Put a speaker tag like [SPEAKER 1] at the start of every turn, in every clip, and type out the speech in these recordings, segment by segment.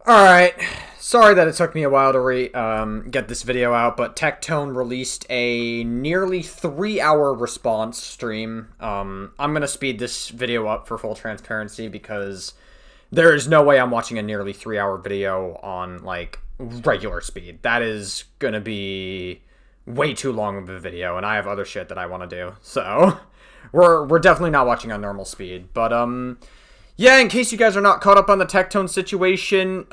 [SPEAKER 1] Alright, sorry that it took me a while to get this video out, but Tectone released a nearly 3-hour response stream. I'm gonna speed this video up for full transparency because there is no way I'm watching a nearly 3-hour video on, like, regular speed. That is gonna be way too long of a video, and I have other shit that I want to do, so we're definitely not watching on normal speed, but, yeah, in case you guys are not caught up on the Tectone situation,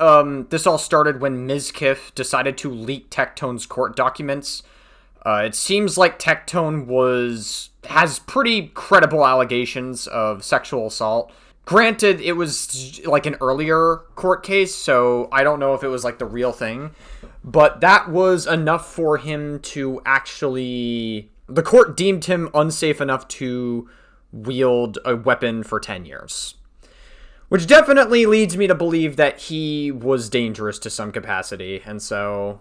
[SPEAKER 1] this all started when Mizkif decided to leak Tectone's court documents. It seems like Tectone has pretty credible allegations of sexual assault. Granted, it was like an earlier court case, so I don't know if it was like the real thing, but that was enough for him to actually... The court deemed him unsafe enough to wield a weapon for 10 years. Which definitely leads me to believe that he was dangerous to some capacity, and so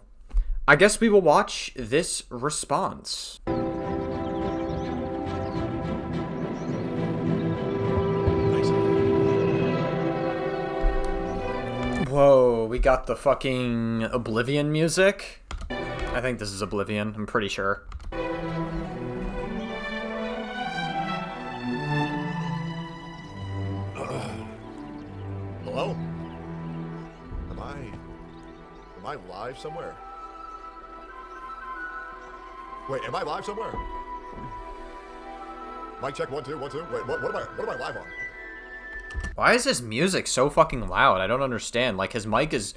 [SPEAKER 1] I guess we will watch this response. Whoa, we got the fucking Oblivion music? I think this is Oblivion, I'm pretty sure.
[SPEAKER 2] Hello? Am I live somewhere? Wait, am I live somewhere? Mic check, 1 2 1 2. Wait, what am I live on?
[SPEAKER 1] Why is this music so fucking loud? I don't understand. Like, his mic is...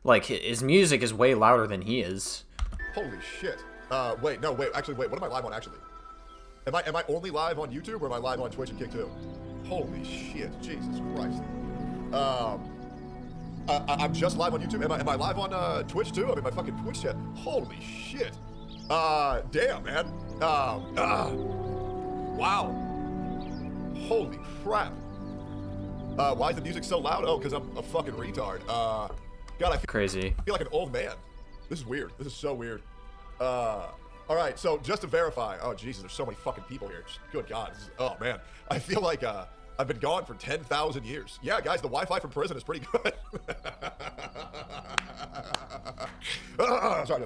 [SPEAKER 1] Like, his music is way louder than he is.
[SPEAKER 2] Holy shit. Wait, actually, what am I live on, actually? Am I only live on YouTube, or am I live on Twitch and Kick too? Holy shit, Jesus Christ. I'm just live on YouTube. Am I live on, Twitch too? I'm in my fucking Twitch chat. Holy shit. Damn, man. Wow. Holy crap. Why is the music so loud? Oh, because I'm a fucking retard. God, I feel like an old man. This is weird. This is so weird. Alright, so just to verify. Oh, Jesus, there's so many fucking people here. Good God. Oh, man. I feel like, I've been gone for 10,000 years. Yeah, guys, the Wi-Fi from prison is pretty good. Sorry.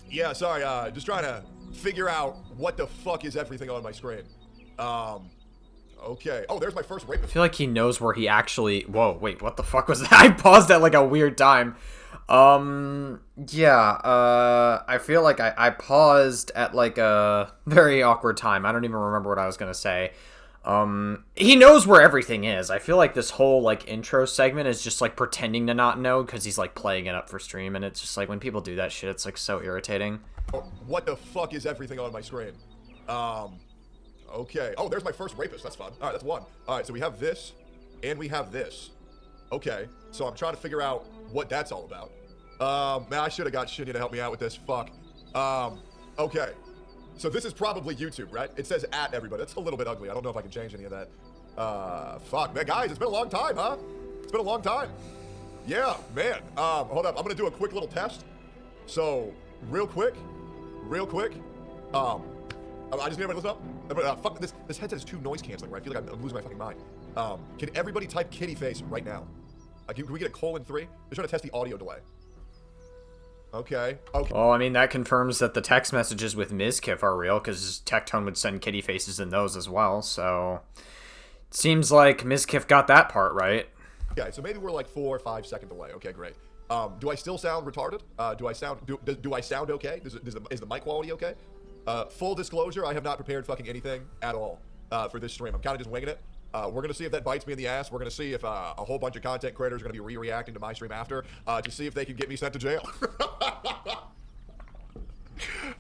[SPEAKER 2] Yeah, sorry, just trying to figure out what the fuck is everything on my screen. Okay. Oh, there's my first rapist.
[SPEAKER 1] I feel like he knows where he actually... Whoa, wait, what the fuck was that? I paused at, like, a weird time. Yeah, I feel like I paused at, like, a very awkward time. I don't even remember what I was gonna say. He knows where everything is. I feel like this whole, like, intro segment is just, like, pretending to not know because he's, like, playing it up for stream, and it's just, like, when people do that shit, it's, like, so irritating.
[SPEAKER 2] What the fuck is everything on my screen? Okay. Oh, there's my first rapist. That's fun. Alright, that's one. Alright, so we have this, and we have this. Okay, so I'm trying to figure out what that's all about. Man, I should have got Shinya to help me out with this. Fuck. Okay. So this is probably YouTube, right? It says at everybody. That's a little bit ugly. I don't know if I can change any of that. Fuck. Man, guys, it's been a long time, huh? It's been a long time. Yeah, man. Hold up. I'm gonna do a quick little test. So, real quick. I just need everybody to listen up. Fuck, this headset is too noise canceling, right? I feel like I'm losing my fucking mind. Can everybody type kitty face right now? Can we get a :3? Just trying to test the audio delay. Okay.
[SPEAKER 1] Well, I mean, that confirms that the text messages with Mizkif are real, because Tectone would send kitty faces in those as well, so... It seems like Mizkif got that part right.
[SPEAKER 2] Okay, so maybe we're like 4 or 5 second delay. Okay, great. Do I still sound retarded? Do I sound okay? Is the mic quality okay? Full disclosure, I have not prepared fucking anything at all for this stream. I'm kind of just winging it. We're going to see if that bites me in the ass. We're going to see if a whole bunch of content creators are going to be re-reacting to my stream after to see if they can get me sent to jail.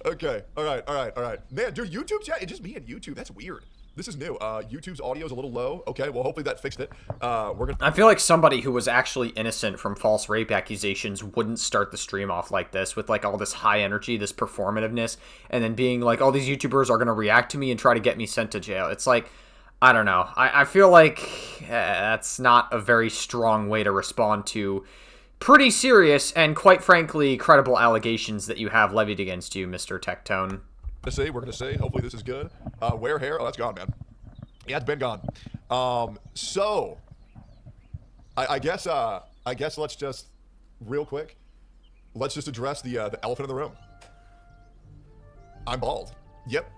[SPEAKER 2] Okay. All right. Man, dude, YouTube chat? It's just me and YouTube. That's weird. This is new. YouTube's audio is a little low. Okay, well, hopefully that fixed it.
[SPEAKER 1] I feel like somebody who was actually innocent from false rape accusations wouldn't start the stream off like this with, like, all this high energy, this performativeness, and then being like, all these YouTubers are going to react to me and try to get me sent to jail. It's like... I don't know. I feel like that's not a very strong way to respond to pretty serious and, quite frankly, credible allegations that you have levied against you, Mr. Tectone.
[SPEAKER 2] We're gonna see. Hopefully this is good. Wear hair. Oh, that's gone, man. Yeah, it's been gone. So, I guess I guess let's just, real quick, let's just address the elephant in the room. I'm bald. Yep.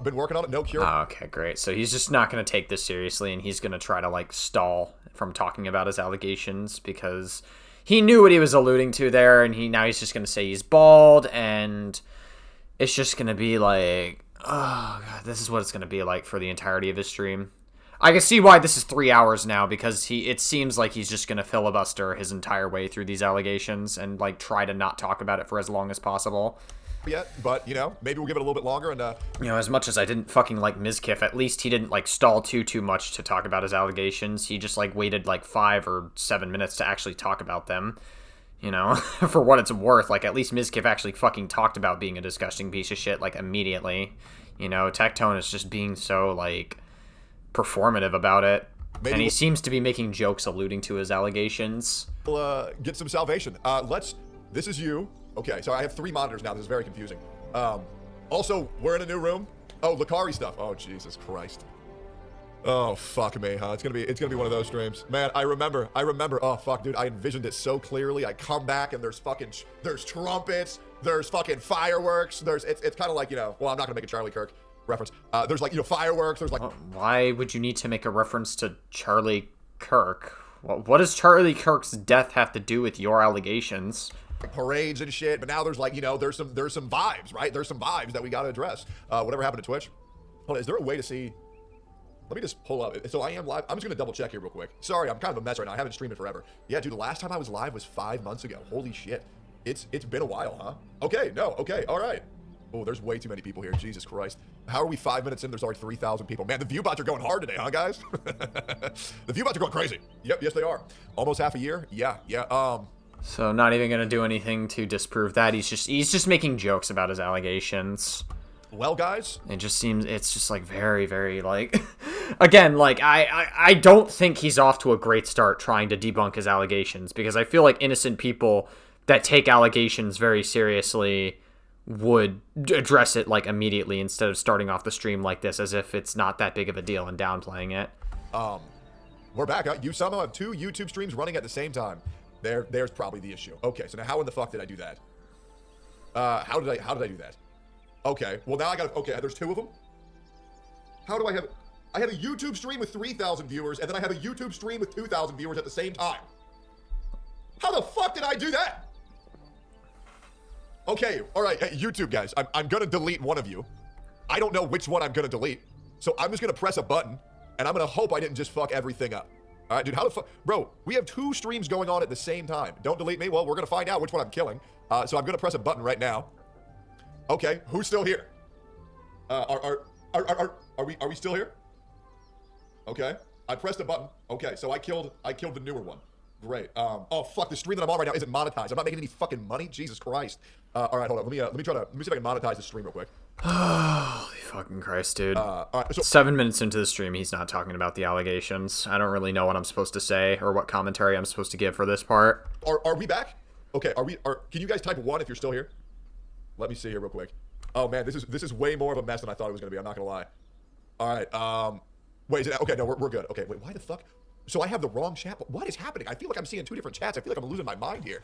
[SPEAKER 2] Been working on it. No cure.
[SPEAKER 1] Oh, okay, great. So he's just not going to take this seriously, and he's going to try to, like, stall from talking about his allegations because he knew what he was alluding to there, and now he's just going to say he's bald, and it's just going to be like, oh, God, this is what it's going to be like for the entirety of his stream. I can see why this is 3 hours now, because it seems like he's just going to filibuster his entire way through these allegations and, like, try to not talk about it for as long as possible.
[SPEAKER 2] Yet, but, you know, maybe we'll give it a little bit longer and,
[SPEAKER 1] You know, as much as I didn't fucking like Mizkif, at least he didn't, like, stall too much to talk about his allegations. He just, like, waited, like, 5 or 7 minutes to actually talk about them. You know, for what it's worth, like, at least Mizkif actually fucking talked about being a disgusting piece of shit, like, immediately. You know, Tectone is just being so, like, performative about it.
[SPEAKER 2] Maybe
[SPEAKER 1] and he seems to be making jokes alluding to his allegations.
[SPEAKER 2] we'll get some salvation. This is you. Okay, so I have 3 monitors now. This is very confusing. Also, we're in a new room. Oh, Lakari stuff. Oh, Jesus Christ. Oh, fuck me, huh? It's gonna be one of those streams. Man, I remember. Oh, fuck, dude, I envisioned it so clearly. I come back and there's trumpets, there's fucking fireworks, it's kind of like, you know, well, I'm not gonna make a Charlie Kirk reference. There's, like, you know, fireworks, there's, like...
[SPEAKER 1] Why would you need to make a reference to Charlie Kirk? What does Charlie Kirk's death have to do with your allegations?
[SPEAKER 2] Parades and shit, but now there's, like, you know, there's some vibes, right? There's some vibes that we gotta address. Whatever happened to Twitch? Hold on, is there a way to see... Let me just pull up. So I am live. I'm just gonna double check here real quick. Sorry, I'm kind of a mess right now. I haven't streamed it forever. Yeah, dude, the last time I was live was 5 months ago. Holy shit. It's been a while, huh? Okay, no, okay, all right. Oh, there's way too many people here. Jesus Christ. How are we 5 minutes in? There's already 3,000 people. Man, the view bots are going hard today, huh, guys? The view bots are going crazy. Yep, yes, they are. Almost half a year. Yeah.
[SPEAKER 1] So not even gonna do anything to disprove that. He's just making jokes about his allegations.
[SPEAKER 2] Well, guys,
[SPEAKER 1] it just seems it's just like very, very like again, like I don't think he's off to a great start trying to debunk his allegations, because I feel like innocent people that take allegations very seriously would address it like immediately instead of starting off the stream like this as if it's not that big of a deal and downplaying it.
[SPEAKER 2] We're back. You somehow have 2 YouTube streams running at the same time. There's probably the issue. Okay, so now how in the fuck did I do that? How did I do that? Okay, well now I got, okay, there's 2 of them. How do I have a YouTube stream with 3,000 viewers, and then I have a YouTube stream with 2,000 viewers at the same time. How the fuck did I do that? Okay, all right, hey, YouTube guys, I'm gonna delete one of you. I don't know which one I'm gonna delete, so I'm just gonna press a button, and I'm gonna hope I didn't just fuck everything up. All right, dude, how the fuck, bro, we have 2 streams going on at the same time. Don't delete me. Well, we're gonna find out which one I'm killing. So I'm gonna press a button right now. Okay, who's still here? Are we still here? Okay, I pressed a button. Okay, so I killed the newer one. Great. Oh fuck, the stream that I'm on right now isn't monetized. I'm not making any fucking money. Jesus Christ. All right, hold on. Let me see if I can monetize the stream real quick.
[SPEAKER 1] Holy fucking Christ, dude.
[SPEAKER 2] All right, so
[SPEAKER 1] 7 minutes into the stream, he's not talking about the allegations. I don't really know what I'm supposed to say or what commentary I'm supposed to give for this part.
[SPEAKER 2] Are we back? Okay, can you guys type 1 if you're still here? Let me see here real quick. Oh man, this is way more of a mess than I thought it was gonna be. I'm not gonna lie. All right. Wait. Is it, okay. No, we're good. Okay. Wait. Why the fuck? So I have the wrong chat. What is happening? I feel like I'm seeing 2 different chats. I feel like I'm losing my mind here.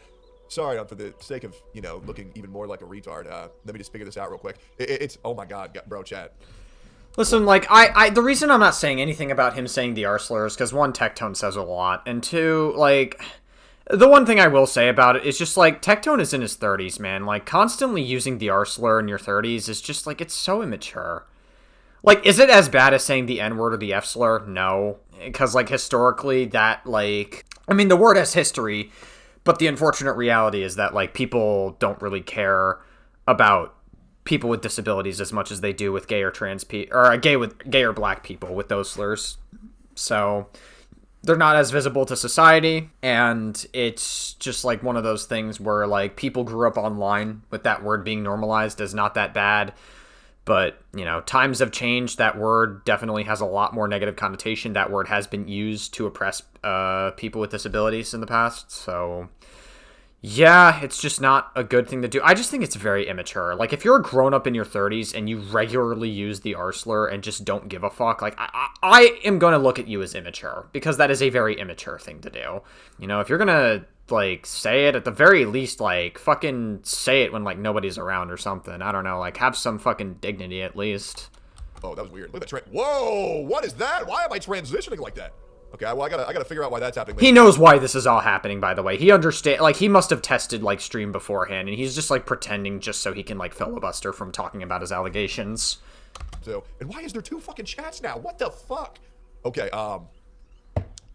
[SPEAKER 2] Sorry, for the sake of, you know, looking even more like a retard. Let me just figure this out real quick. It's oh my god, bro, chat.
[SPEAKER 1] Listen, like, the reason I'm not saying anything about him saying the R slurs, because 1, Tectone says a lot, and 2, like, the one thing I will say about it is just, like, Tectone is in his 30s, man. Like, constantly using the R slur in your 30s is just, like, it's so immature. Like, is it as bad as saying the N-word or the F slur? No. Because, like, historically, that, like... I mean, the word has history, but the unfortunate reality is that, like, people don't really care about people with disabilities as much as they do with gay or trans people, or gay or black people with those slurs. So... they're not as visible to society, and it's just like one of those things where like people grew up online with that word being normalized as not that bad, but you know, times have changed. That word definitely has a lot more negative connotation. That word has been used to oppress people with disabilities in the past, so yeah, it's just not a good thing to do. I just think it's very immature. Like, if you're a grown-up in your 30s and you regularly use the R slur and just don't give a fuck, like, I am going to look at you as immature, because that is a very immature thing to do. You know, if you're going to like, say it. At the very least, like, fucking say it when, like, nobody's around or something. I don't know. Like, have some fucking dignity at least.
[SPEAKER 2] Oh, that was weird. Look at that whoa! What is that? Why am I transitioning like that? Okay, well, I gotta figure out why that's happening.
[SPEAKER 1] He knows why this is all happening, by the way. He understand, like, he must have tested, like, stream beforehand, and he's just, like, pretending just so he can, like, filibuster from talking about his allegations.
[SPEAKER 2] So, and why is there 2 fucking chats now? What the fuck? Okay,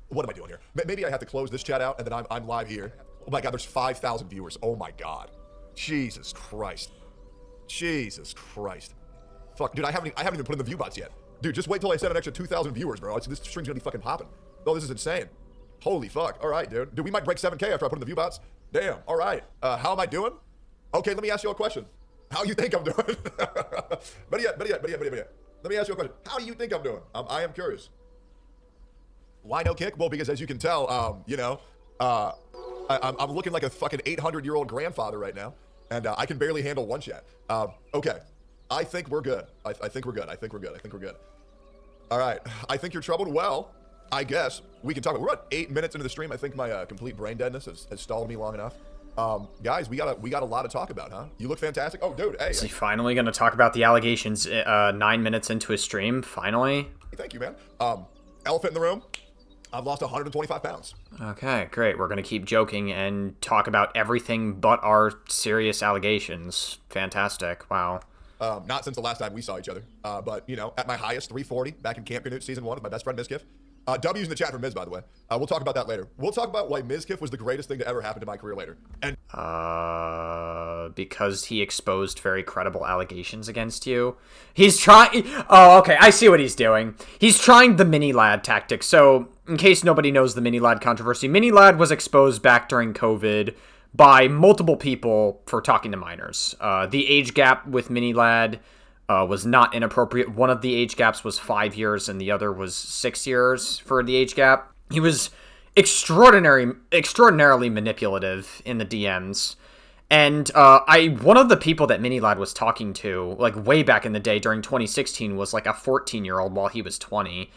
[SPEAKER 2] what am I doing here? Maybe I have to close this chat out, and then I'm live here. Oh my god, there's 5,000 viewers. Oh my god. Jesus Christ. Jesus Christ. Fuck, dude, I haven't even put in the view bots yet. Dude, just wait till I set an extra 2,000 viewers, bro. This stream's gonna be fucking popping. Oh, this is insane. Holy fuck. All right, dude. Dude, we might break 7K after I put in the view bots. Damn. All right. How am I doing? Okay, let me ask you a question. How you think I'm doing? Better yet. Let me ask you a question. How do you think I'm doing? I am curious. Why no kick? Well, because as you can tell, you know, I'm looking like a fucking 800-year-old grandfather right now, and I can barely handle one chat. Okay. I think we're good. I think we're good. I think we're good. All right. I think you're troubled. Well, I guess we can talk about. We're about 8 minutes into the stream. I think my complete brain deadness has stalled me long enough. Guys, we got a lot to talk about, huh? You look fantastic. Oh, dude, hey.
[SPEAKER 1] Is he finally going to talk about the allegations 9 minutes into his stream? Finally?
[SPEAKER 2] Thank you, man. Elephant in the room. I've lost 125 pounds.
[SPEAKER 1] Okay, great. We're going to keep joking and talk about everything but our serious allegations. Fantastic. Wow.
[SPEAKER 2] Not since the last time we saw each other, but, you know, at my highest, 340, back in Camp Canute Season 1 with my best friend, Mizkif. W's in the chat for Miz, by the way. We'll talk about that later. We'll talk about why Mizkif was the greatest thing to ever happen to my career later. And
[SPEAKER 1] because he exposed very credible allegations against you. He's trying... Oh, okay, I see what he's doing. He's trying the mini-lad tactic. So, in case nobody knows the mini-lad controversy, mini-lad was exposed back during COVID by multiple people for talking to minors. The age gap with mini-lad was not inappropriate. One of the age gaps was 5 years, and the other was 6 years for the age gap. He was extraordinarily manipulative in the DMs. And one of the people that mini-lad was talking to, like, way back in the day during 2016 was, like, a 14-year-old while he was 20.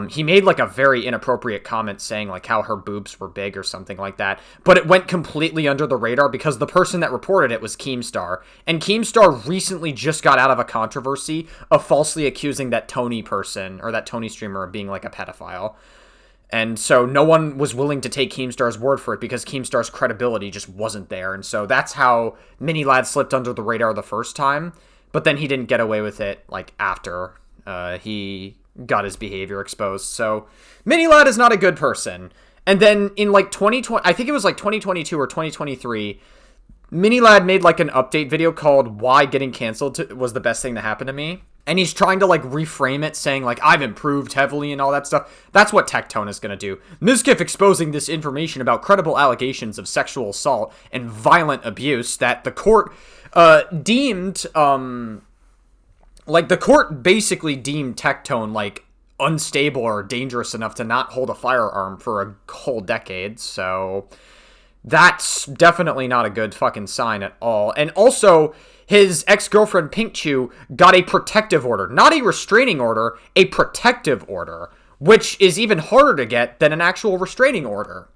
[SPEAKER 1] He made, like, a very inappropriate comment saying, like, how her boobs were big or something like that. But it went completely under the radar because the person that reported it was Keemstar. And Keemstar recently just got out of a controversy of falsely accusing that Tony person, or that Tony streamer, of being, like, a pedophile. And so no one was willing to take Keemstar's word for it because Keemstar's credibility just wasn't there. And so that's how mini-lad slipped under the radar the first time. But then he didn't get away with it, like, after he got his behavior exposed. So mini-lad is not a good person. And then in, like, 2020, I think it was, like, 2022 or 2023, mini-lad made, like, an update video called Why Getting Canceled Was the Best Thing to Happen to Me. And he's trying to, like, reframe it, saying, like, I've improved heavily and all that stuff. That's what Tectone is going to do. Mizkif exposing this information about credible allegations of sexual assault and violent abuse that the court deemed, like, the court basically deemed Tectone, like, unstable or dangerous enough to not hold a firearm for a whole decade. So that's definitely not a good fucking sign at all. And also, his ex-girlfriend, Pink Chew, got a protective order. Not a restraining order, a protective order, which is even harder to get than an actual restraining order.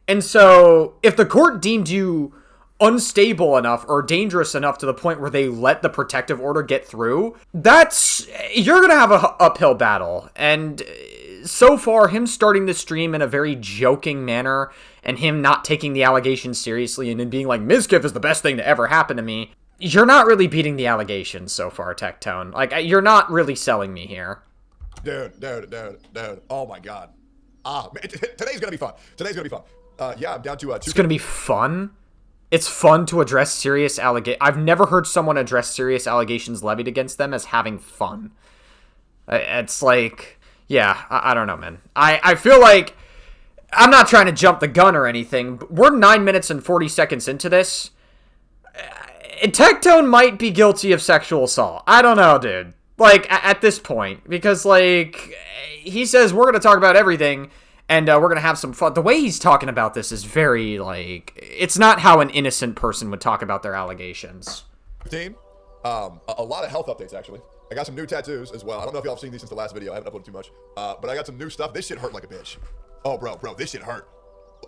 [SPEAKER 1] And so, if the court deemed you unstable enough or dangerous enough to the point where they let the protective order get through, you're gonna have an uphill battle. And so far, him starting the stream in a very joking manner and him not taking the allegations seriously and then being like, Mizkif is the best thing to ever happen to me, you're not really beating the allegations so far, Tectone. Like, you're not really selling me here.
[SPEAKER 2] Dude. Oh my god. Today's gonna be fun. Yeah, I'm down to
[SPEAKER 1] It's gonna be fun? It's fun to address serious allegations. I've never heard someone address serious allegations levied against them as having fun. It's like, yeah, I don't know, man. I feel like, I'm not trying to jump the gun or anything, but we're 9 minutes and 40 seconds into this. Tectone might be guilty of sexual assault. I don't know, dude. Like, at this point. Because, like, he says, we're going to talk about everything, and we're going to have some fun. The way he's talking about this is very, like, it's not how an innocent person would talk about their allegations.
[SPEAKER 2] Team, a lot of health updates, actually. I got some new tattoos as well. I don't know if y'all have seen these since the last video. I haven't uploaded too much. But I got some new stuff. This shit hurt like a bitch. Oh, bro, this shit hurt.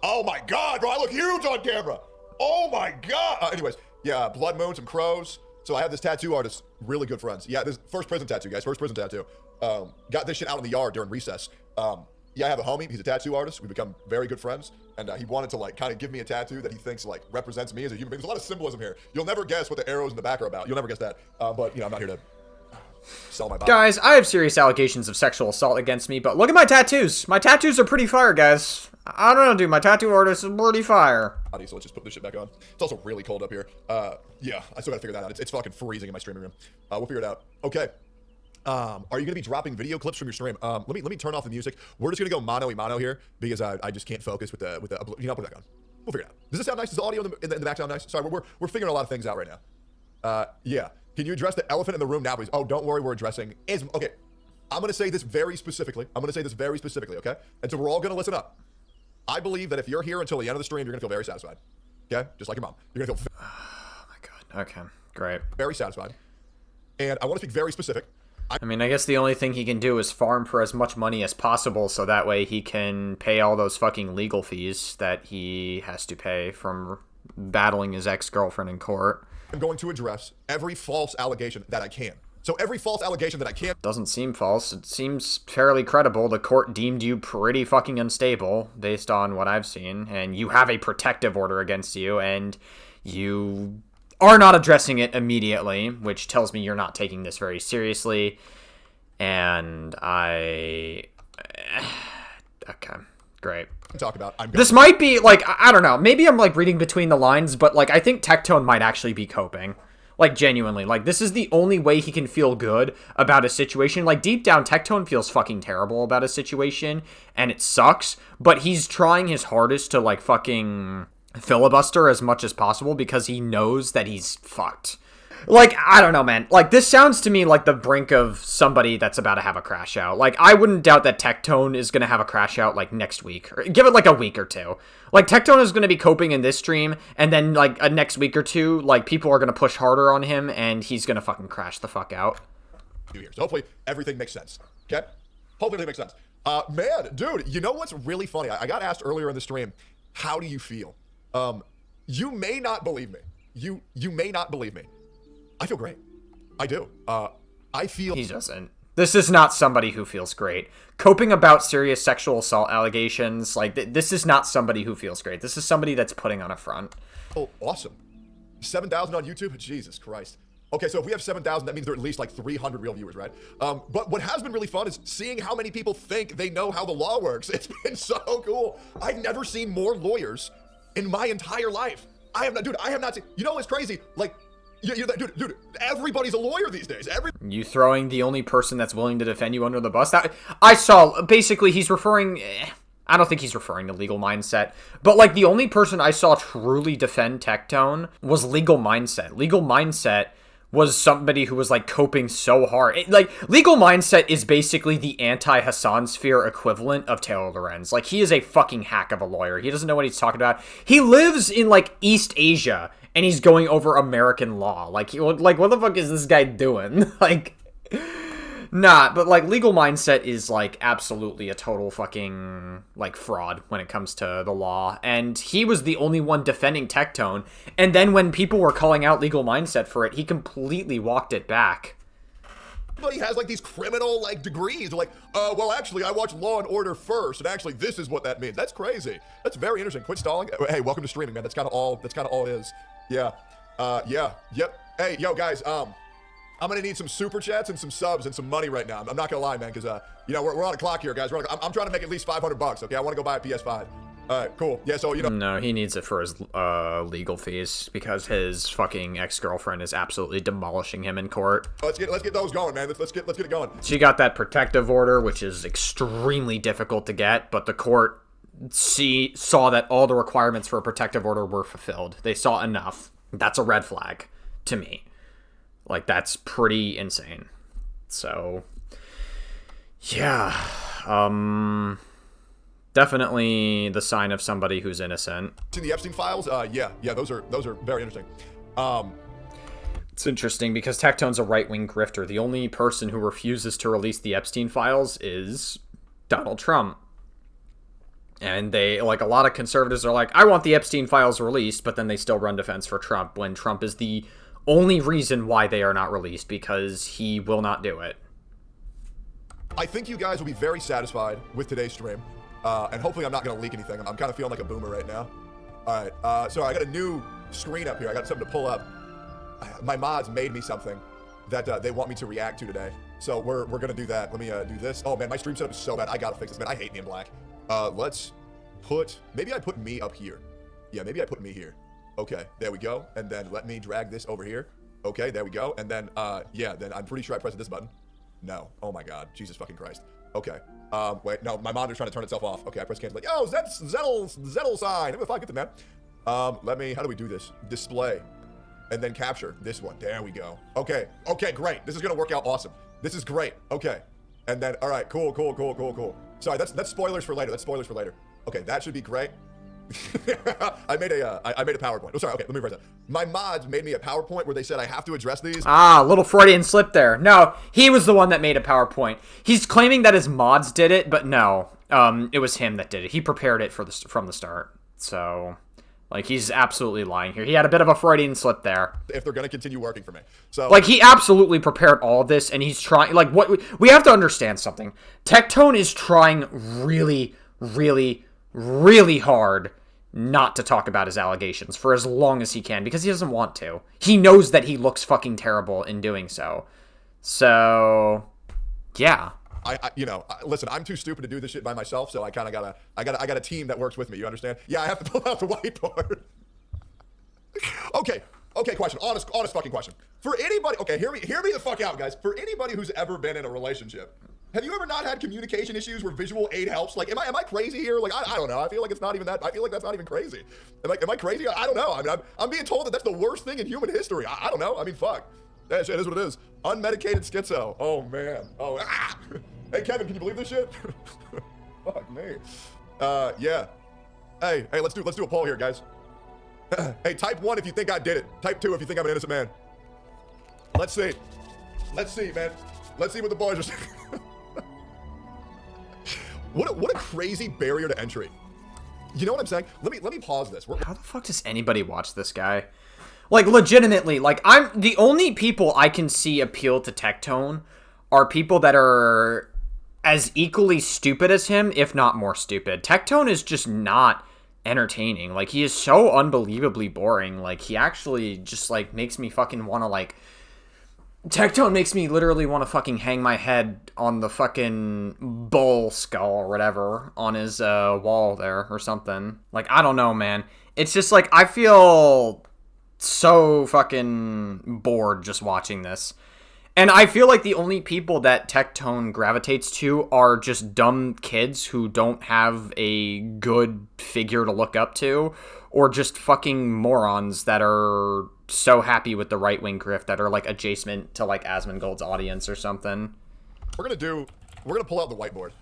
[SPEAKER 2] Oh my God, bro, I look huge on camera. Oh my God. Anyways, yeah, blood moon, some crows. So I have this tattoo artist, really good friends. Yeah, this first prison tattoo, guys, first prison tattoo. Got this shit out in the yard during recess. Yeah, I have a homie, he's a tattoo artist. We become very good friends. And he wanted to like kind of give me a tattoo that he thinks like represents me as a human being. There's a lot of symbolism here. You'll never guess what the arrows in the back are about. You'll never guess that. But you know, I'm not here to sell my body.
[SPEAKER 1] Guys, I have serious allegations of sexual assault against me, but look at my tattoos. My tattoos are pretty fire, guys. I don't know, dude. My tattoo artist is pretty fire.
[SPEAKER 2] So let's just put this shit back on. It's also really cold up here. Yeah, I still gotta figure that out. It's fucking freezing in my streaming room. We'll figure it out. Okay. Are you gonna be dropping video clips from your stream? Let me turn off the music. We're just gonna go mano a mano here because I just can't focus with the you know, I'll put it back on. We'll figure it out. Does this sound nice? Does the audio in the back sound nice? Sorry, we're figuring a lot of things out right now. Yeah. Can you address the elephant in the room now, please? Oh, don't worry, we're addressing okay. I'm gonna say this very specifically. Okay? And so we're all gonna listen up. I believe that if you're here until the end of the stream, you're gonna feel very satisfied. Okay? Just like your mom. You're gonna feel
[SPEAKER 1] Oh my God. Okay. Great.
[SPEAKER 2] very satisfied. And I want to speak very specific.
[SPEAKER 1] I mean, I guess the only thing he can do is farm for as much money as possible so that way he can pay all those fucking legal fees that he has to pay from battling his ex-girlfriend in court.
[SPEAKER 2] I'm going to address every false allegation that I can. So every false allegation that I can.
[SPEAKER 1] Doesn't seem false. It seems fairly credible. The court deemed you pretty fucking unstable based on what I've seen, and you have a protective order against you, and you are not addressing it immediately, which tells me you're not taking this very seriously. And okay, great.
[SPEAKER 2] Talk about.
[SPEAKER 1] This might be like, I don't know. Maybe I'm like reading between the lines, but like I think Tectone might actually be coping. Like genuinely, like this is the only way he can feel good about a situation. Like deep down, Tectone feels fucking terrible about a situation, and it sucks. But he's trying his hardest to like fucking filibuster as much as possible because he knows that he's fucked. Like, I don't know, man. Like, this sounds to me like the brink of somebody that's about to have a crash out. Like, I wouldn't doubt that Tectone is going to have a crash out, like, next week. Or give it, like, a week or two. Like, Tectone is going to be coping in this stream, and then, like, a next week or two, like, people are going to push harder on him, and he's going to fucking crash the fuck out.
[SPEAKER 2] So hopefully, everything makes sense. Okay? Hopefully, everything makes sense. Man, dude, you know what's really funny? I got asked earlier in the stream, how do you feel? You may not believe me. You may not believe me. I feel great. I do. I feel...
[SPEAKER 1] He doesn't. This is not somebody who feels great. Coping about serious sexual assault allegations, like, this is not somebody who feels great. This is somebody that's putting on a front.
[SPEAKER 2] Oh, awesome. 7,000 on YouTube? Jesus Christ. Okay, so if we have 7,000, that means there are at least, like, 300 real viewers, right? But what has been really fun is seeing how many people think they know how the law works. It's been so cool. I've never seen more lawyers in my entire life. I have not seen... You know what's crazy? Like... Dude, everybody's a lawyer these days.
[SPEAKER 1] You throwing the only person that's willing to defend you under the bus? That I saw, basically, he's referring... I don't think he's referring to Legal Mindset. But, like, the only person I saw truly defend Tectone was Legal Mindset. Legal Mindset was somebody who was, like, coping so hard. Legal Mindset is basically the anti-Hassan Sphere equivalent of Taylor Lorenz. Like, he is a fucking hack of a lawyer. He doesn't know what he's talking about. He lives in, like, East Asia, and he's going over American law. Like, what the fuck is this guy doing? Like, nah, but, like, Legal Mindset is, like, absolutely a total fucking, like, fraud when it comes to the law. And he was the only one defending Tectone. And then when people were calling out Legal Mindset for it, he completely walked it back.
[SPEAKER 2] Everybody has, like, these criminal, like, degrees. They're like, well, actually, I watched Law and Order first, and actually, this is what that means. That's crazy. That's very interesting. Quit stalling. Hey, welcome to streaming, man. That's kind of all it is. Yeah. Yep. Hey, yo, guys, I'm gonna need some super chats and some subs and some money right now. I'm not gonna lie, man, because you know we're on a clock here, guys. I'm trying to make at least $500. Okay, I want to go buy a PS5. All right, cool. Yeah, so you know.
[SPEAKER 1] No, he needs it for his legal fees because his fucking ex-girlfriend is absolutely demolishing him in court.
[SPEAKER 2] Let's get those going, man. Let's get it going.
[SPEAKER 1] She got that protective order, which is extremely difficult to get, but the court saw that all the requirements for a protective order were fulfilled. They saw enough. That's a red flag to me. Like, that's pretty insane. So, yeah. Definitely the sign of somebody who's innocent.
[SPEAKER 2] To the Epstein files, yeah, those are very interesting.
[SPEAKER 1] It's interesting because Tectone's a right-wing grifter. The only person who refuses to release the Epstein files is Donald Trump. And they, like, a lot of conservatives are like, I want the Epstein files released, but then they still run defense for Trump when Trump is the only reason why they are not released, because he will not do it.
[SPEAKER 2] I think you guys will be very satisfied with today's stream. And hopefully I'm not going to leak anything. I'm kind of feeling like a boomer right now. All right. So I got a new screen up here. I got something to pull up. My mods made me something that they want me to react to today. So we're going to do that. Let me do this. Oh, man, my stream setup is so bad. I got to fix this, man. I hate being black. Let's put... Maybe I put me up here. Yeah, maybe I put me here. Okay, there we go. And then let me drag this over here. Okay, there we go. And then, yeah, then I'm pretty sure I pressed this button. No. Oh, my God. Jesus fucking Christ. Okay. Wait, no, my monitor's trying to turn itself off. Okay, I press cancel. Like, oh, that's Zettel sign. If I get the man. Let me, how do we do this? Display. And then capture this one. There we go. Okay. Okay, great. This is going to work out awesome. This is great. Okay. And then, all right, cool. Sorry, that's spoilers for later. That's spoilers for later. Okay, that should be great. I made a PowerPoint. Oh, sorry. Okay, let me rephrase that. My mods made me a PowerPoint where they said I have to address these.
[SPEAKER 1] Ah, little Freudian slip there. No, he was the one that made a PowerPoint. He's claiming that his mods did it, but no. It was him that did it. He prepared it from the start. So, like, he's absolutely lying here. He had a bit of a Freudian slip there.
[SPEAKER 2] If they're going to continue working for me. So,
[SPEAKER 1] like, he absolutely prepared all this, and he's trying, like, what we have to understand something. Tectone is trying really, really, really hard not to talk about his allegations for as long as he can, because he doesn't want to. He knows that he looks fucking terrible in doing so. So, yeah.
[SPEAKER 2] Listen, I'm too stupid to do this shit by myself, so I kind of I got a team that works with me, you understand? Yeah, I have to pull out the whiteboard. Okay, question. Honest fucking question. For anybody, okay, hear me the fuck out, guys. For anybody who's ever been in a relationship, have you ever not had communication issues where visual aid helps? Like, am I crazy here? Like, I don't know. I feel like it's not even that. I feel like that's not even crazy. Am I crazy? I don't know. I mean, I'm being told that that's the worst thing in human history. I don't know. I mean, fuck. That shit is what it is. Unmedicated schizo. Oh, man. Oh, ah. Hey, Kevin, can you believe this shit? Fuck me. Yeah. Hey, let's do a poll here, guys. Hey, type 1 if you think I did it. Type 2 if you think I'm an innocent man. Let's see, man. Let's see what the boys are saying. What a crazy barrier to entry. You know what I'm saying? Let me pause this.
[SPEAKER 1] How the fuck does anybody watch this guy? Like, legitimately, like, I'm the only people I can see appeal to Tectone are people that are as equally stupid as him, if not more stupid. Tectone is just not entertaining. Like, he is so unbelievably boring. Like, he actually just, like, makes me fucking want to, like... Tectone makes me literally want to fucking hang my head on the fucking bull skull or whatever on his wall there or something. Like, I don't know, man. It's just, like, I feel so fucking bored just watching this. And I feel like the only people that Tectone gravitates to are just dumb kids who don't have a good figure to look up to, or just fucking morons that are so happy with the right-wing grift that are, like, adjacent to, like, Asmongold's audience or something.
[SPEAKER 2] We're gonna pull out the whiteboard.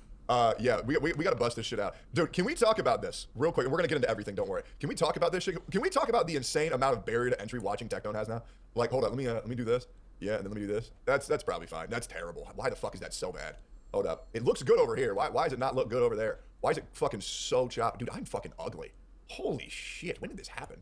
[SPEAKER 2] Yeah, we gotta bust this shit out. Dude, can we talk about this real quick? We're gonna get into everything, don't worry. Can we talk about this shit? Can we talk about the insane amount of barrier to entry watching Tectone has now? Like, hold up, let me do this. Yeah, and then let me do this. That's probably fine. That's terrible. Why the fuck is that so bad? Hold up. It looks good over here. Why does it not look good over there? Why is it fucking so chopped? Dude, I'm fucking ugly. Holy shit, when did this happen?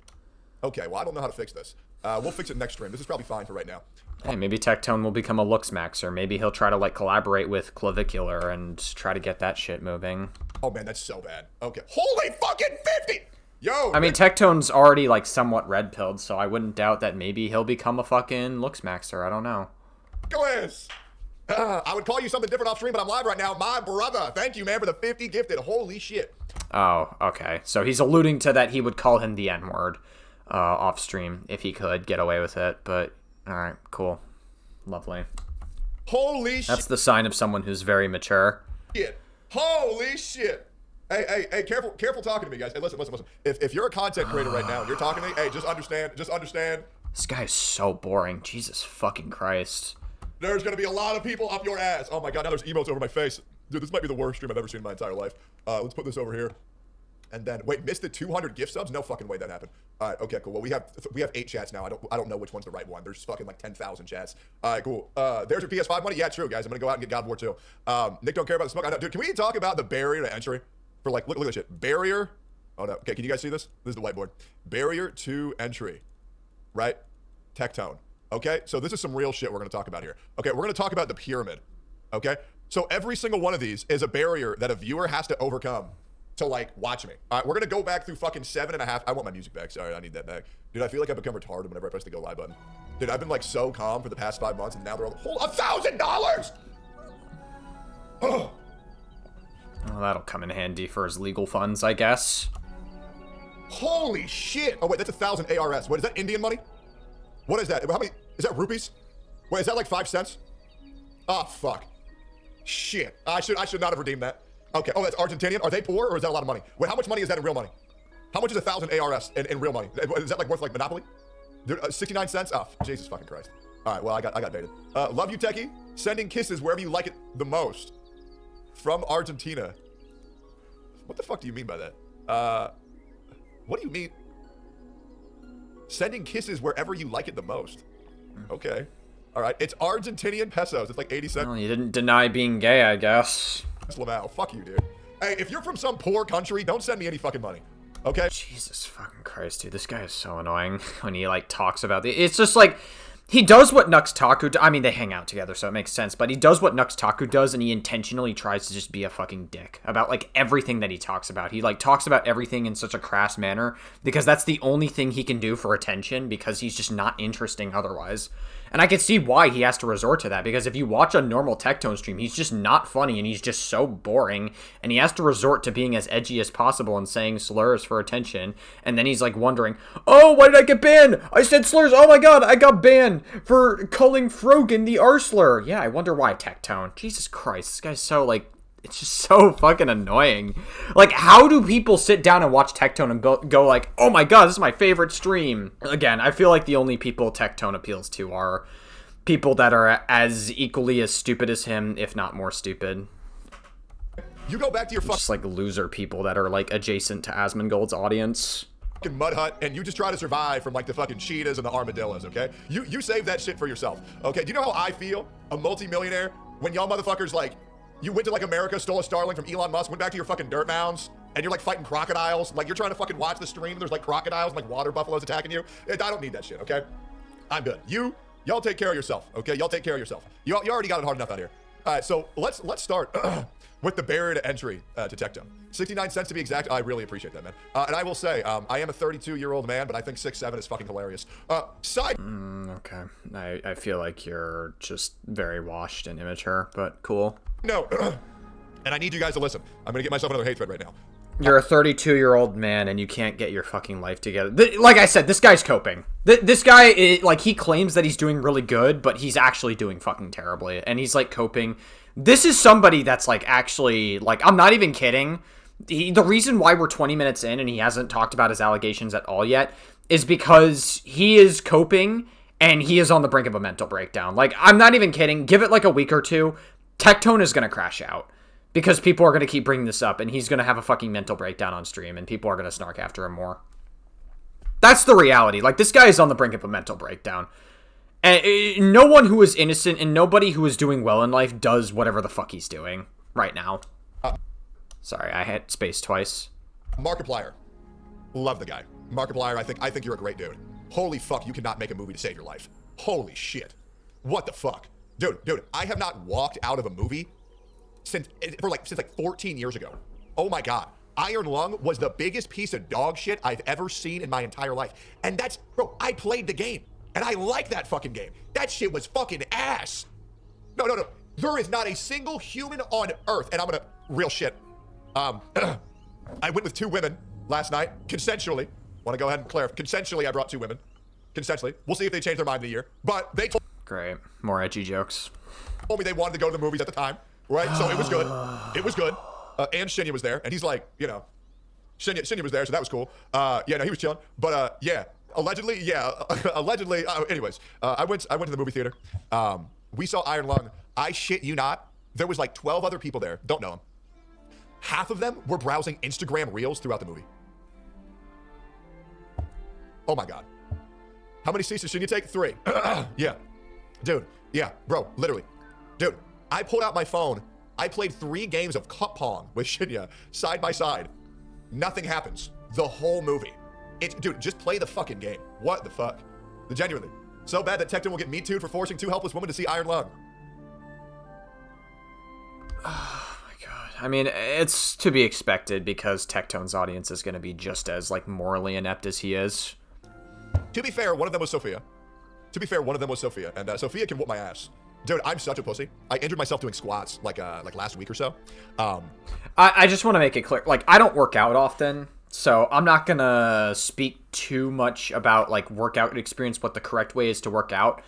[SPEAKER 2] Okay, well, I don't know how to fix this. We'll fix it next stream. This is probably fine for right now.
[SPEAKER 1] Hey, maybe Tectone will become a looks maxer. Maybe he'll try to, like, collaborate with Clavicular and try to get that shit moving.
[SPEAKER 2] Oh, man, that's so bad. Okay. Holy fucking 50! Yo!
[SPEAKER 1] I mean, Tectone's already, like, somewhat red-pilled, so I wouldn't doubt that maybe he'll become a fucking looks maxer. I don't know.
[SPEAKER 2] Gliss! I would call you something different off stream, but I'm live right now. My brother. Thank you, man, for the 50 gifted. Holy shit.
[SPEAKER 1] Oh, okay. So he's alluding to that he would call him the N-word off stream if he could get away with it, but alright, cool. Lovely.
[SPEAKER 2] Holy shit.
[SPEAKER 1] That's the sign of someone who's very mature.
[SPEAKER 2] Shit. Holy shit. Hey, careful talking to me, guys. Hey, listen. If you're a content creator right now and you're talking to me, hey, just understand.
[SPEAKER 1] This guy is so boring. Jesus fucking Christ.
[SPEAKER 2] There's gonna be a lot of people up your ass. Oh my god, now there's emotes over my face. Dude, this might be the worst stream I've ever seen in my entire life. Let's put this over here. And then, wait, missed the 200 gift subs? No fucking way that happened. All right, okay, cool. Well, we have 8 chats now. I don't know which one's the right one. There's fucking like 10,000 chats. All right, cool. There's your PS5 money. Yeah, true, guys. I'm gonna go out and get God of War 2. Nick don't care about the smoke. I know. Dude, can we talk about the barrier to entry for like, look at this shit. Barrier. Oh no. Okay, can you guys see this? This is the whiteboard. Barrier to entry, right? Tectone. Okay, so this is some real shit we're gonna talk about here. Okay, we're gonna talk about the pyramid. Okay, so every single one of these is a barrier that a viewer has to overcome to like watch me. All right, we're gonna go back through fucking 7.5. I want my music back. Sorry, I need that back. Dude, I feel like I've become retarded whenever I press the go live button. Dude, I've been like so calm for the past 5 months, and now they're all whole $1,000. Oh.
[SPEAKER 1] Well, that'll come in handy for his legal funds, I guess.
[SPEAKER 2] Holy shit! Oh wait, that's 1,000 ARS. Wait, is that Indian money? What is that? How many? Is that rupees? Wait, is that like 5 cents? Oh fuck! Shit! I should not have redeemed that. Okay. Oh, that's Argentinian. Are they poor or is that a lot of money? Wait, how much money is that in real money? How much is 1,000 ARS in real money? Is that like worth like Monopoly? 69 cents? Oh, Jesus fucking Christ! All right. Well, I got baited. Love you, Techie. Sending kisses wherever you like it the most. From Argentina. What the fuck do you mean by that? What do you mean? Sending kisses wherever you like it the most. Okay. All right. It's Argentinian pesos. It's like 80 cents.
[SPEAKER 1] Well, you didn't deny being gay, I guess.
[SPEAKER 2] Lamau. Fuck you, dude. Hey, if you're from some poor country, don't send me any fucking money. Okay?
[SPEAKER 1] Jesus fucking Christ, dude. This guy is so annoying when he, like, talks about the... It's just, like... He does what Nux Taku... I mean, they hang out together, so it makes sense. But he does what Nux Taku does, and he intentionally tries to just be a fucking dick about, like, everything that he talks about. He, like, talks about everything in such a crass manner because that's the only thing he can do for attention because he's just not interesting otherwise. And I can see why he has to resort to that, because if you watch a normal Tectone stream, he's just not funny, and he's just so boring, and he has to resort to being as edgy as possible and saying slurs for attention, and then he's, like, wondering, oh, why did I get banned? I said slurs, oh my god, I got banned for calling Frogan the R-slur. Yeah, I wonder why, Tectone. Jesus Christ, this guy's so, like, it's just so fucking annoying. Like, how do people sit down and watch Tectone and go like, oh my god, this is my favorite stream? Again, I feel like the only people Tectone appeals to are people that are as equally as stupid as him, if not more stupid.
[SPEAKER 2] You go back to your
[SPEAKER 1] just like loser people that are like adjacent to Asmongold's audience.
[SPEAKER 2] Fucking mud hut, and you just try to survive from like the fucking cheetahs and the armadillos, okay? You save that shit for yourself, okay? Do you know how I feel, a multi-millionaire, when y'all motherfuckers like, you went to like America, stole a Starlink from Elon Musk, went back to your fucking dirt mounds, and you're like fighting crocodiles. Like you're trying to fucking watch the stream. There's like crocodiles and like water buffaloes attacking you. I don't need that shit, okay? I'm good. Y'all take care of yourself, okay? Y'all take care of yourself. You already got it hard enough out here. All right, so let's start with the barrier to entry to Tectone. 69 cents to be exact. I really appreciate that, man. And I will say, I am a 32-year-old man, but I think 6'7" is fucking hilarious.
[SPEAKER 1] Okay. I feel like you're just very washed and immature, but cool.
[SPEAKER 2] No, and I need you guys to listen. I'm gonna get myself another hate thread right now.
[SPEAKER 1] You're a 32-year-old man and you can't get your fucking life together. Like I said, this guy's coping. This guy, like, he claims that he's doing really good, but he's actually doing fucking terribly. And he's, like, coping. This is somebody that's, like, actually, like, I'm not even kidding. The reason why we're 20 minutes in and he hasn't talked about his allegations at all yet is because he is coping and he is on the brink of a mental breakdown. Like, I'm not even kidding. Give it, like, a week or two. Tectone is going to crash out. Because people are going to keep bringing this up, and he's going to have a fucking mental breakdown on stream, and people are going to snark after him more. That's the reality. Like, this guy is on the brink of a mental breakdown. And no one who is innocent and nobody who is doing well in life does whatever the fuck he's doing right now. Sorry, I hit space twice.
[SPEAKER 2] Markiplier. Love the guy. Markiplier, I think you're a great dude. Holy fuck, you cannot make a movie to save your life. Holy shit. What the fuck? Dude, I have not walked out of a movie since 14 years ago. Oh my god. Iron Lung was the biggest piece of dog shit I've ever seen in my entire life. And that's, bro, I played the game. And I like that fucking game. That shit was fucking ass. No. There is not a single human on earth, and I'm gonna, real shit. I went with 2 women last night, consensually. Wanna go ahead and clarify. Consensually, I brought 2 women. Consensually. We'll see if they change their mind in a year. But they told
[SPEAKER 1] Great. More edgy jokes.
[SPEAKER 2] me they wanted to go to the movies at the time. Right, so it was good. It was good. And Shinya was there, and he's like, you know, Shinya was there, so that was cool. Yeah, no, he was chilling. But allegedly, anyways, I went to the movie theater. We saw Iron Lung. I shit you not. There was like 12 other people there. Don't know them. Half of them were browsing Instagram Reels throughout the movie. Oh my god. How many seats did Shinya take? 3. Yeah, dude. Yeah, bro. Literally, dude. I pulled out my phone I played 3 games of cup pong with Shinya side by side. Nothing happens. The whole movie. Dude, just play the fucking game. What the fuck? Genuinely. So bad that Tectone will get Me Too'd for forcing 2 helpless women to see Iron Lung.
[SPEAKER 1] Oh my god. I mean, it's to be expected because Tectone's audience is going to be just as, like, morally inept as he is.
[SPEAKER 2] To be fair, one of them was Sophia. And Sophia can whoop my ass. Dude, I'm such a pussy. I injured myself doing squats, like last week or so.
[SPEAKER 1] I just want to make it clear. Like, I don't work out often, so I'm not going to speak too much about, like, workout experience, what the correct way is to work out.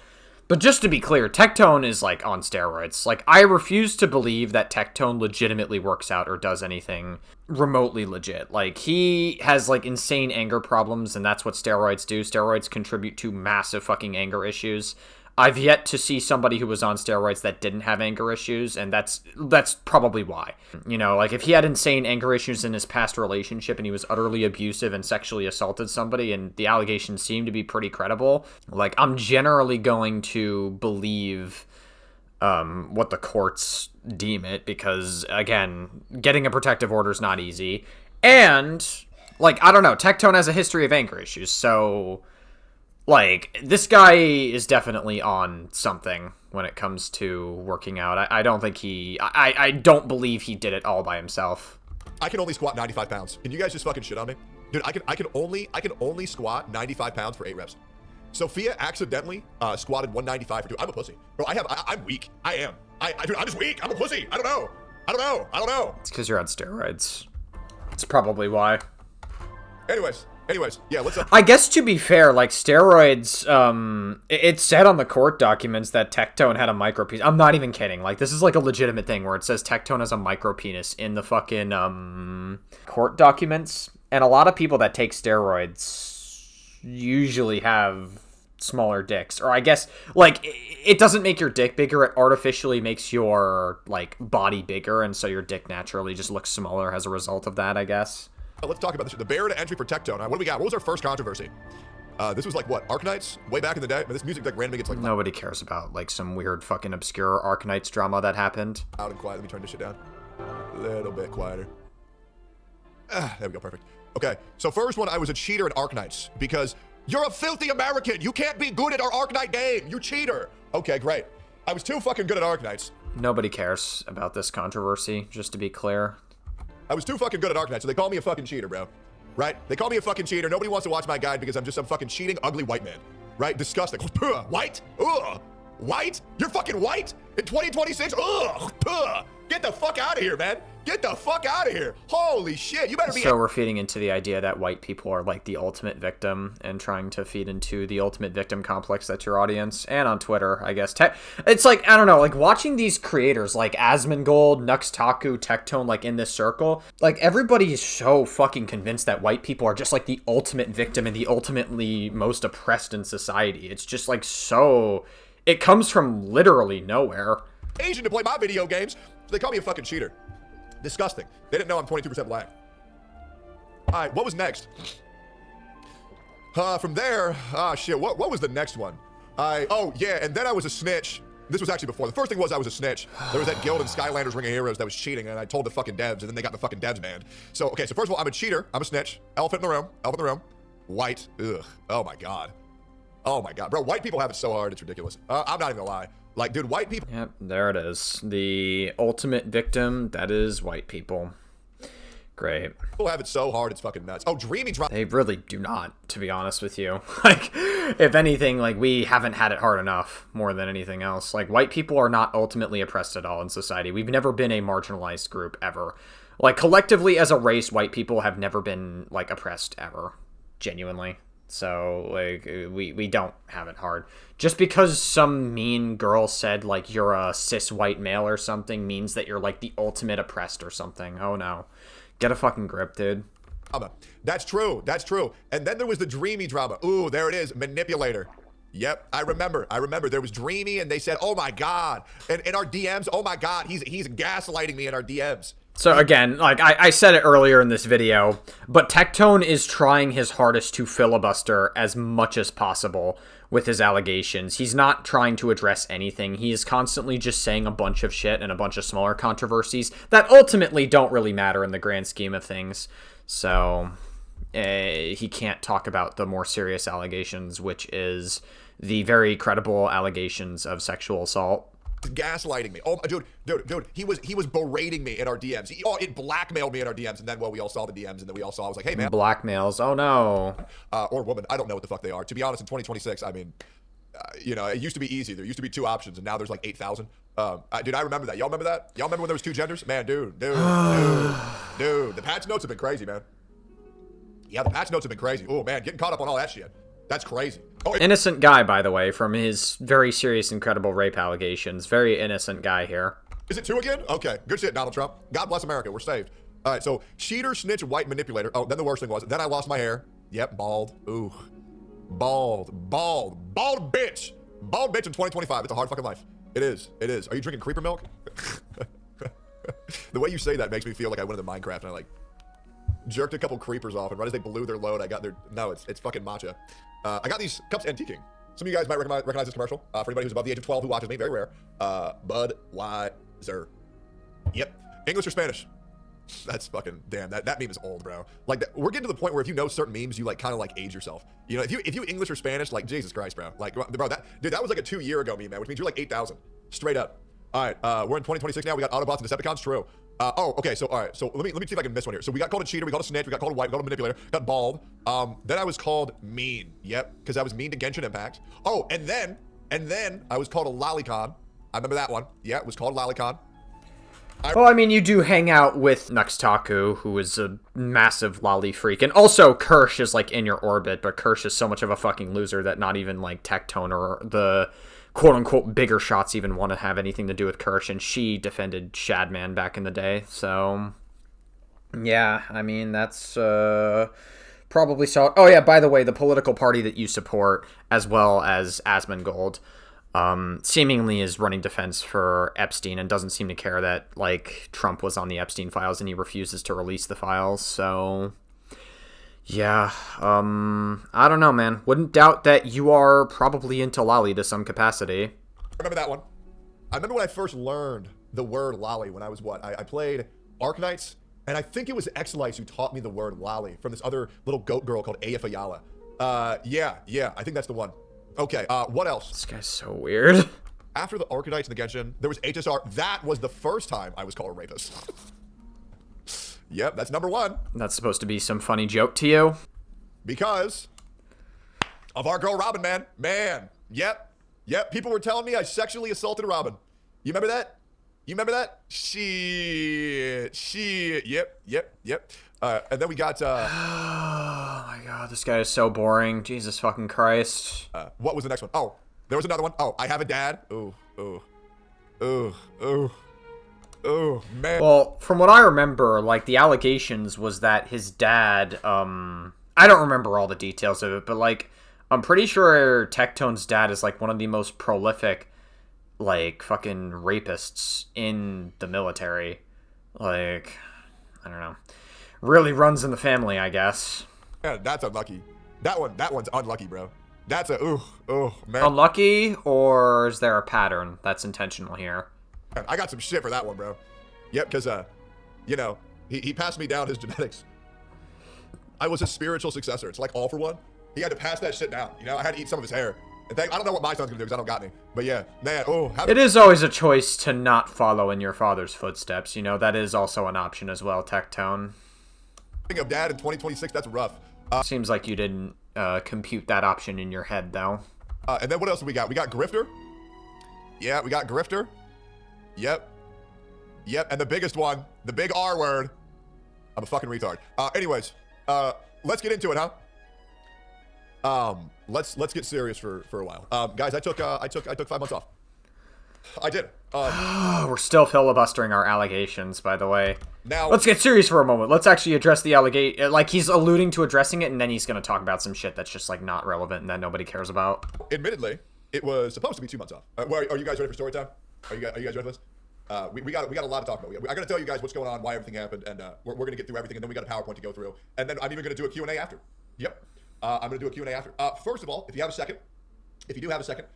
[SPEAKER 1] But just to be clear, Tectone is, like, on steroids. Like, I refuse to believe that Tectone legitimately works out or does anything remotely legit. Like, he has, like, insane anger problems, and that's what steroids do. Steroids contribute to massive fucking anger issues. I've yet to see somebody who was on steroids that didn't have anger issues, and that's probably why. You know, like, if he had insane anger issues in his past relationship and he was utterly abusive and sexually assaulted somebody and the allegations seem to be pretty credible, like, I'm generally going to believe what the courts deem it because, again, getting a protective order is not easy. And, like, I don't know, Tectone has a history of anger issues, so... Like, this guy is definitely on something when it comes to working out. I don't think I don't believe he did it all by himself.
[SPEAKER 2] I can only squat 95 pounds. Can you guys just fucking shit on me? Dude, I can only squat 95 pounds for 8 reps. Sophia accidentally squatted 195 for 2. I'm a pussy. Bro, I'm weak. I am. Dude, I'm just weak. I'm a pussy. I don't know. It's
[SPEAKER 1] because you're on steroids. It's probably why.
[SPEAKER 2] Anyways, yeah, let's...
[SPEAKER 1] I guess to be fair, like, steroids, it said on the court documents that Tectone had a micropenis. I'm not even kidding. Like, this is, like, a legitimate thing where it says Tectone has a micropenis in the fucking, court documents. And a lot of people that take steroids usually have smaller dicks. Or I guess, like, it doesn't make your dick bigger. It artificially makes your, like, body bigger. And so your dick naturally just looks smaller as a result of that, I guess.
[SPEAKER 2] Let's talk about this. The barrier to entry for Tectone. What do we got? What was our first controversy? This was like, what, Arknights? Way back in the day? This music, like, randomly gets, like...
[SPEAKER 1] Nobody cares about, like, some weird fucking obscure Arknights drama that happened.
[SPEAKER 2] Loud and quiet. Let me turn this shit down. A little bit quieter. There we go. Perfect. Okay. So first one, I was a cheater in Arknights because you're a filthy American. You can't be good at our Arknight game. You cheater. Okay, great. I was too fucking good at Arknights.
[SPEAKER 1] Nobody cares about this controversy, just to be clear.
[SPEAKER 2] I was too fucking good at Arknight, so they call me a fucking cheater, bro. Right? They call me a fucking cheater. Nobody wants to watch my guide because I'm just some fucking cheating, ugly white man. Right? Disgusting. White? Ugh. White? You're fucking white? In 2026? Ugh. Puh. Get the fuck out of here, man. Get the fuck out of here. Holy shit. You better be...
[SPEAKER 1] So we're feeding into the idea that white people are like the ultimate victim and trying to feed into the ultimate victim complex that's your audience. And on Twitter, I guess. It's like, I don't know, like watching these creators like Asmongold, Nuxtaku, Tectone, like in this circle, like everybody is so fucking convinced that white people are just like the ultimate victim and the ultimately most oppressed in society. It's just like so... It comes from literally nowhere.
[SPEAKER 2] Asian to play my video games, so they call me a fucking cheater. Disgusting. They didn't know I'm 22% black. All right, what was next? From there, shit, what was the next one? Oh, yeah, and then I was a snitch. This was actually before. The first thing was I was a snitch. There was that guild in Skylanders Ring of Heroes that was cheating, and I told the fucking devs, and then they got the fucking devs banned. So, okay, so first of all, I'm a cheater. I'm a snitch. Elephant in the room. White. Ugh. Oh, my God. Oh, my God. Bro, white people have it so hard, it's ridiculous. I'm not even gonna lie. Like, dude, white people...
[SPEAKER 1] Yep, there it is. The ultimate victim, that is white people. Great.
[SPEAKER 2] People have it so hard, it's fucking nuts. Oh, Dreamy drop.
[SPEAKER 1] They really do not, to be honest with you. Like, if anything, like, we haven't had it hard enough more than anything else. Like, white people are not ultimately oppressed at all in society. We've never been a marginalized group, ever. Like, collectively as a race, white people have never been, like, oppressed, ever. Genuinely. So, like, we don't have it hard. Just because some mean girl said, like, you're a cis white male or something means that you're, like, the ultimate oppressed or something. Oh, no. Get a fucking grip, dude.
[SPEAKER 2] That's true. That's true. And then there was the Dreamy drama. Ooh, there it is. Manipulator. Yep, I remember. There was Dreamy, and they said, oh, my God. And in our DMs, oh, my God, he's gaslighting me in our DMs.
[SPEAKER 1] So again, like I said it earlier in this video, but Tectone is trying his hardest to filibuster as much as possible with his allegations. He's not trying to address anything. He is constantly just saying a bunch of shit and a bunch of smaller controversies that ultimately don't really matter in the grand scheme of things. So he can't talk about the more serious allegations, which is the very credible allegations of sexual assault.
[SPEAKER 2] Gaslighting me. Oh, dude, he was berating me in our DMs. It blackmailed me in our DMs, and then, well, we all saw the DMs, and then we all saw, I was like, hey, man.
[SPEAKER 1] Blackmails. Oh, no.
[SPEAKER 2] Or woman. I don't know what the fuck they are. To be honest, in 2026, I mean, you know, it used to be easy. There used to be 2 options, and now there's like 8,000. Dude, I remember that. Y'all remember that? Y'all remember when there was 2 genders? Man, dude. The patch notes have been crazy, man. Yeah, the patch notes have been crazy. Oh, man, getting caught up on all that shit. That's crazy. Oh,
[SPEAKER 1] innocent guy, by the way, from his very serious and credible rape allegations. Very innocent guy here.
[SPEAKER 2] Is it 2 again? Okay, good shit, Donald Trump. God bless America. We're saved. All right, so cheater, snitch, white manipulator. Oh, then the worst thing was, then I lost my hair. Yep, bald. Ooh. Bald bitch. Bald bitch in 2025. It's a hard fucking life. It is. Are you drinking creeper milk? The way you say that makes me feel like I went into Minecraft and I like jerked a couple creepers off, and right as they blew their load, I got their, no, it's fucking matcha. I got these cups antiquing. Some of you guys might recognize this commercial. For anybody who's above the age of 12 who watches me, very rare. Budweiser. Yep. English or Spanish? That's fucking, damn, that meme is old, bro. Like, we're getting to the point where if you know certain memes, you like kind of like age yourself. You know, if you English or Spanish, like, Jesus Christ, bro. Like, bro, that was like a 2-year ago meme, man, which means you're like 8,000. Straight up. All right, we're in 2026 now. We got Autobots and Decepticons. True. Okay. So all right. So let me see if I can miss one here. So we got called a cheater. We got a snitch. We got called a white. We got a manipulator. Got bald. Then I was called mean. Yep, because I was mean to Genshin Impact. Oh, and then I was called a lolicon. I remember that one. Yeah, it was called lolicon.
[SPEAKER 1] Well, I mean, you do hang out with Nuxtaku, who is a massive lolly freak, and also Kirsch is like in your orbit, but Kirsch is so much of a fucking loser that not even like Tectone or the quote-unquote bigger shots even want to have anything to do with Kirsch, and she defended Shadman back in the day, so yeah, I mean, that's probably solid. Oh yeah, by the way, the political party that you support, as well as Asmongold, seemingly is running defense for Epstein and doesn't seem to care that, like, Trump was on the Epstein files and he refuses to release the files, so yeah, I don't know, man. Wouldn't doubt that you are probably into lolly to some capacity.
[SPEAKER 2] I remember that one. I remember when I first learned the word lolly when I was what? I played Arknights, and I think it was Exelites who taught me the word lolly from this other little goat girl called Aya Fayala. Yeah, I think that's the one. Okay, what else?
[SPEAKER 1] This guy's so weird.
[SPEAKER 2] After the Arknights and the Genshin, there was HSR. That was the first time I was called a rapist. Yep, that's number 1.
[SPEAKER 1] That's supposed to be some funny joke to you?
[SPEAKER 2] Because of our girl Robin, man. Yep. People were telling me I sexually assaulted Robin. You remember that? Shit. Yep. And then we got,
[SPEAKER 1] oh my god, this guy is so boring. Jesus fucking Christ.
[SPEAKER 2] What was the next one? Oh, there was another one. Oh, I have a dad. Ooh, man.
[SPEAKER 1] Well, from what I remember, like, the allegations was that his dad, I don't remember all the details of it, but, like, I'm pretty sure Tectone's dad is, like, one of the most prolific, like, fucking rapists in the military. Like, I don't know. Really runs in the family, I guess.
[SPEAKER 2] Yeah, that's unlucky. That one's unlucky, bro. That's a, man.
[SPEAKER 1] Unlucky, or is there a pattern that's intentional here?
[SPEAKER 2] I got some shit for that one, bro. Yep, because, you know, he passed me down his genetics. I was his spiritual successor. It's like all for one. He had to pass that shit down. You know, I had to eat some of his hair. And I don't know what my son's gonna do because I don't got any. But yeah, man,
[SPEAKER 1] it is always a choice to not follow in your father's footsteps. You know, that is also an option as well, Tectone.
[SPEAKER 2] Thinking of dad in 2026, that's rough.
[SPEAKER 1] Seems like you didn't compute that option in your head, though.
[SPEAKER 2] And then what else do we got? We got Grifter. Yeah, we got Grifter. Yep. And the biggest one, the big R word. I'm a fucking retard. Anyways, let's get into it, huh? Let's get serious for a while. Guys, I took 5 months off. I did.
[SPEAKER 1] We're still filibustering our allegations, by the way.
[SPEAKER 2] Now,
[SPEAKER 1] let's get serious for a moment. Let's actually address the allegation. Like, he's alluding to addressing it, and then he's going to talk about some shit that's just, like, not relevant and that nobody cares about.
[SPEAKER 2] Admittedly, it was supposed to be 2 months off. Are you guys ready for story time? Are you guys ready for this? We got a lot to talk about. I got to tell you guys what's going on, why everything happened, and we're going to get through everything, and then we got a PowerPoint to go through, and then I'm even going to do a Q&A after. Yep. I'm going to do a Q&A after. First of all, if you have a second, if you do have a second,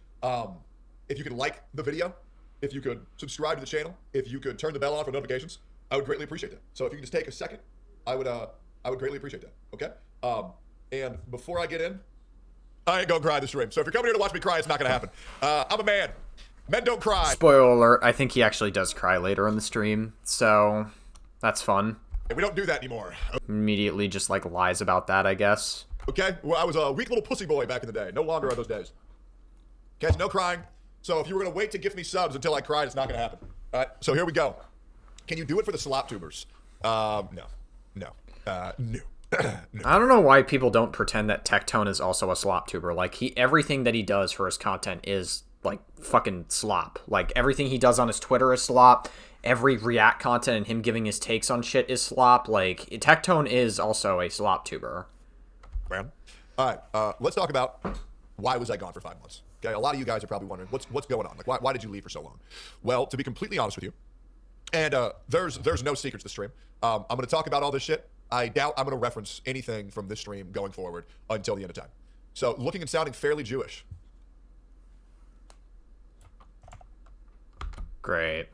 [SPEAKER 2] if you could like the video, if you could subscribe to the channel, if you could turn the bell on for notifications, I would greatly appreciate that. So if you could just take a second, I would greatly appreciate that. Okay. And before I get in, I ain't gonna cry this stream. So if you're coming here to watch me cry, it's not gonna happen. I'm a man. Men don't cry.
[SPEAKER 1] Spoiler alert, I think he actually does cry later in the stream, so that's fun.
[SPEAKER 2] And we don't do that anymore.
[SPEAKER 1] Immediately just like lies about that, I guess.
[SPEAKER 2] Okay, well, I was a weak little pussy boy back in the day. No longer are those days. Okay, so no crying. So if you were gonna wait to gift me subs until I cried, it's not gonna happen. All right, so here we go. Can you do it for the slop tubers? No. No.
[SPEAKER 1] I don't know why people don't pretend that Tectone is also a slop tuber. Like, everything that he does for his content is like fucking slop. Like, everything he does on his Twitter is slop. Every React content and him giving his takes on shit is slop. Like, Tectone is also a slop tuber.
[SPEAKER 2] Man. All right, let's talk about why was I gone for 5 months. Okay, a lot of you guys are probably wondering what's going on. Like, why did you leave for so long? Well, to be completely honest with you, and there's no secrets to the stream. I'm going to talk about all this shit. I doubt I'm going to reference anything from this stream going forward until the end of time. So, looking and sounding fairly Jewish.
[SPEAKER 1] Great.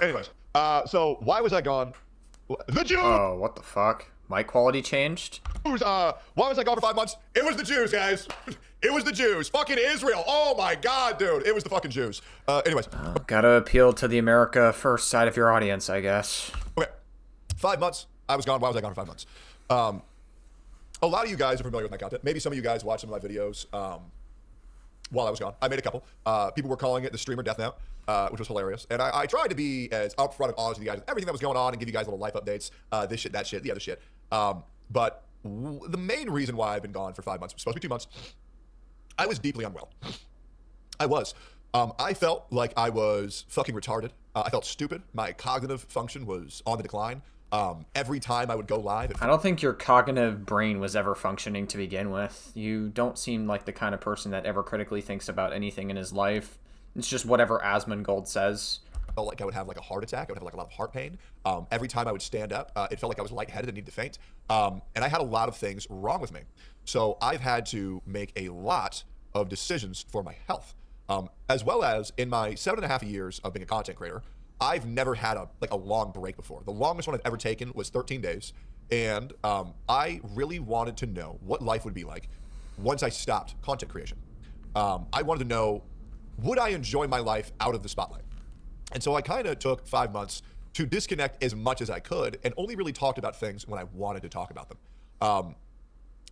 [SPEAKER 2] Anyways, so why was I gone? The Jews!
[SPEAKER 1] Oh, what the fuck? Mic quality changed?
[SPEAKER 2] Why was I gone for 5 months? It was the Jews, guys. It was the Jews. Fucking Israel. Oh my God, dude. It was the fucking Jews. Anyways.
[SPEAKER 1] Gotta appeal to the America First side of your audience, I guess.
[SPEAKER 2] Okay. 5 months. I was gone. Why was I gone for 5 months? A lot of you guys are familiar with my content. Maybe some of you guys watch some of my videos while I was gone. I made a couple. People were calling it the streamer death note, which was hilarious. And I tried to be as upfront and honest with you guys with everything that was going on and give you guys little life updates, this shit, that shit, the other shit. But the main reason why I've been gone for 5 months, supposed to be 2 months, I was deeply unwell. I was. I felt like I was fucking retarded. I felt stupid. My cognitive function was on the decline. Every time I would go live...
[SPEAKER 1] I don't think your cognitive brain was ever functioning to begin with. You don't seem like the kind of person that ever critically thinks about anything in his life. It's just whatever Asmongold says.
[SPEAKER 2] Felt like I would have like a heart attack. I would have like a lot of heart pain. Every time I would stand up, it felt like I was lightheaded and needed to faint. And I had a lot of things wrong with me. So I've had to make a lot of decisions for my health. As well as in my 7.5 years of being a content creator, I've never had a long break before. The longest one I've ever taken was 13 days. And I really wanted to know what life would be like once I stopped content creation. I wanted to know, would I enjoy my life out of the spotlight? And so I kind of took 5 months to disconnect as much as I could and only really talked about things when I wanted to talk about them.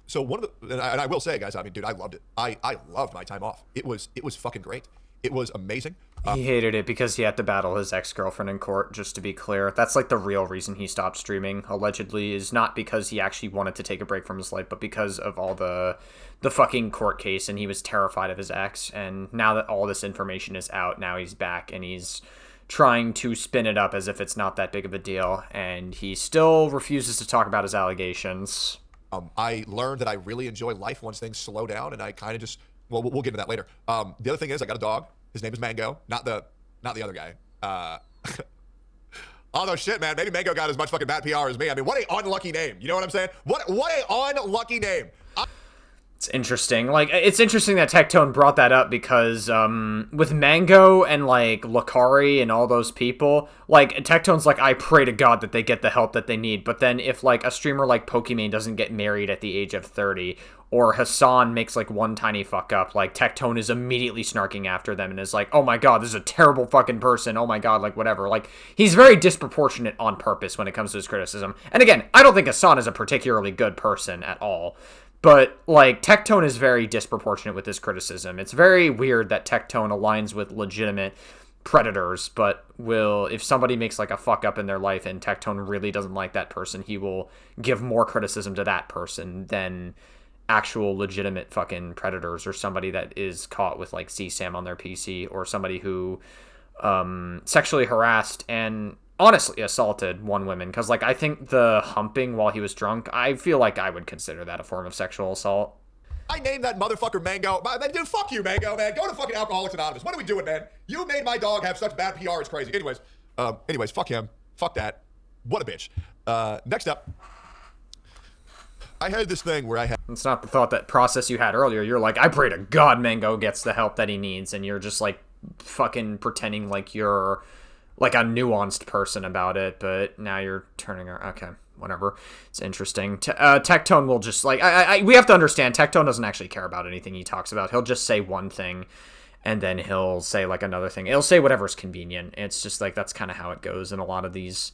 [SPEAKER 2] So one of the, and I will say, guys, I mean, dude, I loved it. I loved my time off. It was fucking great. It was amazing.
[SPEAKER 1] He hated it because he had to battle his ex-girlfriend in court, just to be clear. That's like the real reason he stopped streaming, allegedly, is not because he actually wanted to take a break from his life, but because of all the fucking court case, and he was terrified of his ex. And now that all this information is out, now he's back, and he's trying to spin it up as if it's not that big of a deal, and he still refuses to talk about his allegations.
[SPEAKER 2] I learned that I really enjoy life once things slow down, and I kind of just, well, we'll get into that later. The other thing is I got a dog. His name is Mango, not the other guy. Although shit, man, maybe Mango got as much fucking bad PR as me. I mean, what a unlucky name. You know what I'm saying? What a unlucky name.
[SPEAKER 1] It's interesting. Like, it's interesting that Tectone brought that up because with Mango and like Lakari and all those people, like Tectone's like, I pray to God that they get the help that they need. But then if like a streamer like Pokimane doesn't get married at the age of 30, or Hassan makes like one tiny fuck up, like Tectone is immediately snarking after them and is like, oh my God, this is a terrible fucking person. Oh my God, like whatever. Like, he's very disproportionate on purpose when it comes to his criticism. And again, I don't think Hassan is a particularly good person at all. But, like, Tectone is very disproportionate with his criticism. It's very weird that Tectone aligns with legitimate predators, but if somebody makes, like, a fuck up in their life and Tectone really doesn't like that person, he will give more criticism to that person than actual legitimate fucking predators, or somebody that is caught with, like, CSAM on their PC, or somebody who sexually harassed and honestly assaulted one woman, because like I think the humping while he was drunk, I feel like I would consider that a form of sexual assault.
[SPEAKER 2] I named that motherfucker Mango. Man, dude, fuck you, Mango, man. Go to fucking Alcoholics Anonymous. What are we doing, man? You made my dog have such bad PR. It's crazy. Anyways, fuck him. Fuck that. What a bitch. Next up, I had this thing where I had...
[SPEAKER 1] It's not the thought that process you had earlier. You're like, I pray to God Mango gets the help that he needs, and you're just like fucking pretending like you're like a nuanced person about it, but now you're turning around. Okay, whatever. It's interesting. Tectone will just like, we have to understand, Tectone doesn't actually care about anything he talks about. He'll just say one thing, and then he'll say like another thing. He'll say whatever's convenient. It's just like, that's kind of how it goes in a lot of these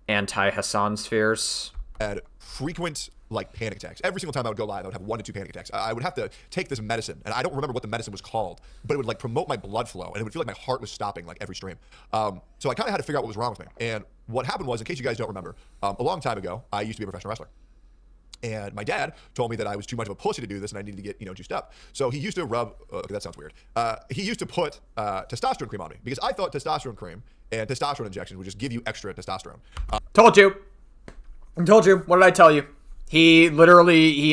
[SPEAKER 1] anti-Hassan spheres.
[SPEAKER 2] Had frequent like panic attacks. Every single time I would go live, I would have 1 to 2 panic attacks. I would have to take this medicine, and I don't remember what the medicine was called, but it would like promote my blood flow, and it would feel like my heart was stopping like every stream. So I kind of had to figure out what was wrong with me. And what happened was, in case you guys don't remember, a long time ago, I used to be a professional wrestler. And my dad told me that I was too much of a pussy to do this, and I needed to get, juiced up. So he used to rub, okay, that sounds weird. He used to put testosterone cream on me, because I thought testosterone cream and testosterone injections would just give you extra testosterone.
[SPEAKER 1] Told you. What did I tell you? He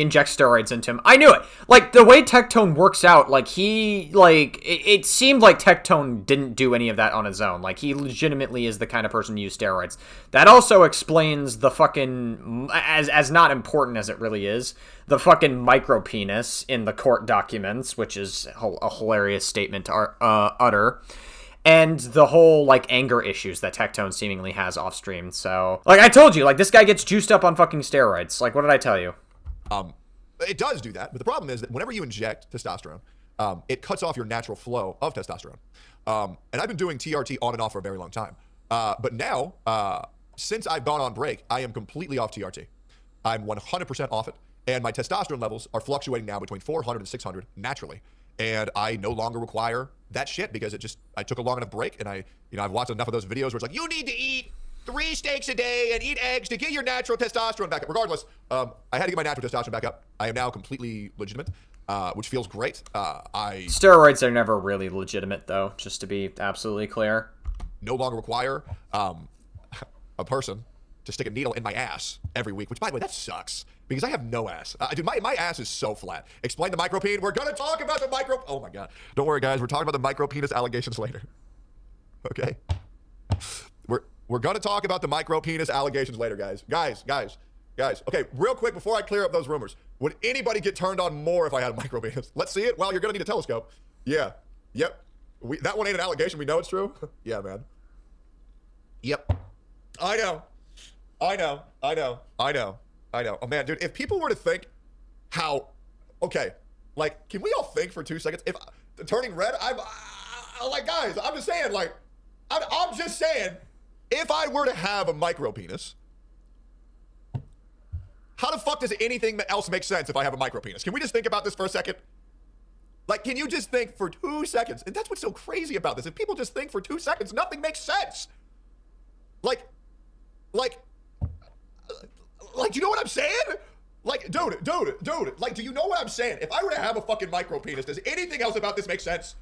[SPEAKER 1] injects steroids into him. I knew it. Like, the way Tectone works out, like, it seemed like Tectone didn't do any of that on his own. Like, he legitimately is the kind of person to use steroids. That also explains the fucking, as not important as it really is, the fucking micro penis in the court documents, which is a hilarious statement to utter. And the whole, like, anger issues that Tectone seemingly has off-stream. So, like, I told you, like, this guy gets juiced up on fucking steroids. Like, what did I tell you?
[SPEAKER 2] It does do that, but the problem is that whenever you inject testosterone, it cuts off your natural flow of testosterone. And I've been doing TRT on and off for a very long time. But now, since I've gone on break, I am completely off TRT. I'm 100% off it. And my testosterone levels are fluctuating now between 400 and 600 naturally. And I no longer require that shit because I took a long enough break, and I've watched enough of those videos where it's like, you need to eat 3 steaks a day and eat eggs to get your natural testosterone back up. Regardless, I had to get my natural testosterone back up. I am now completely legitimate, which feels great.
[SPEAKER 1] Steroids are never really legitimate, though, just to be absolutely clear.
[SPEAKER 2] No longer require a person to stick a needle in my ass every week, which, by the way, that sucks. Because I have no ass. Dude, my ass is so flat. Explain the micropene. We're going to talk about the micro... Oh, my God. Don't worry, guys. We're talking about the micropenis allegations later. Okay? We're going to talk about the micropenis allegations later, guys. Guys. Okay, real quick, before I clear up those rumors, would anybody get turned on more if I had a micropenis? Let's see it. Well, you're going to need a telescope. Yeah. Yep. That one ain't an allegation. We know it's true. Yeah, man. Yep. I know. Oh, man, dude, if people were to think how, okay, like, can we all think for 2 seconds? If turning red, I'm like, guys, I'm just saying, like, I'm just saying, if I were to have a micro penis, how the fuck does anything else make sense if I have a micro penis? Can we just think about this for a second? Like, can you just think for 2 seconds? And that's what's so crazy about this. If people just think for 2 seconds, nothing makes sense. Like, do you know what I'm saying? Like, dude, like, do you know what I'm saying? If I were to have a fucking micro penis, does anything else about this make sense?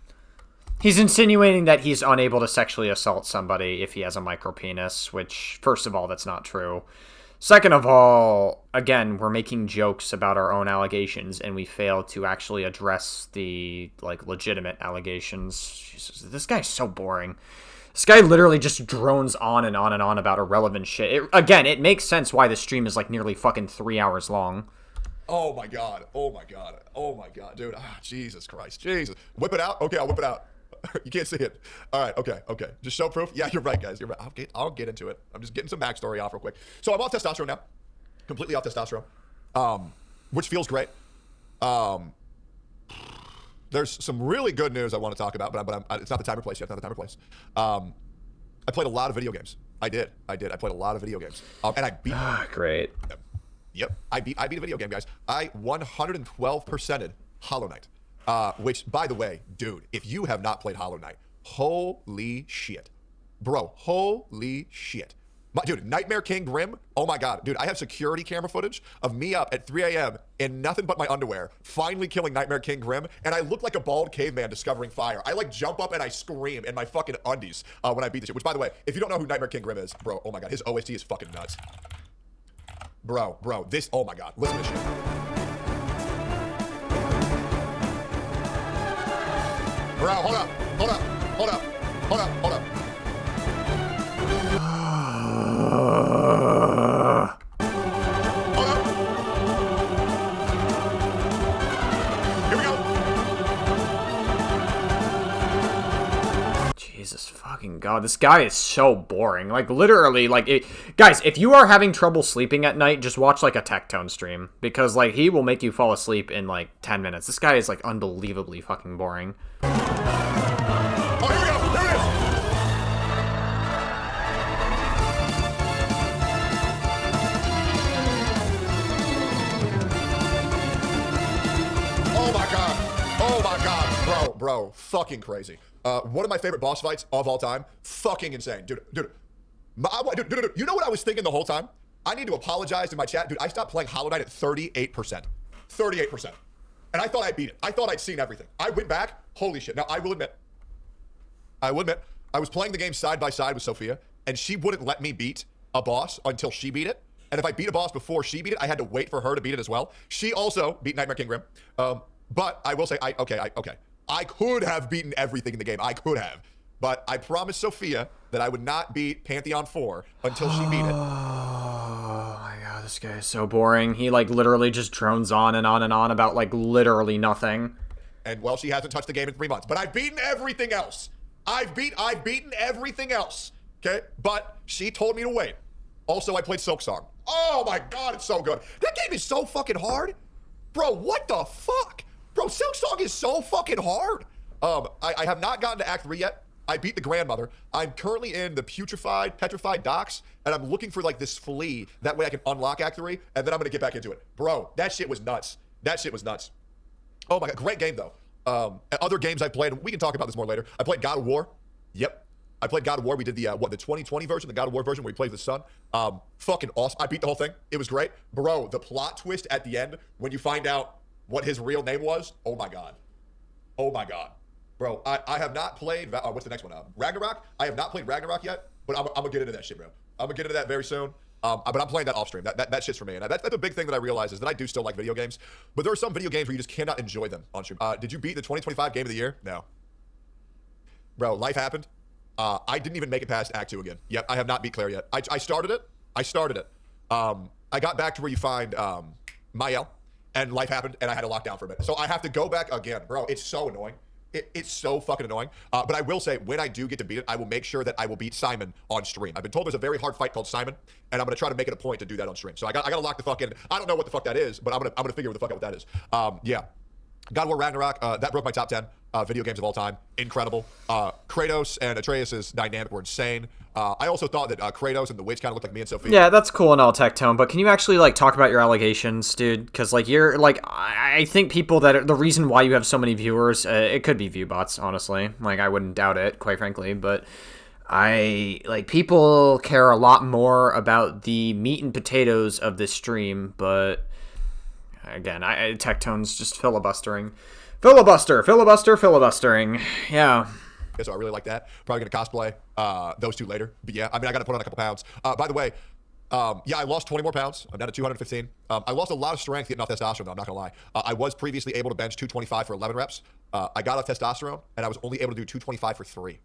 [SPEAKER 1] He's insinuating that he's unable to sexually assault somebody if he has a micro penis, which, first of all, that's not true. Second of all, again, we're making jokes about our own allegations, and we fail to actually address the, like, legitimate allegations. Jesus, this guy's so boring. This guy literally just drones on and on and on about irrelevant shit. Again, it makes sense why the stream is like nearly fucking 3 hours long.
[SPEAKER 2] Oh my god, dude. Jesus Christ, Jesus. Whip it out? Okay, I'll whip it out. You can't see it. All right, okay. Just show proof? Yeah, you're right, guys. You're right. I'll get into it. I'm just getting some backstory off real quick. So I'm off testosterone now. Completely off testosterone. Which feels great. There's some really good news I want to talk about, but it's not the time or place yet. I played a lot of video games. I did. I played a lot of video games. And I beat...
[SPEAKER 1] Great.
[SPEAKER 2] Yep. I beat a video game, guys. I 112%ed Hollow Knight. Which, by the way, dude, if you have not played Hollow Knight, holy shit. Bro, holy shit. Dude, Nightmare King Grim, oh my god. Dude, I have security camera footage of me up at 3 a.m. in nothing but my underwear, finally killing Nightmare King Grim, and I look like a bald caveman discovering fire. I like jump up and I scream in my fucking undies when I beat this shit. Which, by the way, if you don't know who Nightmare King Grim is, bro, oh my god, his OST is fucking nuts. Bro, this, oh my god, listen to this shit. Bro, hold up. Here we go.
[SPEAKER 1] Jesus fucking God, this guy is so boring. Like, literally, like, guys, if you are having trouble sleeping at night, just watch, like, a Tectone stream. Because, like, he will make you fall asleep in, like, 10 minutes. This guy is, like, unbelievably fucking boring.
[SPEAKER 2] Oh, here we go. There it is. Oh my god. Bro. Fucking crazy. One of my favorite boss fights of all time. Fucking insane. Dude. You know what I was thinking the whole time? I need to apologize to my chat. Dude, I stopped playing Hollow Knight at 38%. 38%. And I thought I beat it. I thought I'd seen everything. I went back. Holy shit. Now, I will admit, I was playing the game side by side with Sophia, and she wouldn't let me beat a boss until she beat it. And if I beat a boss before she beat it, I had to wait for her to beat it as well. She also beat Nightmare King Grim. But I will say, I could have beaten everything in the game. I could have. But I promised Sophia that I would not beat Pantheon 4 until she beat it.
[SPEAKER 1] Oh my god, this guy is so boring. He, like, literally just drones on and on and on about, like, literally nothing.
[SPEAKER 2] And, well, she hasn't touched the game in 3 months. But I've beaten everything else. I've beaten everything else. Okay? But she told me to wait. Also, I played Silksong. Oh my god, it's so good. That game is so fucking hard. Bro, what the fuck? Bro, Silksong is so fucking hard. I have not gotten to Act 3 yet. I beat the grandmother. I'm currently in the petrified docks, and I'm looking for, like, this flea. That way I can unlock Act 3, and then I'm gonna get back into it. Bro, that shit was nuts. Oh my god, great game, though. Other games I played, we can talk about this more later. I played God of War. Yep. I played God of War. We did the 2020 version, the God of War version where we played the sun. Fucking awesome. I beat the whole thing. It was great. Bro, the plot twist at the end when you find out what his real name was, oh my god. Bro, I have not played, what's the next one? Ragnarok? I have not played Ragnarok yet, but I'm gonna get into that shit, bro. I'm gonna get into that very soon. But I'm playing that off stream. That shit's for me. And that's a big thing that I realize is that I do still like video games, but there are some video games where you just cannot enjoy them on stream. Did you beat the 2025 Game of the Year? No. Bro, life happened. I didn't even make it past Act 2 again. Yep, I have not beat Claire yet. I started it. I got back to where you find Mael, and life happened, and I had to lock down for a bit. So I have to go back again. Bro, it's so annoying. It's so fucking annoying. But I will say, when I do get to beat it, I will make sure that I will beat Simon on stream. I've been told there's a very hard fight called Simon, and I'm going to try to make it a point to do that on stream. So I got to lock the fuck in. I don't know what the fuck that is, but I'm gonna figure what the fuck out what that is. Yeah. God of War Ragnarok, that broke my top 10 video games of all time. Incredible. Kratos and Atreus' dynamic were insane. I also thought that Kratos and the witch kind of looked like me and Sophie.
[SPEAKER 1] Yeah, that's cool and all, Tectone, but can you actually, like, talk about your allegations, dude? Because, like, you're, like, I think people that are, the reason why you have so many viewers, it could be view bots, honestly. Like, I wouldn't doubt it, quite frankly, but people care a lot more about the meat and potatoes of this stream, but again, Tectone's just filibustering. Filibustering. Yeah.
[SPEAKER 2] So I really like that. Probably gonna cosplay those two later. But yeah, I mean, I gotta put on a couple pounds. By the way, yeah, I lost 20 more pounds. I'm down to 215. I lost a lot of strength getting off testosterone, though, I'm not gonna lie. I was previously able to bench 225 for 11 reps. I got off testosterone, and I was only able to do 225 for three.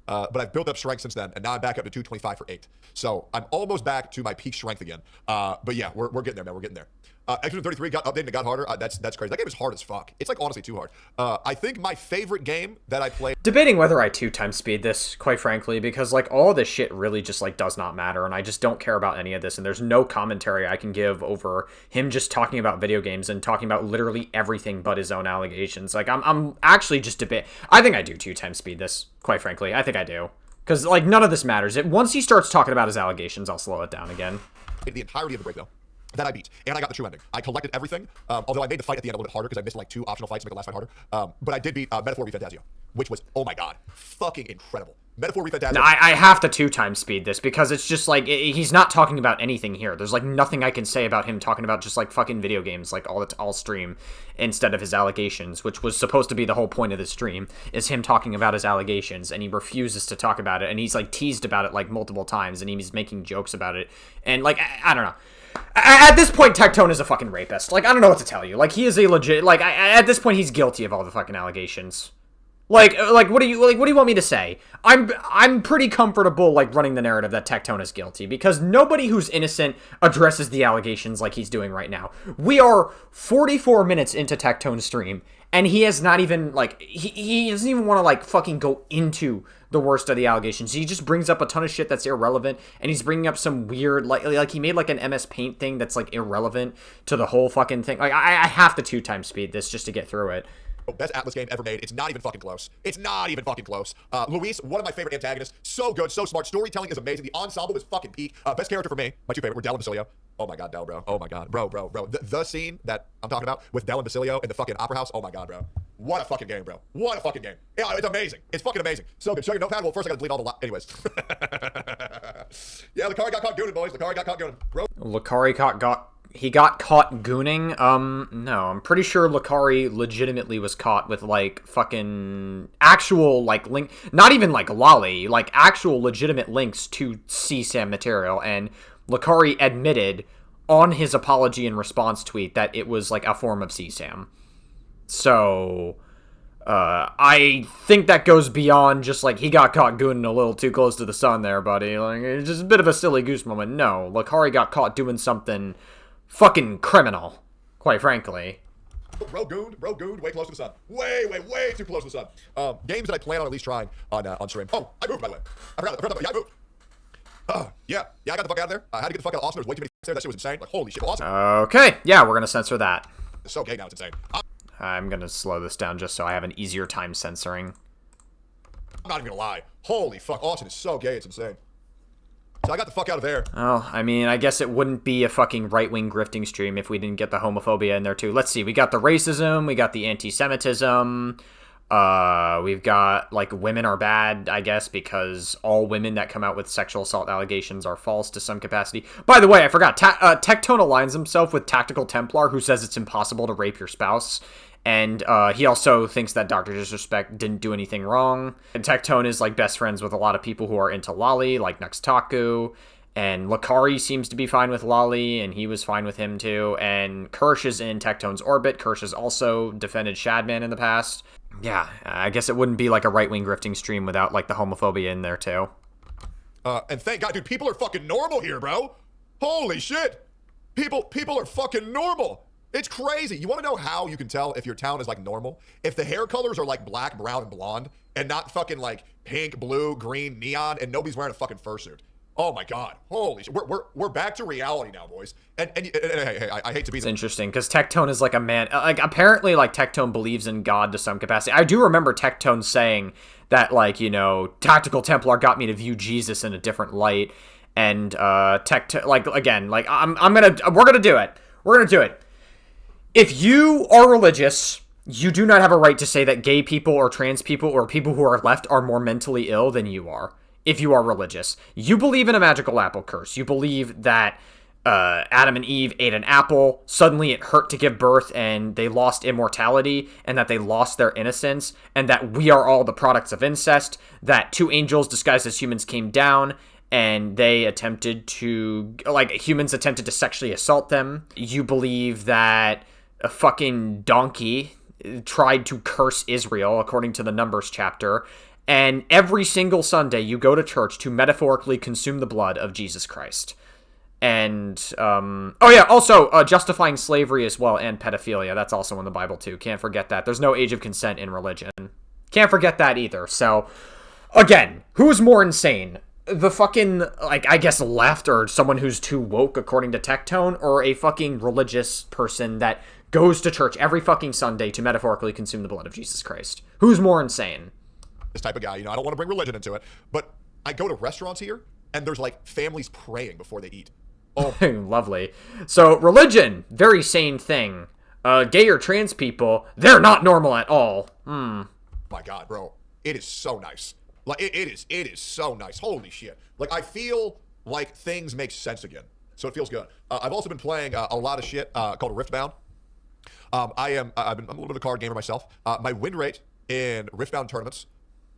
[SPEAKER 2] But I've built up strength since then, and now I'm back up to 225 for 8. So I'm almost back to my peak strength again. But yeah, we're getting there, man. We're getting there. X-Men 33 got updated and got harder. That's crazy. That game is hard as fuck. It's, like, honestly too hard. I think my favorite game that I played...
[SPEAKER 1] Debating whether I 2x speed this, quite frankly, because, like, all this shit really just, like, does not matter, and I just don't care about any of this, and there's no commentary I can give over him just talking about video games and talking about literally everything but his own allegations. Like, I'm actually just I think I do 2x speed this, quite frankly. I think I do. Because, like, none of this matters. Once he starts talking about his allegations, I'll slow it down again.
[SPEAKER 2] The entirety of the break, though, that I beat, and I got the true ending. I collected everything, although I made the fight at the end a little bit harder because I missed, like, 2 optional fights to make the last fight harder. But I did beat Metaphor v Fantasio, which was, oh my god, fucking incredible. Metaphor refantastic.
[SPEAKER 1] No, I have to 2 times speed this because it's just like he's not talking about anything here. There's like nothing I can say about him talking about just like fucking video games like all stream instead of his allegations, which was supposed to be the whole point of the stream, is him talking about his allegations, and he refuses to talk about it, and he's like teased about it like multiple times, and he's making jokes about it, and like I don't know. At this point, Tectone is a fucking rapist. Like I don't know what to tell you. Like he is a legit. Like at this point, he's guilty of all the fucking allegations. Like what do you want me to say? I'm pretty comfortable like running the narrative that Tectone is guilty because nobody who's innocent addresses the allegations like he's doing right now. We are 44 minutes into Tectone's stream and he has not even like he doesn't even want to like fucking go into the worst of the allegations. He just brings up a ton of shit that's irrelevant, and he's bringing up some weird like he made like an MS Paint thing that's like irrelevant to the whole fucking thing. Like I have to 2 times speed this just to get through it.
[SPEAKER 2] Best Atlas game ever made. It's not even fucking close. It's not even fucking close. Luis, one of my favorite antagonists. So good, so smart. Storytelling is amazing. The ensemble is fucking peak. Best character for me, my 2 favorite, were Dell and Basilio. Oh my god, Dell, bro. Oh my god, bro. The scene that I'm talking about with Dell and Basilio in the fucking opera house. Oh my god, bro. What a fucking game, bro. What a fucking game. Yeah, it's amazing. It's fucking amazing. So good. Show your notepad. Well, first I gotta delete all the anyways. Yeah, Lucari got caught gooning, boys. Lucari got caught gooning. Bro.
[SPEAKER 1] Lucari got caught gooning? No, I'm pretty sure Lucari legitimately was caught with, like, fucking actual, like, link, not even, like, lolly, like, actual legitimate links to CSAM material, and Lucari admitted on his apology and response tweet that it was, like, a form of CSAM. So, I think that goes beyond just, like, he got caught gooning a little too close to the sun there, buddy. Like, it's just a bit of a silly goose moment. No, Lucari got caught doing something fucking criminal, quite frankly.
[SPEAKER 2] Bro gooned, way close to the sun. Way too close to the sun. Games that I plan on at least trying on stream. Oh, I moved, by the way. I forgot that. Yeah, I moved. Yeah, I got the fuck out of there. I had to get the fuck out of Austin. There was way too many there. That shit was insane. Like, holy shit, Austin.
[SPEAKER 1] Okay, yeah, we're gonna censor that.
[SPEAKER 2] It's so gay now, it's insane.
[SPEAKER 1] I'm gonna slow this down just so I have an easier time censoring.
[SPEAKER 2] I'm not even gonna lie. Holy fuck, Austin is so gay, it's insane. So I got the fuck out of there.
[SPEAKER 1] Oh, I mean, I guess it wouldn't be a fucking right-wing grifting stream if we didn't get the homophobia in there, too. Let's see, we got the racism, we got the anti-Semitism, we've got, like, women are bad, I guess, because all women that come out with sexual assault allegations are false to some capacity. By the way, I forgot, Tectone aligns himself with Tactical Templar, who says it's impossible to rape your spouse. And he also thinks that Dr. Disrespect didn't do anything wrong. And Tectone is like best friends with a lot of people who are into Lolly, like Nextaku. And Lucari seems to be fine with Lolly, and he was fine with him too. And Kirsch is in Tectone's orbit. Kirsch has also defended Shadman in the past. Yeah, I guess it wouldn't be like a right-wing grifting stream without like the homophobia in there too.
[SPEAKER 2] And thank God, dude, people are fucking normal here, bro. Holy shit. People are fucking normal. It's crazy. You want to know how you can tell if your town is like normal? If the hair colors are like black, brown, and blonde, and not fucking like pink, blue, green, neon, and nobody's wearing a fucking fursuit. Oh my god. Holy shit. We're back to reality now, boys. And hey, I hate to be.
[SPEAKER 1] It's interesting because Tectone is like a man. Like apparently, like Tectone believes in God to some capacity. I do remember Tectone saying that, like, you know, Tactical Templar got me to view Jesus in a different light, and like again, like we're gonna do it. We're gonna do it. If you are religious, you do not have a right to say that gay people or trans people or people who are left are more mentally ill than you are. If you are religious, you believe in a magical apple curse. You believe that Adam and Eve ate an apple, suddenly it hurt to give birth, and they lost immortality, and that they lost their innocence, and that we are all the products of incest, that 2 angels disguised as humans came down, and they attempted to, like, humans attempted to sexually assault them. You believe that a fucking donkey tried to curse Israel, according to the Numbers chapter, and every single Sunday you go to church to metaphorically consume the blood of Jesus Christ. And, oh yeah, also, justifying slavery as well, and pedophilia. That's also in the Bible, too. Can't forget that. There's no age of consent in religion. Can't forget that either. So, again, who's more insane? The fucking, like, I guess left, or someone who's too woke, according to Tectone, or a fucking religious person that goes to church every fucking Sunday to metaphorically consume the blood of Jesus Christ? Who's more insane?
[SPEAKER 2] This type of guy, you know, I don't want to bring religion into it, but I go to restaurants here, and there's, like, families praying before they eat.
[SPEAKER 1] Oh, lovely. So, religion, very sane thing. Gay or trans people, they're not normal at all.
[SPEAKER 2] My God, bro. It is so nice. Like, it is so nice. Holy shit. Like, I feel like things make sense again. So it feels good. I've also been playing a lot of shit called Riftbound. I'm a little bit of a card gamer myself. My win rate in Riftbound tournaments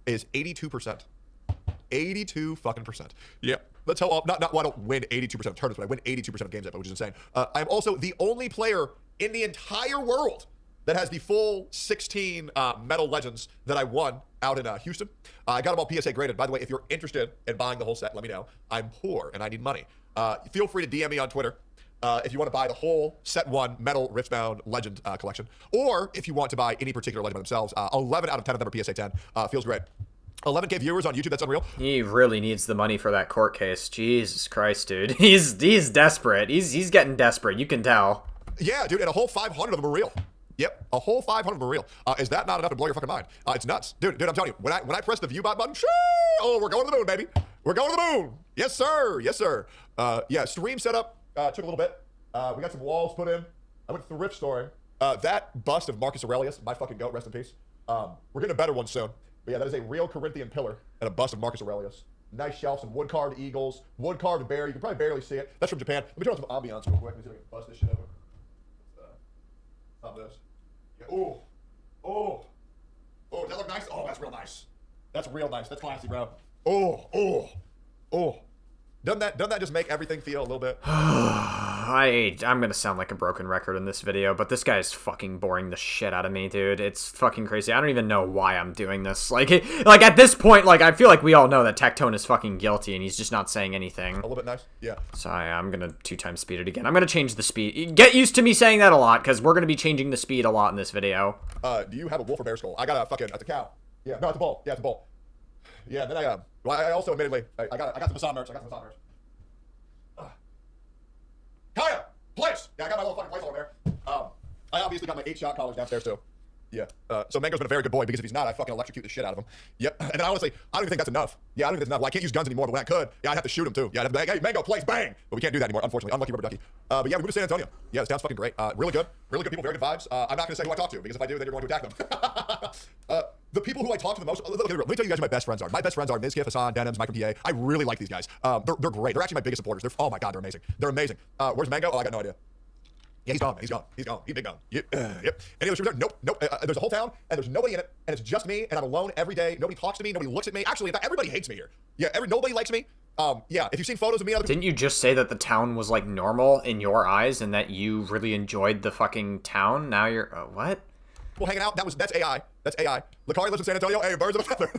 [SPEAKER 2] is 82%. 82 fucking percent. Yeah. That's how, well, I don't win 82% of tournaments, but I win 82% of games, which is insane. I'm also the only player in the entire world that has the full 16 Metal Legends that I won out in Houston. I got them all PSA graded. By the way, if you're interested in buying the whole set, let me know. I'm poor and I need money. Feel free to DM me on Twitter if you want to buy the whole Set 1 Metal Riftbound Legend collection. Or if you want to buy any particular Legend by themselves. 11 out of 10 of them are PSA 10. Feels great. 11K viewers on YouTube, that's unreal.
[SPEAKER 1] He really needs the money for that court case. Jesus Christ, dude. He's desperate. He's getting desperate. You can tell.
[SPEAKER 2] Yeah, dude, and a whole 500 of them are real. Yep, a whole 500 of them are real. Is that not enough to blow your fucking mind? It's nuts. Dude, I'm telling you, when I press the view bot button, oh, we're going to the moon, baby. We're going to the moon. Yes, sir. Yes, sir. Yeah, stream setup took a little bit. We got some walls put in. I went to the thrift store. That bust of Marcus Aurelius, my fucking goat, rest in peace. We're getting a better one soon. But yeah, that is a real Corinthian pillar and a bust of Marcus Aurelius. Nice shelf, some wood-carved eagles, wood-carved bear. You can probably barely see it. That's from Japan. Let me turn on some ambiance real quick. Let me see if I can bust this shit open. Stop this. Yeah. Ooh. Oh. Oh, does that look nice? Oh, that's real nice. That's real nice. That's classy, bro. Oh. Oh. Oh. Doesn't that just make everything feel a little bit?
[SPEAKER 1] I'm gonna sound like a broken record in this video, but this guy is fucking boring the shit out of me, dude. It's fucking crazy. I don't even know why I'm doing this. Like at this point, like, I feel like we all know that Tectone is fucking guilty, and he's just not saying anything.
[SPEAKER 2] A little bit nice? Yeah.
[SPEAKER 1] So I'm gonna 2x speed it again. I'm gonna change the speed. Get used to me saying that a lot, because we're gonna be changing the speed a lot in this video.
[SPEAKER 2] Do you have a wolf or bear skull? I got that's a cow. Yeah, no, it's a bull. Yeah, it's a bull. Yeah, then I also admittedly, I got some Hassan merch. Kaya, place! Yeah, I got my little fucking place over there. I obviously got my 8-shot collars downstairs too. Yeah. So Mango's been a very good boy, because if he's not, I fucking electrocute the shit out of him. Yep. And then honestly, I don't even think that's enough. Yeah, I don't think that's enough. Well, I can't use guns anymore, but when I could, yeah, I'd have to shoot him too. Yeah, I'd have to be like, hey, Mango, place, bang! But we can't do that anymore, unfortunately. Unlucky rubber ducky. But yeah, we moved to San Antonio. Yeah, this town's fucking great. Really good people, very good vibes. I'm not gonna say who I talk to, because if I do, then you're going to attack them. The people who I talk to the most, let me tell you guys who my best friends are. My best friends are Mizkif, Hassan, Denims, Mike from PA. I really like these guys. They're great. They're actually my biggest supporters. Oh my god, they're amazing. They're amazing. Where's Mango? Oh, I got no idea. Yeah, he's gone. He's big gone. Yep. Yep. Any other streamers there? Nope. There's a whole town, and there's nobody in it, and it's just me, and I'm alone every day. Nobody talks to me. Nobody looks at me. Actually, in fact, everybody hates me here. Yeah, nobody likes me. Yeah, if you've seen photos of me...
[SPEAKER 1] Didn't you just say that the town was, like, normal in your eyes, and that you really enjoyed the fucking town? Now you're... what?
[SPEAKER 2] Well, hanging out, that's AI. That's AI. Lakari lives in San Antonio. Hey, birds of a feather.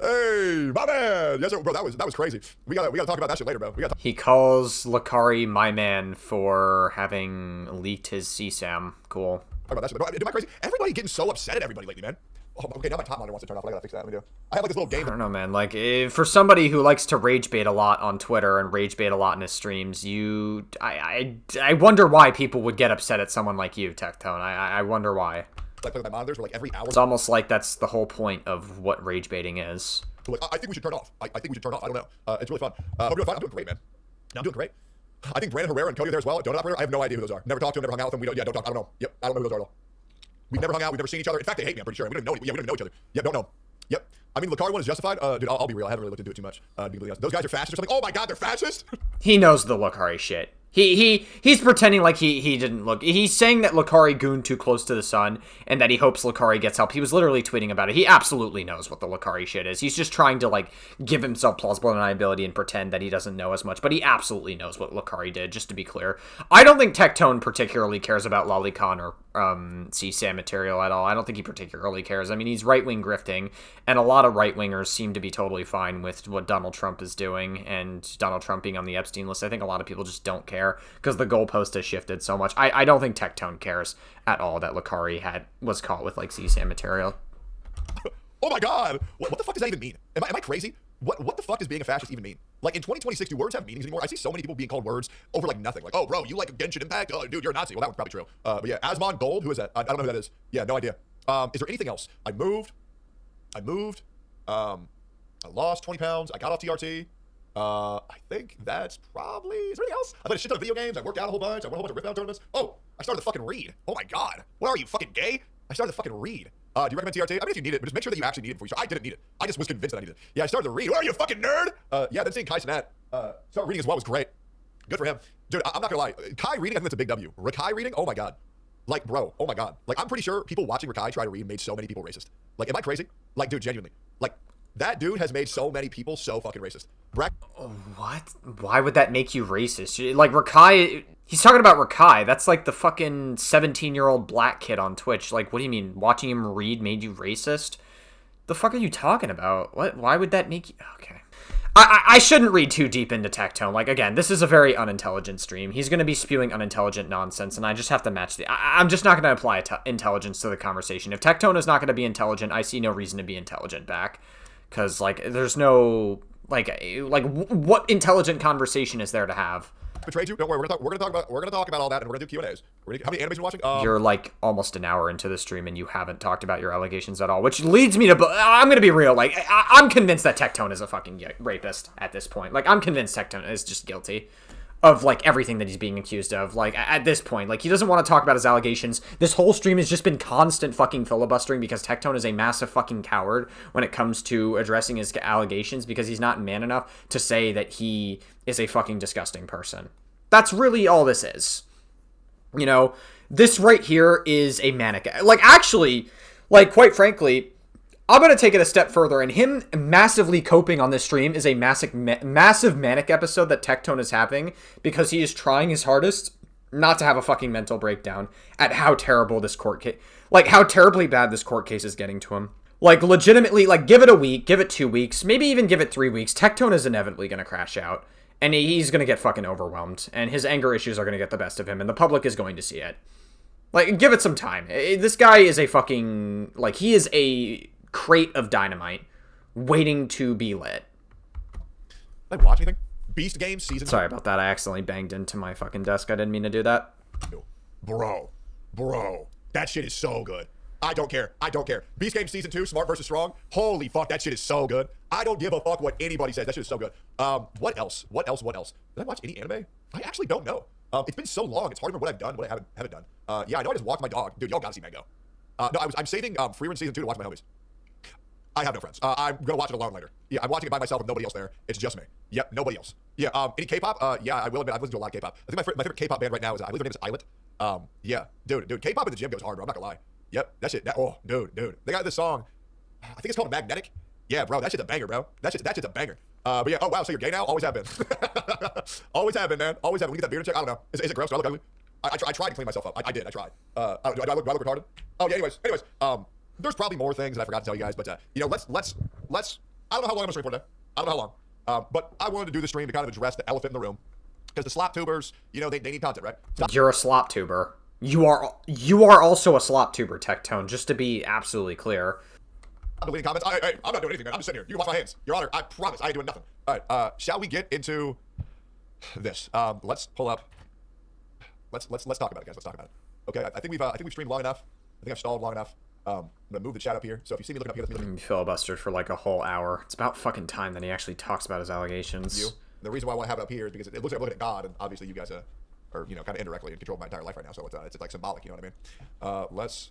[SPEAKER 2] Hey, my man. Yes, sir, bro. That was crazy. We gotta talk about that shit later, bro.
[SPEAKER 1] He calls Lakari my man for having leaked his CSAM. Cool.
[SPEAKER 2] Talk about that shit. Bro, am I crazy? Everybody getting so upset at everybody lately, man. Oh, okay, now my top monitor wants to turn off. I gotta fix that. Let me do. I have like this little game.
[SPEAKER 1] I don't know, man. Like, for somebody who likes to rage bait a lot on Twitter and rage bait a lot in his streams, I wonder why people would get upset at someone like you, Tectone. I wonder why.
[SPEAKER 2] Like, play with my monitors for like every hour.
[SPEAKER 1] It's almost like that's the whole point of what rage baiting is.
[SPEAKER 2] Like, I think we should turn off. I think we should turn off. I don't know. It's really fun. Hope you're doing fine. I'm doing great, man. I'm doing great. I think Brandon Herrera and Cody are there as well. Donut operator. I have no idea who those are. Never talked to them. Never hung out with them. Don't talk. I don't know. Yep. I don't know who those are at all. We've never hung out. We've never seen each other. In fact, they hate me. I'm pretty sure. We don't even know. Yeah, we don't even know each other. Yep. Don't know. Yep. I mean, Lakari one is justified. Dude, I'll be real. I haven't really looked into it too much. Those guys are fascists or something. Oh my god, they're fascist.
[SPEAKER 1] He knows the Lakari shit. He's pretending like he didn't look. He's saying that Lakari gooned too close to the sun and that he hopes Lakari gets help. He was literally tweeting about it. He absolutely knows what the Lakari shit is. He's just trying to, like, give himself plausible deniability and pretend that he doesn't know as much. But he absolutely knows what Lakari did, just to be clear. I don't think Tectone particularly cares about Lolicon or CSAM material at all. I don't think he particularly cares. I mean, he's right-wing grifting, and a lot of right-wingers seem to be totally fine with what Donald Trump is doing, and Donald Trump being on the Epstein list. I think a lot of people just don't care, because the goalpost has shifted so much. I don't think Tectone cares at all that Lakari was caught with, like, CSAM material.
[SPEAKER 2] Oh my god! What the fuck does that even mean? Am I crazy? What the fuck does being a fascist even mean? Like, in 2026, do words have meanings anymore? I see so many people being called words over, like, nothing. Like, oh, bro, you like Genshin Impact? Oh, dude, you're a Nazi. Well, that one's probably true. But yeah, Asmon Gold, who is that? I don't know who that is. Yeah, no idea. Is there anything else? I moved. I lost 20 pounds. I got off TRT. I think that's probably... Is there anything else? I played a shit ton of video games. I worked out a whole bunch. I won a whole bunch of Riftbound tournaments. Oh, I started to fucking read. Oh my god. What are you, fucking gay? I started to fucking read. Do you recommend TRT? I mean, if you need it, but just make sure that you actually need it before you start. I didn't need it. I just was convinced that I needed it. Yeah, I started to read. Are you a fucking nerd? Yeah, then seeing Kai Cenat start reading as well was great. Good for him. Dude, I'm not gonna lie. Kai reading, I think that's a big W. Rakai reading, oh my god. Like, bro, oh my god. Like, I'm pretty sure people watching Rakai try to read made so many people racist. Like, am I crazy? Like, dude, genuinely. Like, that dude has made so many people so fucking racist.
[SPEAKER 1] What? Why would that make you racist? Like, Rakai... He's talking about Rakai. That's like the fucking 17-year-old black kid on Twitch. Like, what do you mean? Watching him read made you racist? The fuck are you talking about? What? Why would that make you... Okay. I shouldn't read too deep into Tectone. Like, again, this is a very unintelligent stream. He's going to be spewing unintelligent nonsense, and I just have to match the... I'm just not going to apply intelligence to the conversation. If Tectone is not going to be intelligent, I see no reason to be intelligent back. Because, like, there's no... Like, what intelligent conversation is there to have?
[SPEAKER 2] Betrayed you? Don't worry. We're gonna talk about all that, and we're gonna do Q&As. How many animes are you watching?
[SPEAKER 1] You're like almost an hour into the stream, and you haven't talked about your allegations at all, which leads me to. I'm gonna be real. Like, I'm convinced that Tectone is a fucking rapist at this point. Like, I'm convinced Tectone is just guilty of like everything that he's being accused of. Like, at this point, like, he doesn't want to talk about his allegations. This whole stream has just been constant fucking filibustering because Tectone is a massive fucking coward when it comes to addressing his allegations, because he's not man enough to say that he is a fucking disgusting person. That's really all this is. You know, this right here is a manic... Like, actually, like, quite frankly, I'm going to take it a step further, and him massively coping on this stream is a massive manic episode that Tectone is having, because he is trying his hardest not to have a fucking mental breakdown at how terrible this court case... Like, how terribly bad this court case is getting to him. Like, legitimately, like, give it a week, give it 2 weeks, maybe even give it 3 weeks. Tectone is inevitably going to crash out. And he's going to get fucking overwhelmed. And his anger issues are going to get the best of him. And the public is going to see it. Like, give it some time. This guy is a fucking... Like, he is a crate of dynamite waiting to be lit.
[SPEAKER 2] Did I watch anything? Beast Games Season 2.
[SPEAKER 1] Sorry about that. I accidentally banged into my fucking desk. I didn't mean to do that.
[SPEAKER 2] Bro. That shit is so good. I don't care. Beast Games Season 2, Smart vs. Strong. Holy fuck, that shit is so good. I don't give a fuck what anybody says. That shit is so good. What else? Did I watch any anime? I actually don't know. It's been so long. It's hard to remember what I've done, what I haven't done. Yeah, I know I just walked my dog. Dude, y'all gotta see Mango. No, I'm saving Free Run Season 2 to watch my homies. I have no friends. I'm gonna watch it alone later. Yeah, I'm watching it by myself with nobody else there. It's just me. Yep, nobody else. Yeah, any K-pop? Yeah, I will admit, I've listened to a lot of K-pop. I think my favorite K-pop band right now is, I believe their name is Islet. Yeah, dude, K-pop in the gym goes hard, bro. I'm not gonna lie. Yep, that shit. Oh, dude. They got this song. I think it's called Magnetic. Yeah, bro, that shit's a banger, bro. That shit's a banger. But yeah, oh wow, so you're gay now? Always have been. Always have been, man. Always have been. When you get that beard check, I don't know. Is it gross? Do I look ugly? I tried to clean myself up. I did. I tried. Do I look retarded? Oh yeah. Anyways. There's probably more things that I forgot to tell you guys, but you know, let's. I don't know how long I'm gonna stream for today. I don't know how long. But I wanted to do the stream to kind of address the elephant in the room, because the slop tubers, you know, they need content, right?
[SPEAKER 1] You're a slop tuber. You are also a slop tuber, Tectone, just to be absolutely clear.
[SPEAKER 2] I'm deleting comments. Hey, I'm not doing anything, man. I'm just sitting here. You can wash my hands. Your Honor, I promise I ain't doing nothing. All right, shall we get into this? Let's pull up. Let's talk about it, guys. Let's talk about it. Okay, I think we've streamed long enough. I think I've stalled long enough. I'm gonna move the chat up here. So if you see me looking up here, that's me looking.
[SPEAKER 1] Filibustered for like a whole hour. It's about fucking time that he actually talks about his allegations.
[SPEAKER 2] The reason why I want to have it up here is because it looks like I'm looking at God, and obviously you guys are, you know, kind of indirectly in control of my entire life right now. So it's like symbolic, you know what I mean? Let's.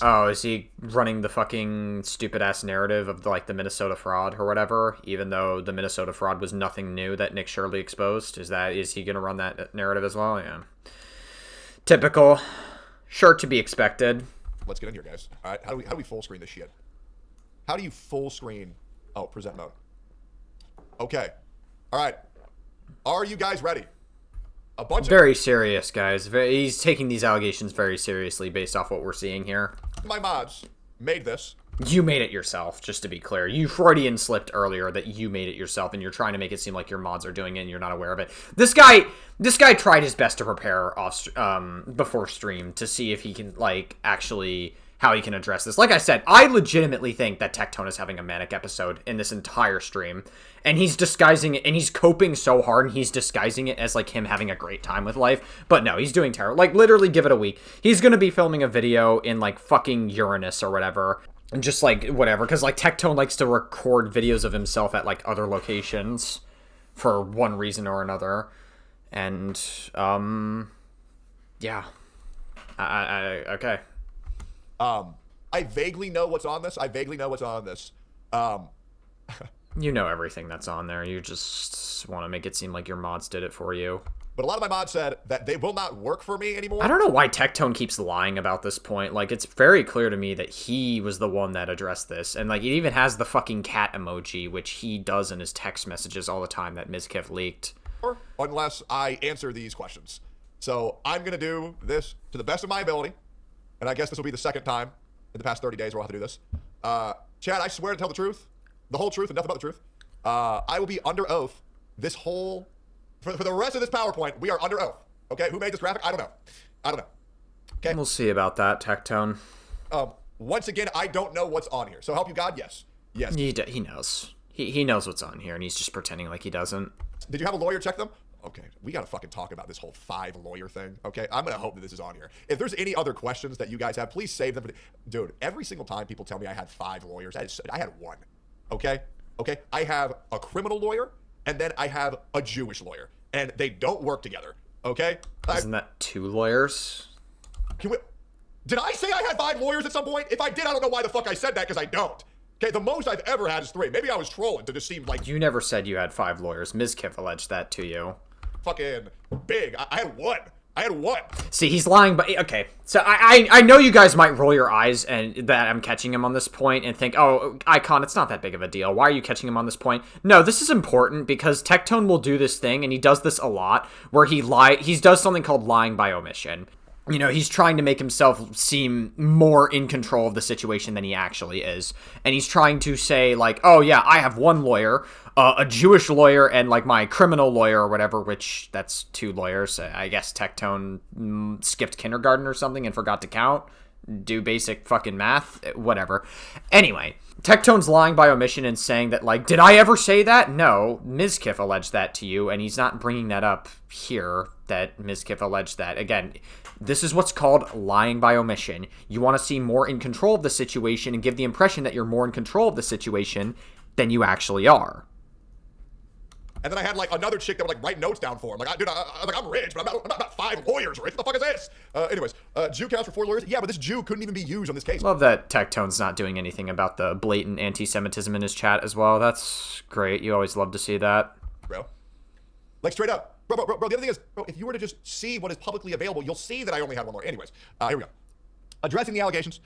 [SPEAKER 1] Oh, is he running the fucking stupid ass narrative of like the Minnesota fraud or whatever? Even though the Minnesota fraud was nothing new that Nick Shirley exposed, is he gonna run that narrative as well? Yeah. Typical. Sure to be expected.
[SPEAKER 2] Let's get in here, guys. All right, how do we full screen this shit? How do you full screen? Oh, present mode. Okay. All right. Are you guys ready?
[SPEAKER 1] Very serious, guys. He's taking these allegations very seriously based off what we're seeing here.
[SPEAKER 2] My mods made this.
[SPEAKER 1] You made it yourself, just to be clear. You Freudian slipped earlier that you made it yourself, and you're trying to make it seem like your mods are doing it and you're not aware of it. This guy tried his best to prepare before stream to see if he can, like, actually... how he can address this. Like I said, I legitimately think that Tectone is having a manic episode in this entire stream, and he's disguising it, and he's coping so hard, and he's disguising it as, like, him having a great time with life, but no, he's doing terrible. Like, literally, give it a week. He's gonna be filming a video in, like, fucking Uranus or whatever, and just, like, whatever, because, like, Tectone likes to record videos of himself at, like, other locations for one reason or another, and, yeah. Okay.
[SPEAKER 2] I I vaguely know what's on this.
[SPEAKER 1] You know everything that's on there. You just want to make it seem like your mods did it for you.
[SPEAKER 2] But a lot of my mods said that they will not work for me anymore.
[SPEAKER 1] I don't know why Tectone keeps lying about this point. Like, it's very clear to me that he was the one that addressed this. And, like, it even has the fucking cat emoji, which he does in his text messages all the time that Mizkif leaked.
[SPEAKER 2] Unless I answer these questions. So I'm going to do this to the best of my ability. And I guess this will be the second time in the past 30 days where I'll have to do this. Chad, I swear to tell the truth, the whole truth and nothing but the truth. I will be under oath this whole... For the rest of this PowerPoint, we are under oath. Okay, who made this graphic? I don't know. Okay.
[SPEAKER 1] We'll see about that, Tectone.
[SPEAKER 2] Once again, I don't know what's on here. So help you God? Yes.
[SPEAKER 1] He knows. He knows what's on here, and he's just pretending like he doesn't.
[SPEAKER 2] Did you have a lawyer check them? Okay, we gotta fucking talk about this whole 5 lawyer thing, okay? I'm gonna hope that this is on here. If there's any other questions that you guys have, please save them. Dude, every single time people tell me I had 5 lawyers, I had 1, okay? Okay, I have a criminal lawyer, and then I have a Jewish lawyer, and they don't work together, okay?
[SPEAKER 1] Isn't that 2 lawyers?
[SPEAKER 2] Did I say I had 5 lawyers at some point? If I did, I don't know why the fuck I said that, because I don't. Okay, the most I've ever had is 3. Maybe I was trolling to just seem like...
[SPEAKER 1] You never said you had 5 lawyers. Mizkif alleged that to you.
[SPEAKER 2] Fucking big. I had 1. I had 1.
[SPEAKER 1] See, he's lying, but okay. So I know you guys might roll your eyes and that I'm catching him on this point and think, oh, Icon, it's not that big of a deal. Why are you catching him on this point? No, this is important because Tectone will do this thing, and he does this a lot, where he does something called lying by omission. You know, he's trying to make himself seem more in control of the situation than he actually is. And he's trying to say, like, oh, yeah, I have 1 lawyer, a Jewish lawyer, and, like, my criminal lawyer or whatever, which that's 2 lawyers. I guess Tectone skipped kindergarten or something and forgot to count. Do basic fucking math. Whatever. Anyway, Tectone's lying by omission and saying that, like, did I ever say that? No, Mizkif alleged that to you, and he's not bringing that up here, that Mizkif alleged that. Again, this is what's called lying by omission. You want to seem more in control of the situation and give the impression that you're more in control of the situation than you actually are.
[SPEAKER 2] And then I had, like, another chick that would, like, write notes down for him. Like, dude, I'm rich, but I'm not 5 lawyers rich. What the fuck is this? Anyways, Jew counts for 4 lawyers. Yeah, but this Jew couldn't even be used on this case.
[SPEAKER 1] Love that Tectone's not doing anything about the blatant anti-Semitism in his chat as well. That's great. You always love to see that.
[SPEAKER 2] Bro. Like, straight up. Bro, the other thing is, bro, if you were to just see what is publicly available, you'll see that I only had 1 lawyer. Anyways, here we go. Addressing the allegations.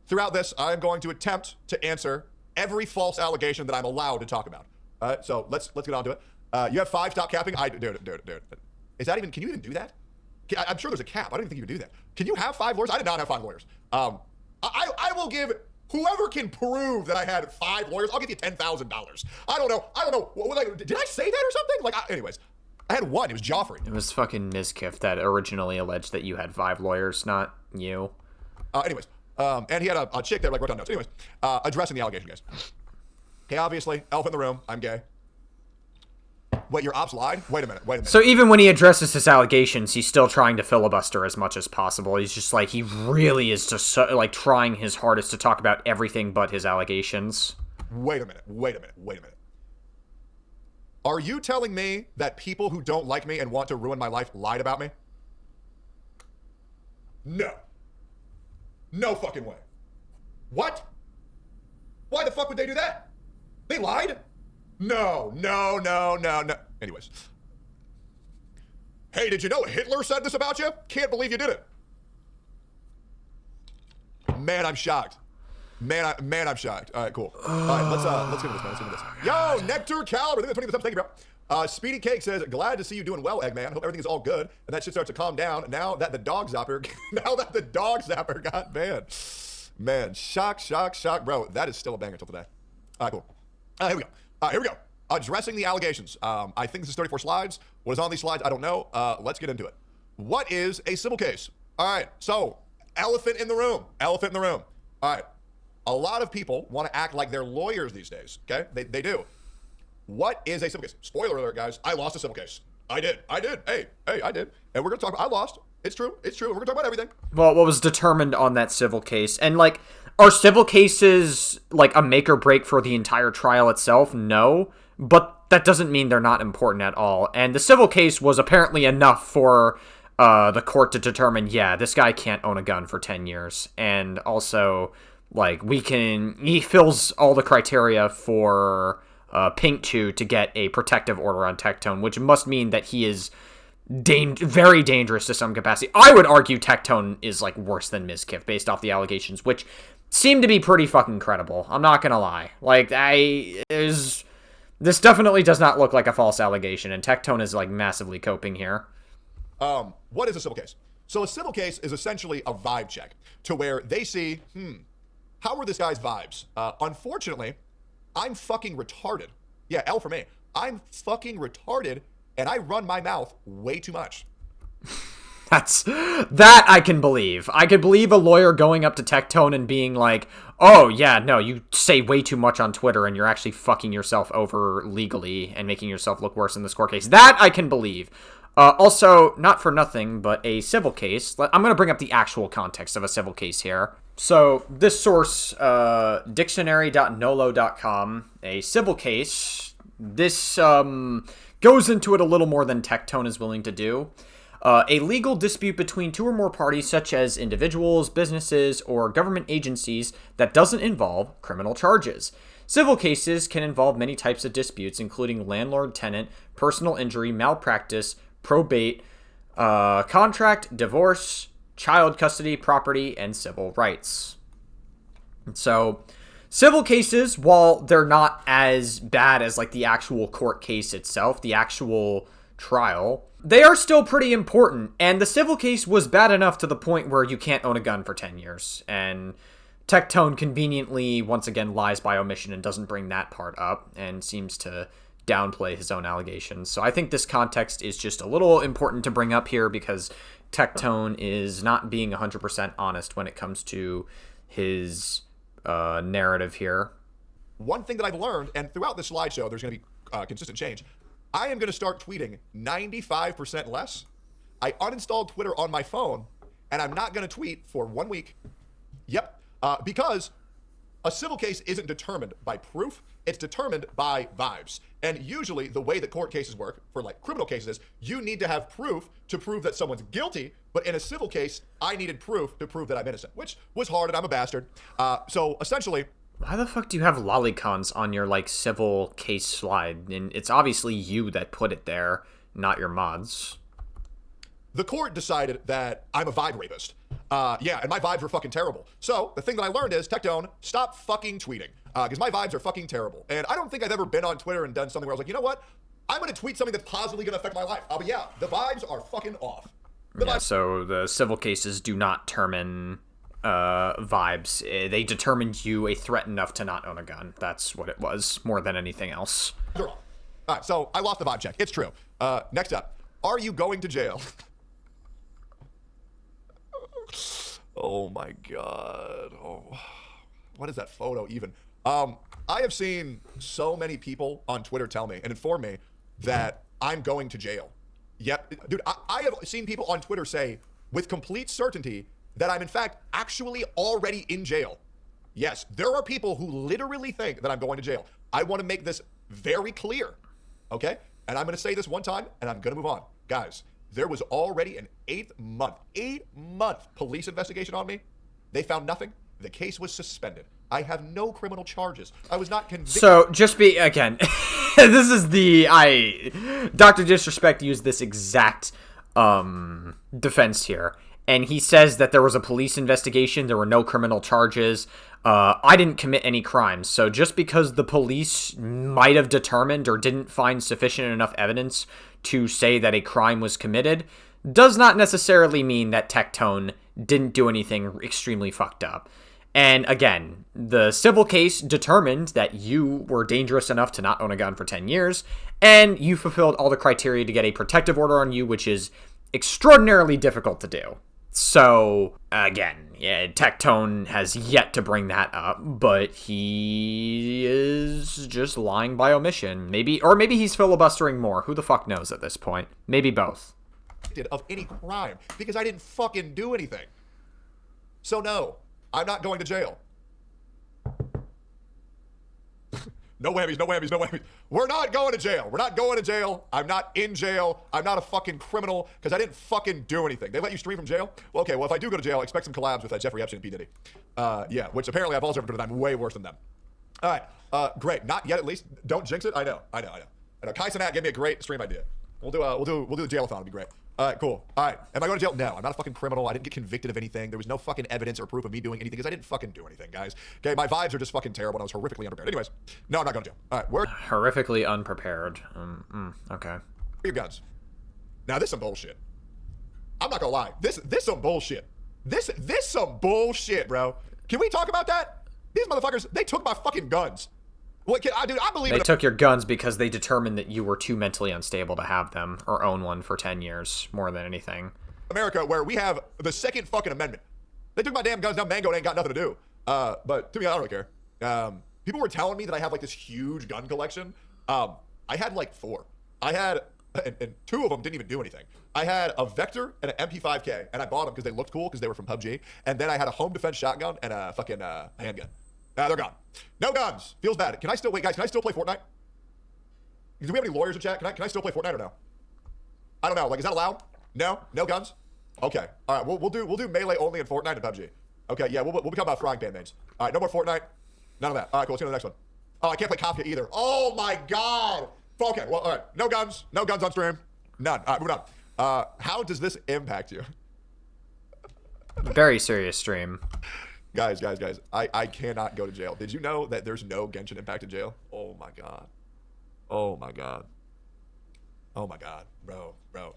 [SPEAKER 2] Throughout this, I'm going to attempt to answer every false allegation that I'm allowed to talk about. So let's get on to it. You have 5, stop capping. Dude. Is that even, can you even do that? I'm sure there's a cap. I don't even think you can do that. Can you have 5 lawyers? I did not have 5 lawyers. I will give whoever can prove that I had 5 lawyers, I'll give you $10,000. I don't know. Did I say that or something? Like, anyways, I had 1. It was Joffrey.
[SPEAKER 1] It was fucking Mizkif that originally alleged that you had 5 lawyers, not you.
[SPEAKER 2] Anyways, and he had a chick that, like, wrote down notes. Anyways, addressing the allegation, guys. Okay, obviously, elephant in the room, I'm gay. Wait, your ops lied? Wait a minute.
[SPEAKER 1] So even when he addresses his allegations, he's still trying to filibuster as much as possible. He's just like, he really is just so, like, trying his hardest to talk about everything but his allegations.
[SPEAKER 2] Wait a minute. Are you telling me that people who don't like me and want to ruin my life lied about me? No. No fucking way. What? Why the fuck would they do that? They lied? No. Anyways. Hey, did you know Hitler said this about you? Can't believe you did it. Man, I'm shocked. Man, I'm shocked. All right, cool. All right, let's get into this. Yo, Nectar Caliber, thank you for 20 thank you, bro. Speedy Cake says, glad to see you doing well, Eggman. Hope everything is all good. And that shit starts to calm down now that the dog zapper got banned. Man, shock, bro. That is still a banger till today. All right, cool. Here we go. Addressing the allegations. I think this is 34 slides. What is on these slides? I don't know. Let's get into it. What is a civil case? All right, so elephant in the room. All right. A lot of people want to act like they're lawyers these days, okay? They do. What is a civil case? Spoiler alert, guys. I lost a civil case. I did. Hey, I did. And we're going to talk about, I lost. It's true. We're going to talk about everything.
[SPEAKER 1] Well, what was determined on that civil case? And, like, are civil cases, like, a make or break for the entire trial itself? No. But that doesn't mean they're not important at all. And the civil case was apparently enough for the court to determine, yeah, this guy can't own a gun for 10 years. And also, like, he fills all the criteria for Pink 2 to get a protective order on Tectone, which must mean that he is very dangerous to some capacity. I would argue Tectone is, like, worse than Mizkif based off the allegations, which seem to be pretty fucking credible. I'm not gonna lie. Like, this definitely does not look like a false allegation, and Tectone is, like, massively coping here.
[SPEAKER 2] What is a civil case? So a civil case is essentially a vibe check to where they see, how are this guy's vibes? Unfortunately, I'm fucking retarded. Yeah, L for me. I'm fucking retarded, and I run my mouth way too much.
[SPEAKER 1] That I can believe. I could believe a lawyer going up to Tectone and being like, oh, yeah, no, you say way too much on Twitter and you're actually fucking yourself over legally and making yourself look worse in this court case. That I can believe. Also, not for nothing, but a civil case. I'm going to bring up the actual context of a civil case here. So, this source, dictionary.nolo.com, a civil case, this goes into it a little more than Tectone is willing to do. A legal dispute between two or more parties, such as individuals, businesses, or government agencies that doesn't involve criminal charges. Civil cases can involve many types of disputes, including landlord-tenant, personal injury, malpractice, probate, contract, divorce, child custody, property, and civil rights. So, civil cases, while they're not as bad as like the actual court case itself, the actual trial, they are still pretty important. And the civil case was bad enough to the point where you can't own a gun for 10 years. And Tectone conveniently, once again, lies by omission and doesn't bring that part up and seems to downplay his own allegations. So I think this context is just a little important to bring up here because Tectone is not being 100% honest when it comes to his narrative here.
[SPEAKER 2] One thing that I've learned, and throughout this slideshow, there's going to be consistent change. I am going to start tweeting 95% less. I uninstalled Twitter on my phone, and I'm not going to tweet for 1 week. Yep, because a civil case isn't determined by proof. It's determined by vibes. And usually the way that court cases work for like criminal cases is you need to have proof to prove that someone's guilty. But in a civil case, I needed proof to prove that I'm innocent, which was hard and I'm a bastard. So essentially,
[SPEAKER 1] why the fuck do you have lolicons on your, like, civil case slide? And it's obviously you that put it there, not your mods.
[SPEAKER 2] The court decided that I'm a vibe rapist. Yeah, and my vibes were fucking terrible. So the thing that I learned is, Tectone, stop fucking tweeting. Because my vibes are fucking terrible. And I don't think I've ever been on Twitter and done something where I was like, you know what? I'm going to tweet something that's positively going to affect my life. But yeah, the vibes are fucking off.
[SPEAKER 1] So the civil cases do not determine vibes. They determined you a threat enough to not own a gun. That's what it was, more than anything else.
[SPEAKER 2] All right, so I lost the vibe check. It's true. Next up, are you going to jail? Oh my God. Oh, what is that photo even? I have seen so many people on Twitter tell me and inform me that I'm going to jail. Yep, dude, I have seen people on Twitter say with complete certainty that I'm in fact actually already in jail. Yes, there are people who literally think that I'm going to jail. I want to make this very clear, okay? And I'm going to say this one time and I'm going to move on. Guys, there was already an 8-month police investigation on me. They found nothing. The case was suspended. I have no criminal charges. I was not convicted.
[SPEAKER 1] So, just be, again, this is Dr. Disrespect used this exact defense here. And he says that there was a police investigation, there were no criminal charges. I didn't commit any crimes. So just because the police might have determined or didn't find sufficient enough evidence to say that a crime was committed does not necessarily mean that Tectone didn't do anything extremely fucked up. And again, the civil case determined that you were dangerous enough to not own a gun for 10 years, and you fulfilled all the criteria to get a protective order on you, which is extraordinarily difficult to do. So, again, yeah, Tectone has yet to bring that up, but he is just lying by omission. Maybe he's filibustering more. Who the fuck knows at this point? Maybe both.
[SPEAKER 2] Of any crime, because I didn't fucking do anything. So no, I'm not going to jail. No whammies, no whammies, no whammies. We're not going to jail. We're not going to jail. I'm not in jail. I'm not a fucking criminal because I didn't fucking do anything. They let you stream from jail? Well, okay, well, if I do go to jail, expect some collabs with Jeffrey Epstein and P. Diddy. Yeah, which apparently I've also ever done. I'm way worse than them. All right, great. Not yet, at least. Don't jinx it. I know. Kai Cenat gave me a great stream idea. We'll do the jail-a-thon. It'll be great. All right, cool. All right, am I going to jail? No, I'm not a fucking criminal. I didn't get convicted of anything. There was no fucking evidence or proof of me doing anything because I didn't fucking do anything, guys. Okay, my vibes are just fucking terrible and I was horrifically unprepared. Anyways, no, I'm not going to jail. All right, where are
[SPEAKER 1] Horrifically unprepared. Okay.
[SPEAKER 2] your guns? Now, this is some bullshit. I'm not going to lie. This some bullshit. This some bullshit, bro. Can we talk about that? These motherfuckers, they took my fucking guns. What can I do? I believe
[SPEAKER 1] they took your guns because they determined that you were too mentally unstable to have them or own one for 10 years, more than anything.
[SPEAKER 2] America, where we have the Second fucking Amendment. They took my damn guns. Now Mango ain't got nothing to do. But to me, I don't really care. People were telling me that I have like this huge gun collection. I had like 4. I had, and 2 of them didn't even do anything. I had a Vector and an MP5K, and I bought them because they looked cool because they were from PUBG. And then I had a home defense shotgun and a fucking handgun. They're gone. No guns. Feels bad. Can I still, wait, guys, can I still play Fortnite? Do we have any lawyers in chat? Can I still play Fortnite or no? I don't know. Like, is that allowed? No? No guns? Okay. All right, we'll do melee only in Fortnite and PUBG. Okay, yeah, we'll become frying pan mains. All right, no more Fortnite. None of that. All right, cool. Let's go to the next one. Oh, I can't play Kafka either. Oh, my God. Okay, well, all right. No guns. No guns on stream. None. All right, moving on. How does this impact you?
[SPEAKER 1] Very serious stream.
[SPEAKER 2] Guys, I cannot go to jail. Did you know that there's no Genshin Impact in jail? Oh my god. Oh my god. Oh my god, bro.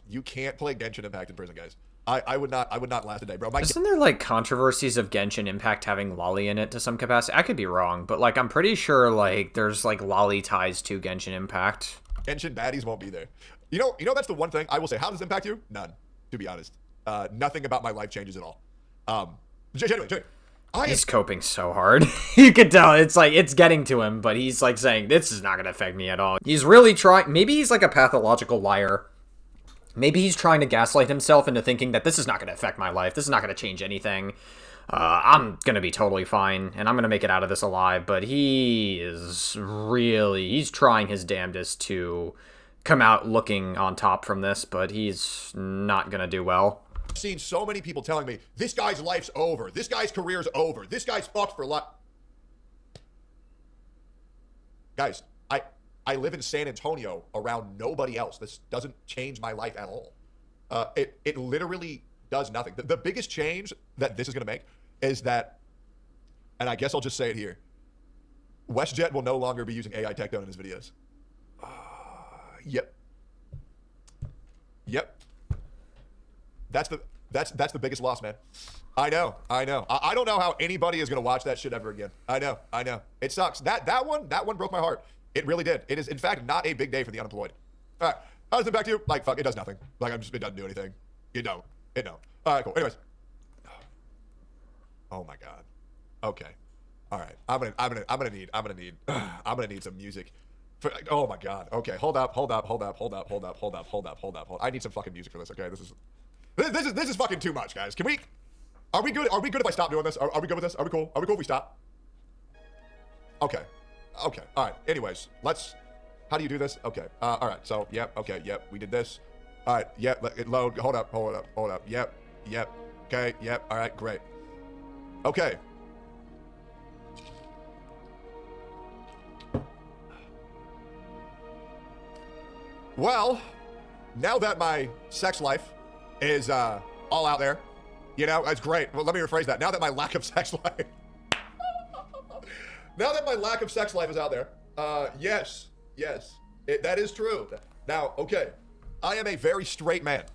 [SPEAKER 2] You can't play Genshin Impact in prison, guys. I would not last a day, bro.
[SPEAKER 1] Isn't there like controversies of Genshin Impact having lolly in it to some capacity? I could be wrong, but like I'm pretty sure like there's like lolly ties to Genshin Impact.
[SPEAKER 2] Genshin baddies won't be there. You know that's the one thing I will say. How does it impact you? None, to be honest. Nothing about my life changes at all. Genuinely.
[SPEAKER 1] He's coping so hard. You can tell it's like it's getting to him, but he's like saying this is not going to affect me at all. He's really trying. Maybe he's like a pathological liar. Maybe he's trying to gaslight himself into thinking that this is not going to affect my life. This is not going to change anything. I'm going to be totally fine, and I'm going to make it out of this alive. But he's trying his damnedest to come out looking on top from this, but he's not going to do well.
[SPEAKER 2] I've seen so many people telling me, this guy's life's over. This guy's career's over. This guy's fucked for life. Guys, I live in San Antonio around nobody else. This doesn't change my life at all. It literally does nothing. The biggest change that this is going to make is that, and I guess I'll just say it here, WestJet will no longer be using AI Tectone in his videos. Yep. That's the biggest loss, man. I know. I don't know how anybody is gonna watch that shit ever again. I know. It sucks. That one broke my heart. It really did. It is in fact not a big day for the unemployed. All right, how does it impact you? Like fuck, it does nothing. Like it doesn't do anything. It don't. All right, cool. Anyways. Oh my god. Okay. All right. I'm gonna need some music. Oh my god. Okay. Hold up. I need some fucking music for this. Okay. This is fucking too much, guys. Are we good if I stop doing this? Are we good with this? Are we cool? Are we cool if we stop? Okay. All right. Anyways, how do you do this? Okay. All right. So, yep. Okay. Yep. We did this. All right. Yep. Let it load. Hold up. Yep. Okay. Yep. All right. Great. Okay. Well, now that my sex life is all out there, it's great. Well, let me rephrase that. Now that my lack of sex life, is out there, yes, that is true. Now, okay, I am a very straight man.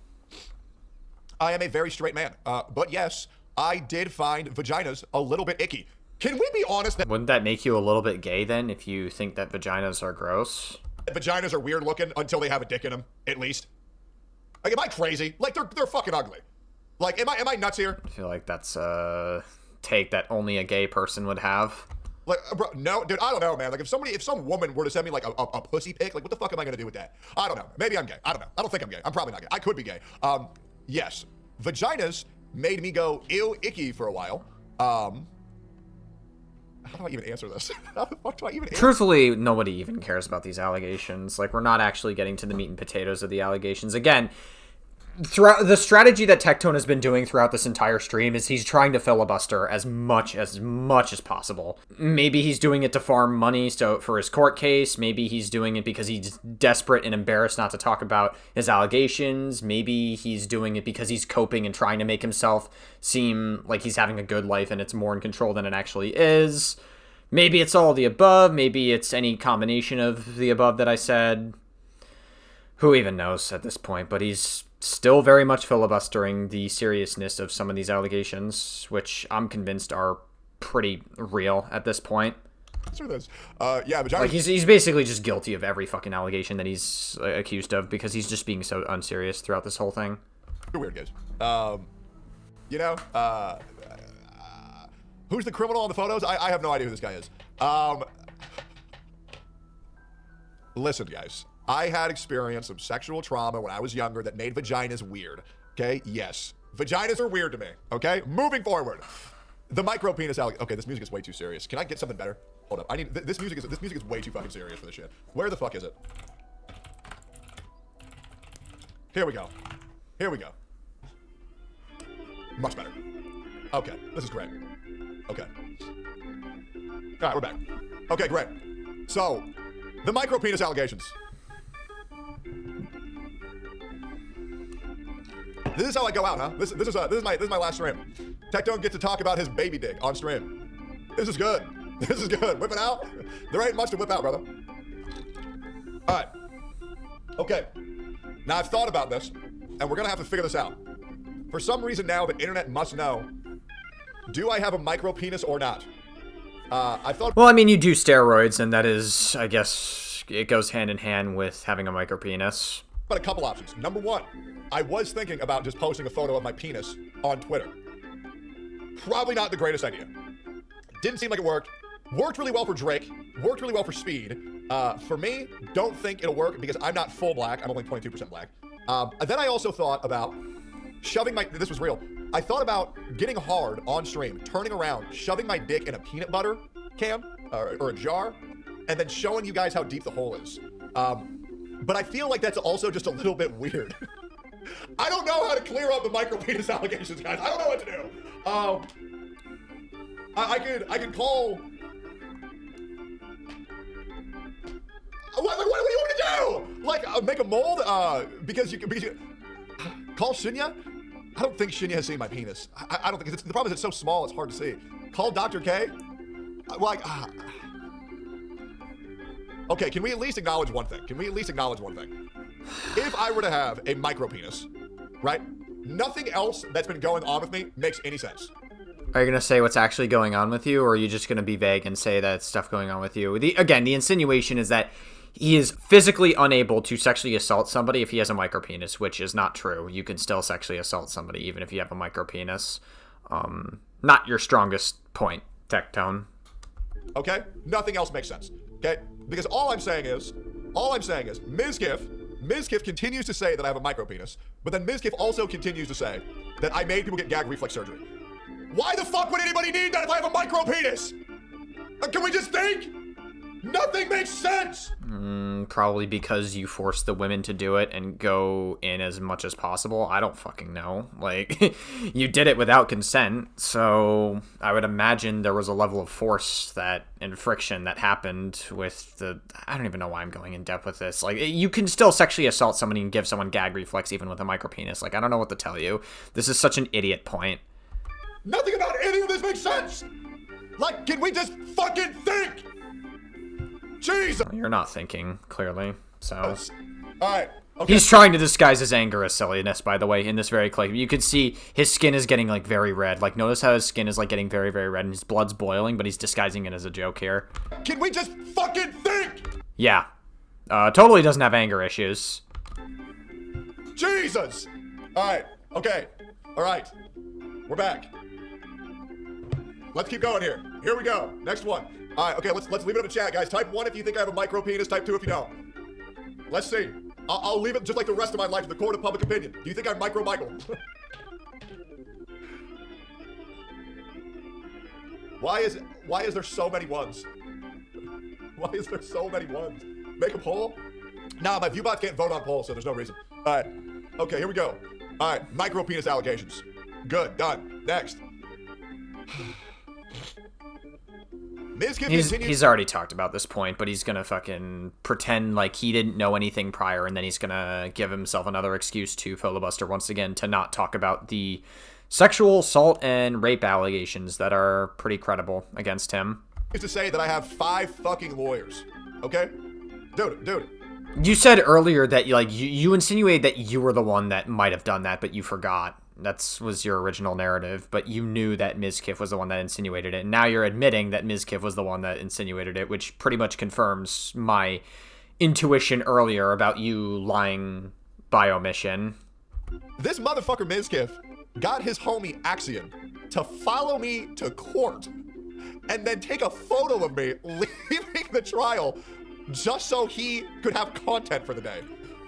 [SPEAKER 2] But yes, I did find vaginas a little bit icky. Can we be honest?
[SPEAKER 1] Wouldn't that make you a little bit gay then, if you think that vaginas are gross?
[SPEAKER 2] Vaginas are weird looking until they have a dick in them, at least. Like, am I crazy? Like, they're fucking ugly. Like, am I nuts here?
[SPEAKER 1] I feel like that's a take that only a gay person would have.
[SPEAKER 2] Like, bro, no, dude, I don't know, man. Like, if some woman were to send me, like, a pussy pic, like, what the fuck am I gonna do with that? I don't know. Maybe I'm gay. I don't know. I don't think I'm gay. I'm probably not gay. I could be gay. Yes. Vaginas made me go, ew, icky for a while. how do I even answer this? How the fuck do I even answer?
[SPEAKER 1] Truthfully, nobody even cares about these allegations. Like, we're not actually getting to the meat and potatoes of the allegations. Again, throughout the strategy that Tectone has been doing throughout this entire stream is he's trying to filibuster as much as possible. Maybe he's doing it to farm money for his court case. Maybe he's doing it because he's desperate and embarrassed not to talk about his allegations. Maybe he's doing it because he's coping and trying to make himself seem like he's having a good life and it's more in control than it actually is. Maybe it's all the above. Maybe it's any combination of the above that I said. Who even knows at this point, but he's still very much filibustering the seriousness of some of these allegations, which I'm convinced are pretty real at this point.
[SPEAKER 2] Sure this. Yeah, but
[SPEAKER 1] like he's basically just guilty of every fucking allegation that he's accused of because he's just being so unserious throughout this whole thing.
[SPEAKER 2] You're weird, guys. You know, who's the criminal on the photos? I have no idea who this guy is. Listen, guys. I had experienced some sexual trauma when I was younger that made vaginas weird. Okay? Yes. Vaginas are weird to me. Okay? Moving forward. The micro penis okay, this music is way too serious. Can I get something better? Hold up. I need this music is way too fucking serious for this shit. Where the fuck is it? Here we go. Here we go. Much better. Okay. This is great. Okay. All right, we're back. Okay, great. So, the micro penis allegations. This is how I go out, huh? This is my last stream. Tectone gets to talk about his baby dick on stream. This is good. This is good. Whip it out. There ain't much to whip out, brother. All right. Okay. Now I've thought about this, and we're gonna have to figure this out. For some reason now, the internet must know: do I have a micro penis or not? I thought.
[SPEAKER 1] Well, I mean, you do steroids, and that is, I guess, it goes hand in hand with having a micro penis.
[SPEAKER 2] But a couple options. Number one, I was thinking about just posting a photo of my penis on Twitter. Probably not the greatest idea. Didn't seem like it worked. Worked really well for Drake. Worked really well for Speed. For me, don't think it'll work because I'm not full black. I'm only 22% black. Then I also thought about shoving my... This was real. I thought about getting hard on stream, turning around, shoving my dick in a peanut butter can or a jar, and then showing you guys how deep the hole is. But I feel like that's also just a little bit weird. I don't know how to clear up the micro penis allegations, guys. I don't know what to do. I could call. What do you want me to do? Like make a mold? Because you call Shinya. I don't think Shinya has seen my penis. I don't think the problem is it's so small it's hard to see. Call Dr. K. Like. Okay, can we at least acknowledge one thing? If I were to have a micro penis, right? Nothing else that's been going on with me makes any sense.
[SPEAKER 1] Are you going to say what's actually going on with you, or are you just going to be vague and say that stuff going on with you? Again, the insinuation is that he is physically unable to sexually assault somebody if he has a micro penis, which is not true. You can still sexually assault somebody even if you have a micro penis. Not your strongest point, Tectone.
[SPEAKER 2] Okay? Nothing else makes sense. Okay? Because all I'm saying is, Mizkif continues to say that I have a micro penis, but then Mizkif also continues to say that I made people get gag reflex surgery. Why the fuck would anybody need that if I have a micro penis? Can we just think? Nothing makes sense!
[SPEAKER 1] Probably because you forced the women to do it and go in as much as possible. I don't fucking know. Like, you did it without consent, so I would imagine there was a level of force and friction that happened with the... I don't even know why I'm going in depth with this. Like, you can still sexually assault somebody and give someone gag reflex even with a micro penis. Like, I don't know what to tell you. This is such an idiot point.
[SPEAKER 2] Nothing about any of this makes sense! Like, can we just fucking think? Jesus!
[SPEAKER 1] You're not thinking, clearly, so...
[SPEAKER 2] Alright, okay.
[SPEAKER 1] He's trying to disguise his anger as silliness, by the way, in this very clip. You can see his skin is getting, like, very red. Like, notice how his skin is, like, getting very, very red, and his blood's boiling, but he's disguising it as a joke here.
[SPEAKER 2] Can we just fucking think?
[SPEAKER 1] Yeah. Totally doesn't have anger issues.
[SPEAKER 2] Jesus! Alright, okay. Alright. We're back. Let's keep going here. Here we go. Next one. All right, okay, let's leave it up in chat, guys. Type 1 if you think I have a micro penis. Type 2 if you don't. Let's see. I'll leave it just like the rest of my life to the court of public opinion. Do you think I'm micro Michael? Why is there so many ones? Why is there so many ones? Make a poll? Nah, my viewbots can't vote on polls, so there's no reason. All right. Okay, here we go. All right, micro penis allegations. Good, done. Next.
[SPEAKER 1] He's already talked about this point, but he's gonna fucking pretend like he didn't know anything prior, and then he's gonna give himself another excuse to filibuster once again to not talk about the sexual assault and rape allegations that are pretty credible against him.
[SPEAKER 2] Is to say that I have 5 fucking lawyers, okay? Dude.
[SPEAKER 1] You said earlier that you insinuated that you were the one that might have done that, but you forgot. That was your original narrative, but you knew that Ms. Kiff was the one that insinuated it. And now you're admitting that Ms. Kiff was the one that insinuated it, which pretty much confirms my intuition earlier about you lying by omission.
[SPEAKER 2] This motherfucker Ms. Kiff got his homie Axion to follow me to court and then take a photo of me leaving the trial just so he could have content for the day.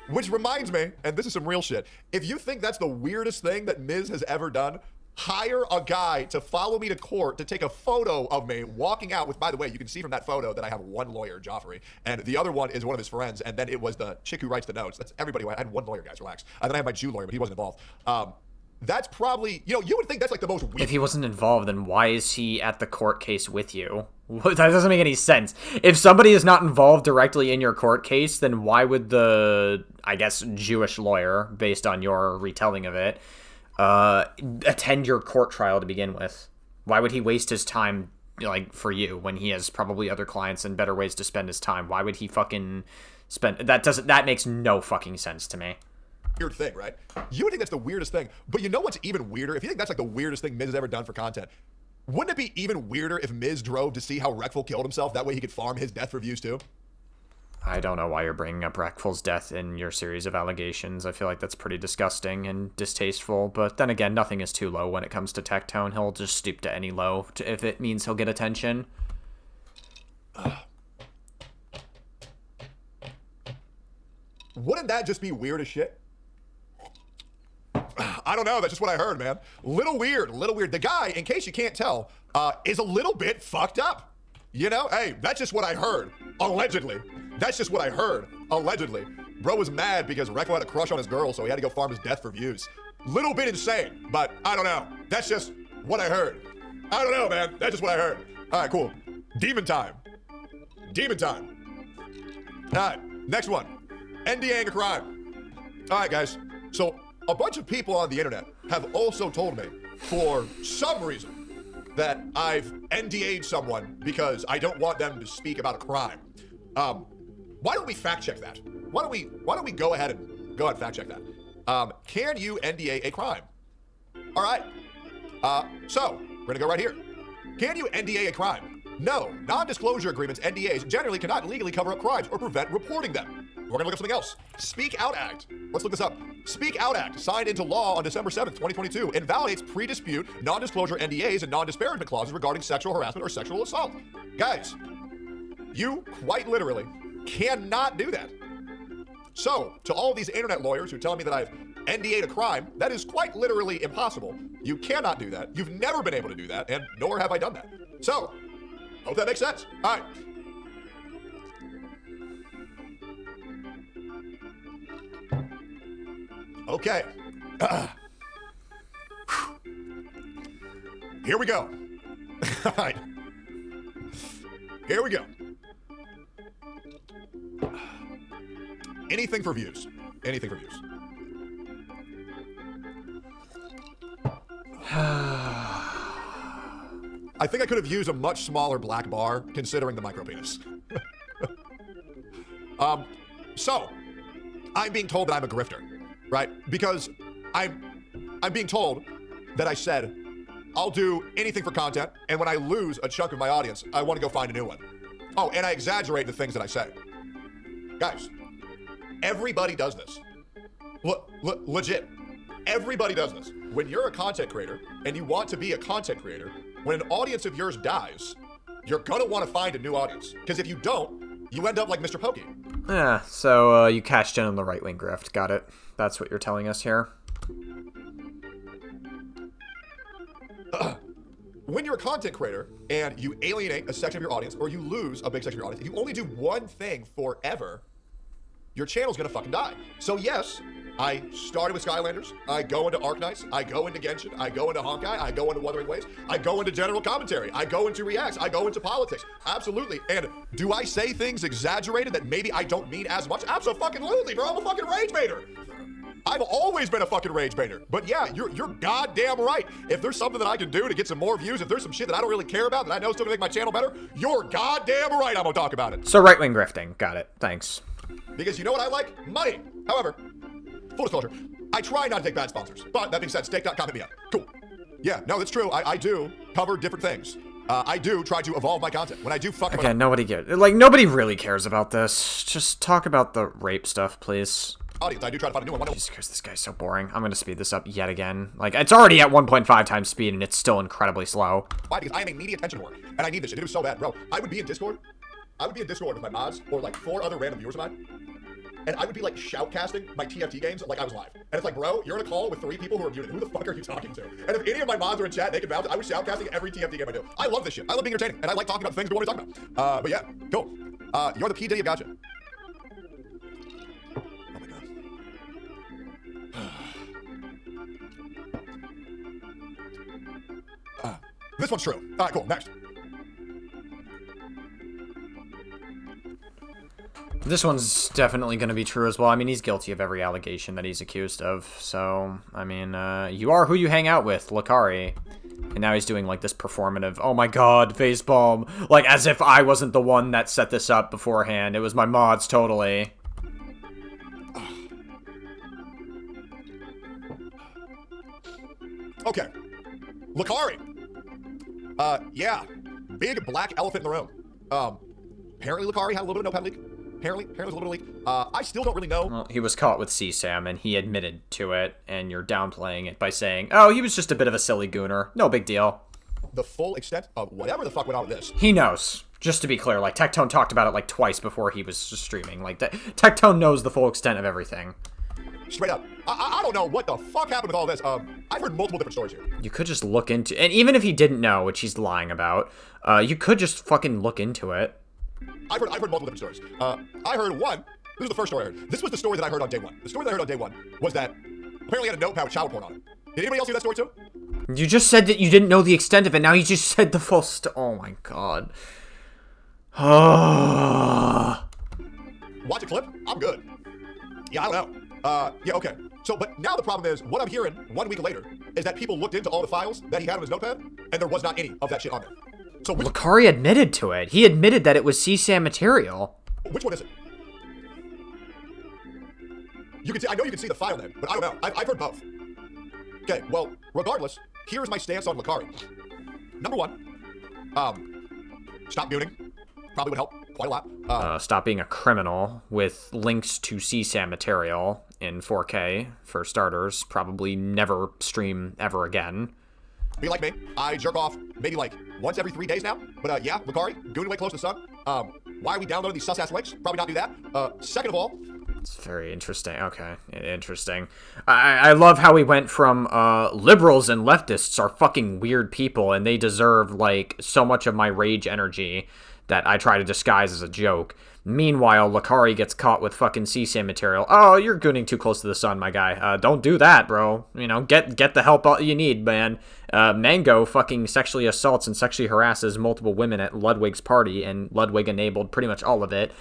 [SPEAKER 2] Which reminds me, and this is some real shit, if you think that's the weirdest thing that Miz has ever done, hire a guy to follow me to court to take a photo of me walking out with, by the way, you can see from that photo that I have one lawyer, Joffrey, and the other one is one of his friends, and then it was the chick who writes the notes. That's everybody. I had one lawyer, guys, relax. And then I had my Jew lawyer, but he wasn't involved. That's probably, you would think that's like the most weird.
[SPEAKER 1] If he wasn't involved, then why is he at the court case with you? That doesn't make any sense. If somebody is not involved directly in your court case, then why would the, I guess, Jewish lawyer, based on your retelling of it, attend your court trial to begin with? Why would he waste his time, for you when he has probably other clients and better ways to spend his time? Why would he fucking spend... That makes no fucking sense to me.
[SPEAKER 2] Weird thing, right? You would think that's the weirdest thing, but you know what's even weirder? If you think that's like the weirdest thing Miz has ever done for content, wouldn't it be even weirder if Miz drove to see how Reckful killed himself? That way he could farm his death for views too?
[SPEAKER 1] I don't know why you're bringing up Reckful's death in your series of allegations. I feel like that's pretty disgusting and distasteful, but then again, nothing is too low when it comes to Tectone. He'll just stoop to any low if it means he'll get attention.
[SPEAKER 2] Wouldn't that just be weird as shit? I don't know. That's just what I heard, man. Little weird. The guy, in case you can't tell, is a little bit fucked up. Hey, that's just what I heard. Allegedly. That's just what I heard. Allegedly. Bro was mad because Recco had a crush on his girl, so he had to go farm his death for views. Little bit insane, but I don't know. That's just what I heard. I don't know, man. That's just what I heard. All right, cool. Demon time. All right, next one. NDAing a crime. All right, guys. So a bunch of people on the internet have also told me, for some reason, that I've NDA'd someone because I don't want them to speak about a crime. Why don't we fact check that? Why don't we go ahead and fact check that? Can you NDA a crime? All right. So we're gonna go right here. Can you NDA a crime? No. Non-disclosure agreements, NDAs, generally cannot legally cover up crimes or prevent reporting them. We're gonna look up something else. Speak Out Act. Let's look this up. Speak Out Act, signed into law on December 7th, 2022, invalidates pre-dispute, non-disclosure NDAs and non-disparagement clauses regarding sexual harassment or sexual assault. Guys, you quite literally cannot do that. So, to all these internet lawyers who tell me that I've NDA'd a crime, that is quite literally impossible. You cannot do that. You've never been able to do that, and nor have I done that. So, hope that makes sense. All right. Okay. Here we go. All right. Here we go. Anything for views. Anything for views. I think I could have used a much smaller black bar considering the micro penis. So, I'm being told that I'm a grifter, right? Because I'm being told that I said, I'll do anything for content, and when I lose a chunk of my audience, I want to go find a new one. Oh, and I exaggerate the things that I say. Guys, everybody does this. Legit. Everybody does this. When you're a content creator and you want to be a content creator, when an audience of yours dies, you're gonna want to find a new audience. Because if you don't, you end up like Mr. Pokey.
[SPEAKER 1] Yeah, so you cashed in on the right-wing grift. Got it. That's what you're telling us here.
[SPEAKER 2] when you're a content creator and you alienate a section of your audience or you lose a big section of your audience, if you only do one thing forever, your channel's gonna fucking die. So yes, I started with Skylanders, I go into Arknights, I go into Genshin, I go into Honkai, I go into Wuthering Waves, I go into general commentary, I go into reacts, I go into politics. Absolutely. And do I say things exaggerated that maybe I don't mean as much? Absolutely, bro. I'm a fucking rage baiter. I've always been a fucking rage baiter. But yeah, you're goddamn right. If there's something that I can do to get some more views, if there's some shit that I don't really care about that I know is still gonna make my channel better, you're goddamn right I'm gonna talk about it.
[SPEAKER 1] So right-wing grifting. Got it. Thanks.
[SPEAKER 2] Because you know what I like? Money. However, full disclosure, I try not to take bad sponsors. But that being said, stake.com hit me up. Cool. Yeah, no, that's true. I do cover different things. I do try to evolve my content. When I do fuck
[SPEAKER 1] again, nobody nobody really cares about this. Just talk about the rape stuff, please.
[SPEAKER 2] Audience, I do try to find a new one.
[SPEAKER 1] Jesus Christ, this guy's so boring. I'm gonna speed this up yet again. Like, it's already at 1.5 times speed, and it's still incredibly slow.
[SPEAKER 2] Why? Because I am a media attention whore, and I need this shit. It was so bad, bro. I would be in Discord with my mods or like 4 other random viewers of mine, and I would be like shoutcasting my TFT games like I was live. And it's like, bro, you're in a call with 3 people who are muted. Who the fuck are you talking to? And if any of my mods are in chat, they can vouch. I was shoutcasting every TFT game I do. I love this shit. I love being entertaining, and I like talking about things we want to talk about. But yeah, cool. You're the P. Diddy of gotcha. This one's true. All right, cool. Next.
[SPEAKER 1] This one's definitely going to be true as well. I mean, he's guilty of every allegation that he's accused of. So, I mean, you are who you hang out with, Lakari. And now he's doing, like, this performative, oh my god, facepalm. Like, as if I wasn't the one that set this up beforehand. It was my mods, totally.
[SPEAKER 2] Okay. Lakari. Yeah. Big black elephant in the room. Apparently Lakari had a little bit of notepad leak. Apparently there's a little bit of leak. I still don't really know.
[SPEAKER 1] Well, he was caught with CSAM, and he admitted to it, and you're downplaying it by saying, oh, he was just a bit of a silly gooner. No big deal.
[SPEAKER 2] The full extent of whatever the fuck went on with this.
[SPEAKER 1] He knows. Just to be clear, like, Tectone talked about it, like, twice before he was streaming. Like, Tectone knows the full extent of everything.
[SPEAKER 2] Straight up. I don't know what the fuck happened with all this. I've heard multiple different stories here.
[SPEAKER 1] You could just look into... And even if he didn't know, which he's lying about, you could just fucking look into it.
[SPEAKER 2] I've heard multiple different stories. I heard one. This is the first story I heard. This was the story that I heard on day one. The story that I heard on day one was that apparently he had a notepad with child porn on it. Did anybody else hear that story too?
[SPEAKER 1] You just said that you didn't know the extent of it. Now you just said the full oh my god.
[SPEAKER 2] Watch a clip? I'm good. Yeah, I don't know. Yeah, okay. So, but now the problem is, what I'm hearing 1 week later is that people looked into all the files that he had on his notepad, and there was not any of that shit on there. So
[SPEAKER 1] Lakari admitted to it. He admitted that it was CSAM material.
[SPEAKER 2] Which one is it? You can see, I know you can see the file name, but I don't know. I've heard both. Okay, well, regardless, here's my stance on Lakari. Number one, stop gooning. Probably would help quite a lot.
[SPEAKER 1] Stop being a criminal with links to CSAM material in 4K, for starters. Probably never stream ever again.
[SPEAKER 2] Be like me. I jerk off maybe like once every 3 days now. But yeah, Lakari, gooning way close to the sun. Why are we downloading these sus-ass links? Probably not do that. Second of all...
[SPEAKER 1] It's very interesting. Okay, interesting. I love how we went from liberals and leftists are fucking weird people, and they deserve, like, so much of my rage energy that I try to disguise as a joke. Meanwhile, Lakari gets caught with fucking CSAM material. Oh, you're gooning too close to the sun, my guy. Don't do that, bro. You know, get the help you need, man. Mango fucking sexually assaults and sexually harasses multiple women at Ludwig's party, and Ludwig enabled pretty much all of it,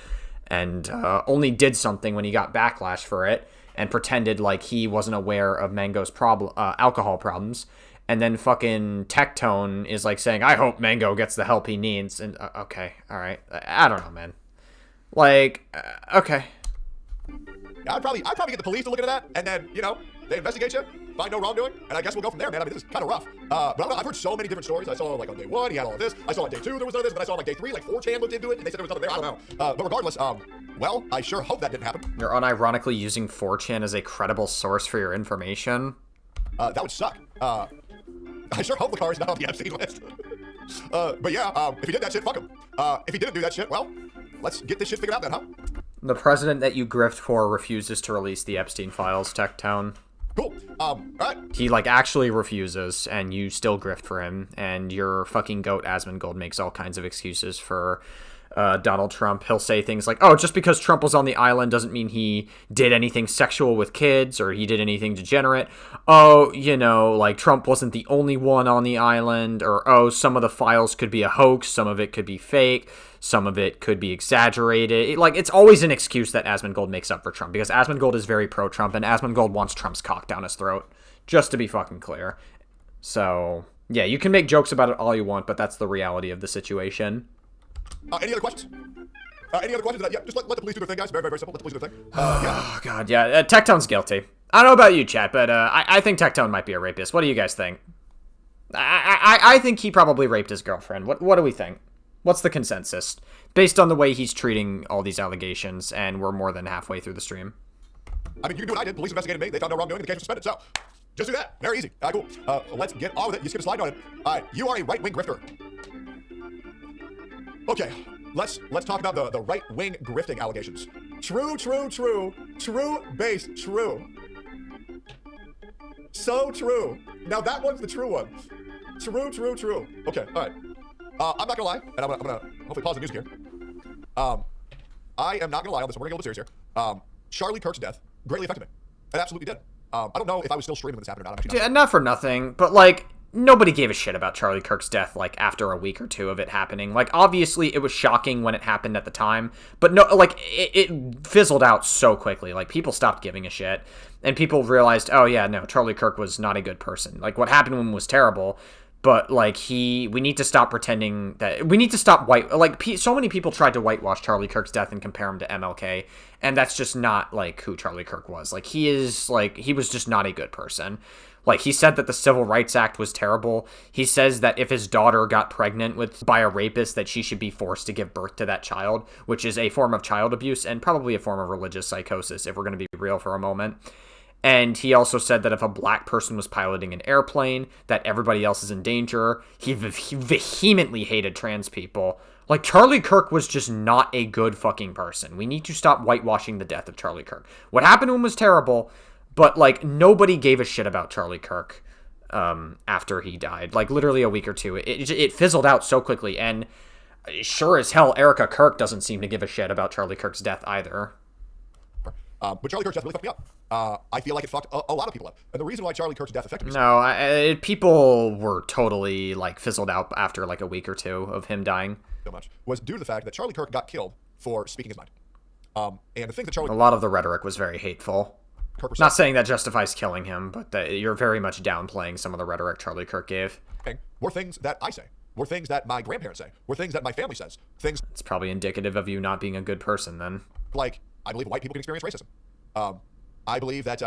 [SPEAKER 1] and only did something when he got backlash for it, and pretended like he wasn't aware of Mango's alcohol problems. And then fucking Tectone is like saying, I hope Mango gets the help he needs. And okay, all right. I don't know, man. Like, okay.
[SPEAKER 2] Yeah, I'd probably get the police to look into that, and then, you know, they investigate you, find no wrongdoing, and I guess we'll go from there, man. I mean, this is kind of rough. But I don't know, I've heard so many different stories. I saw, like, on day 1, he had all of this. I saw on day 2, there was none of this. But I saw on, like, day 3, like, 4chan looked into it, and they said there was nothing there. I don't know. But regardless, well, I sure hope that didn't happen.
[SPEAKER 1] You're unironically using 4chan as a credible source for your information?
[SPEAKER 2] That would suck. I sure hope Lakari's not on the Epstein list. But yeah, if he did that shit, fuck him. If he didn't do that shit, well, let's get this shit figured out then, huh?
[SPEAKER 1] The president that you grift for refuses to release the Epstein files, Tectone.
[SPEAKER 2] Cool. All right.
[SPEAKER 1] He, like, actually refuses, and you still grift for him, and your fucking goat Asmongold makes all kinds of excuses for Donald Trump. He'll say things like, oh, just because Trump was on the island doesn't mean he did anything sexual with kids or he did anything degenerate. Oh, you know, like, Trump wasn't the only one on the island, or, oh, some of the files could be a hoax, some of it could be fake, some of it could be exaggerated. Like, it's always an excuse that Asmongold makes up for Trump, because Asmongold is very pro-Trump, and Asmongold wants Trump's cock down his throat, just to be fucking clear. So, yeah, you can make jokes about it all you want, but that's the reality of the situation.
[SPEAKER 2] Any other questions? Any other questions? Yeah, just let the police do their thing, guys. Very, very, very simple. Let the police do their thing.
[SPEAKER 1] Oh, God, yeah. Tectone's guilty. I don't know about you, chat, but I think Tectone might be a rapist. What do you guys think? I think he probably raped his girlfriend. What do we think? What's the consensus? Based on the way he's treating all these allegations, and we're more than halfway through the stream.
[SPEAKER 2] I mean, you can do what I did. Police investigated me. They found no wrongdoing. The case was suspended. So, just do that. Very easy. All right, cool. Let's get on with it. You skip a slide on it. All right, you are a right-wing grifter. Okay, let's talk about the right-wing grifting allegations. True, base, true. So true. Now that one's the true one. True. Okay, all right. I'm not gonna lie, and I'm gonna hopefully pause the music here. I am not gonna lie on this one. We're gonna go a little bit serious here. Charlie Kirk's death greatly affected me. It absolutely did. I don't know if I was still streaming when this happened or not. I'm actually
[SPEAKER 1] Yeah, not for nothing, but, like, nobody gave a shit about Charlie Kirk's death, like, after a week or two of it happening. Like, obviously, it was shocking when it happened at the time, but no, like, it fizzled out so quickly. Like, people stopped giving a shit, and people realized, oh, yeah, no, Charlie Kirk was not a good person. Like, what happened to him was terrible, but, like, we need to stop pretending that, we need to stop so many people tried to whitewash Charlie Kirk's death and compare him to MLK, and that's just not, like, who Charlie Kirk was. Like, he was just not a good person. Like, he said that the Civil Rights Act was terrible. He says that if his daughter got pregnant by a rapist, that she should be forced to give birth to that child, which is a form of child abuse and probably a form of religious psychosis, if we're going to be real for a moment. And he also said that if a black person was piloting an airplane, that everybody else is in danger. He vehemently hated trans people. Like, Charlie Kirk was just not a good fucking person. We need to stop whitewashing the death of Charlie Kirk. What happened to him was terrible. But, like, nobody gave a shit about Charlie Kirk after he died. Like, literally a week or two. It fizzled out so quickly. And sure as hell, Erica Kirk doesn't seem to give a shit about Charlie Kirk's death either.
[SPEAKER 2] But Charlie Kirk's death really fucked me up. I feel like it fucked a lot of people up. And the reason why Charlie Kirk's death affected me...
[SPEAKER 1] No, people were totally, like, fizzled out after, like, a week or two of him dying.
[SPEAKER 2] So much was due to the fact that Charlie Kirk got killed for speaking his mind. And the things that Charlie...
[SPEAKER 1] A lot of the rhetoric was very hateful. Not saying that justifies killing him, but that you're very much downplaying some of the rhetoric Charlie Kirk gave.
[SPEAKER 2] Were things that I say, were things that my grandparents say, were things that my family says, things...
[SPEAKER 1] It's probably indicative of you not being a good person, then.
[SPEAKER 2] Like, I believe white people can experience racism. I believe that,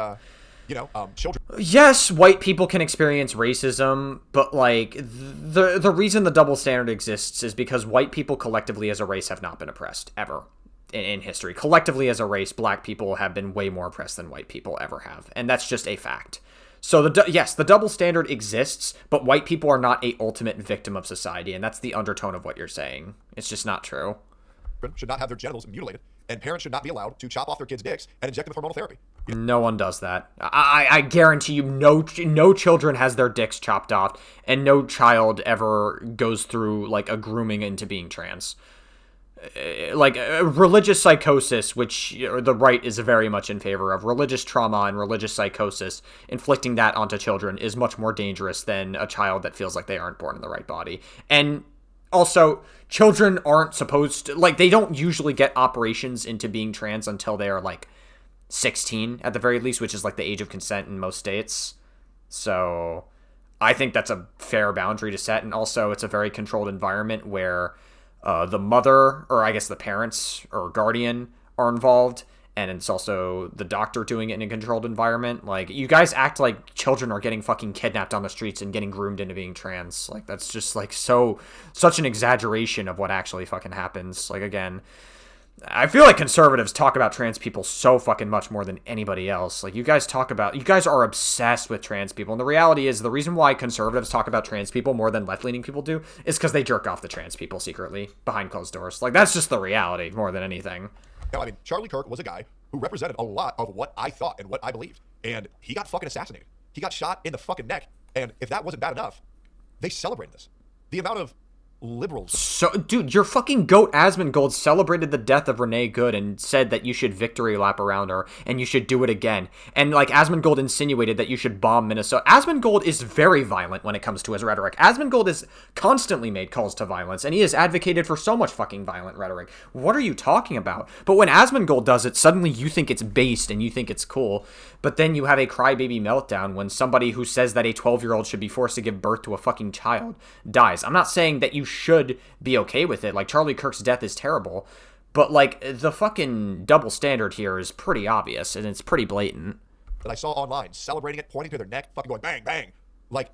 [SPEAKER 2] children...
[SPEAKER 1] Yes, white people can experience racism, but, like, the reason the double standard exists is because white people collectively as a race have not been oppressed, ever. In history. Collectively as a race, black people have been way more oppressed than white people ever have. And that's just a fact. So, yes, the double standard exists, but white people are not a ultimate victim of society, and that's the undertone of what you're saying. It's just not true.
[SPEAKER 2] Should not have their genitals mutilated, and parents should not be allowed to chop off their kids' dicks and inject them with hormonal therapy.
[SPEAKER 1] No one does that. I guarantee you no children has their dicks chopped off, and no child ever goes through, like, a grooming into being trans. Like, religious psychosis, which the right is very much in favor of, religious trauma and religious psychosis, inflicting that onto children is much more dangerous than a child that feels like they aren't born in the right body. And also, children aren't supposed to, like, they don't usually get operations into being trans until they are, like, 16 at the very least, which is, like, the age of consent in most states. So, I think that's a fair boundary to set, and also it's a very controlled environment where the mother, or I guess the parents or guardian, are involved, and it's also the doctor doing it in a controlled environment. Like, you guys act like children are getting fucking kidnapped on the streets and getting groomed into being trans. Like, that's just, like, such an exaggeration of what actually fucking happens. Like, again, I feel like conservatives talk about trans people so fucking much more than anybody else. Like, you guys are obsessed with trans people. And the reality is, the reason why conservatives talk about trans people more than left-leaning people do is because they jerk off the trans people secretly behind closed doors. Like, that's just the reality more than anything.
[SPEAKER 2] I mean, Charlie Kirk was a guy who represented a lot of what I thought and what I believed. and he got fucking assassinated. He got shot in the fucking neck. And if that wasn't bad enough, they celebrated this. The amount of liberals.
[SPEAKER 1] So, dude, your fucking goat Asmongold celebrated the death of Renee Good and said that you should victory lap around her and you should do it again. And like Asmongold insinuated that you should bomb Minnesota. Asmongold is very violent when it comes to his rhetoric. Asmongold has constantly made calls to violence and he has advocated for so much fucking violent rhetoric. What are you talking about? But when Asmongold does it, suddenly you think it's based and you think it's cool. But then you have a crybaby meltdown when somebody who says that a 12-year-old should be forced to give birth to a fucking child dies. I'm not saying that you should be okay with it. Like, Charlie Kirk's death is terrible. But, like, the fucking double standard here is pretty obvious, and it's pretty blatant.
[SPEAKER 2] That I saw online celebrating it, pointing to their neck, fucking going bang, bang. Like,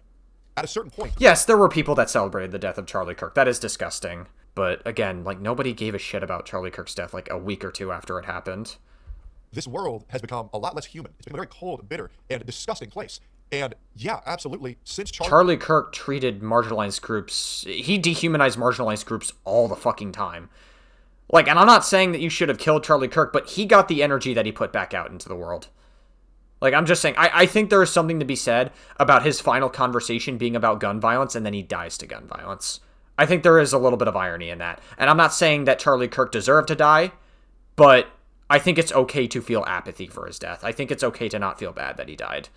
[SPEAKER 2] at a certain point.
[SPEAKER 1] Yes, there were people that celebrated the death of Charlie Kirk. That is disgusting. But, again, like, nobody gave a shit about Charlie Kirk's death, like, a week or two after it happened.
[SPEAKER 2] This world has become a lot less human. It's become a very cold, bitter, and disgusting place. And yeah, absolutely, since
[SPEAKER 1] Charlie Kirk treated marginalized groups, he dehumanized marginalized groups all the fucking time. Like, and I'm not saying that you should have killed Charlie Kirk, but he got the energy that he put back out into the world. Like, I'm just saying, I think there is something to be said about his final conversation being about gun violence, and then he dies to gun violence. I think there is a little bit of irony in that. And I'm not saying that Charlie Kirk deserved to die, but I think it's okay to feel apathy for his death. I think it's okay to not feel bad that he died.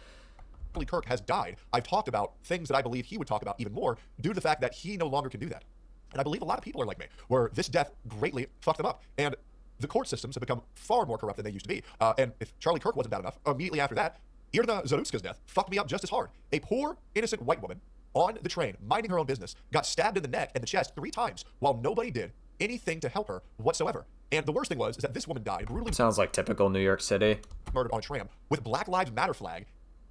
[SPEAKER 2] Charlie Kirk has died. I've talked about things that I believe he would talk about even more due to the fact that he no longer can do that. And I believe a lot of people are like me, where this death greatly fucked them up. And the court systems have become far more corrupt than they used to be. And if Charlie Kirk wasn't bad enough, immediately after that, Irina Zarutska's death fucked me up just as hard. A poor, innocent white woman on the train, minding her own business, got stabbed in the neck and the chest 3 times while nobody did anything to help her whatsoever. And the worst thing was is that this woman died brutally.
[SPEAKER 1] Sounds like typical New York City.
[SPEAKER 2] Murdered on a tram with Black Lives Matter flag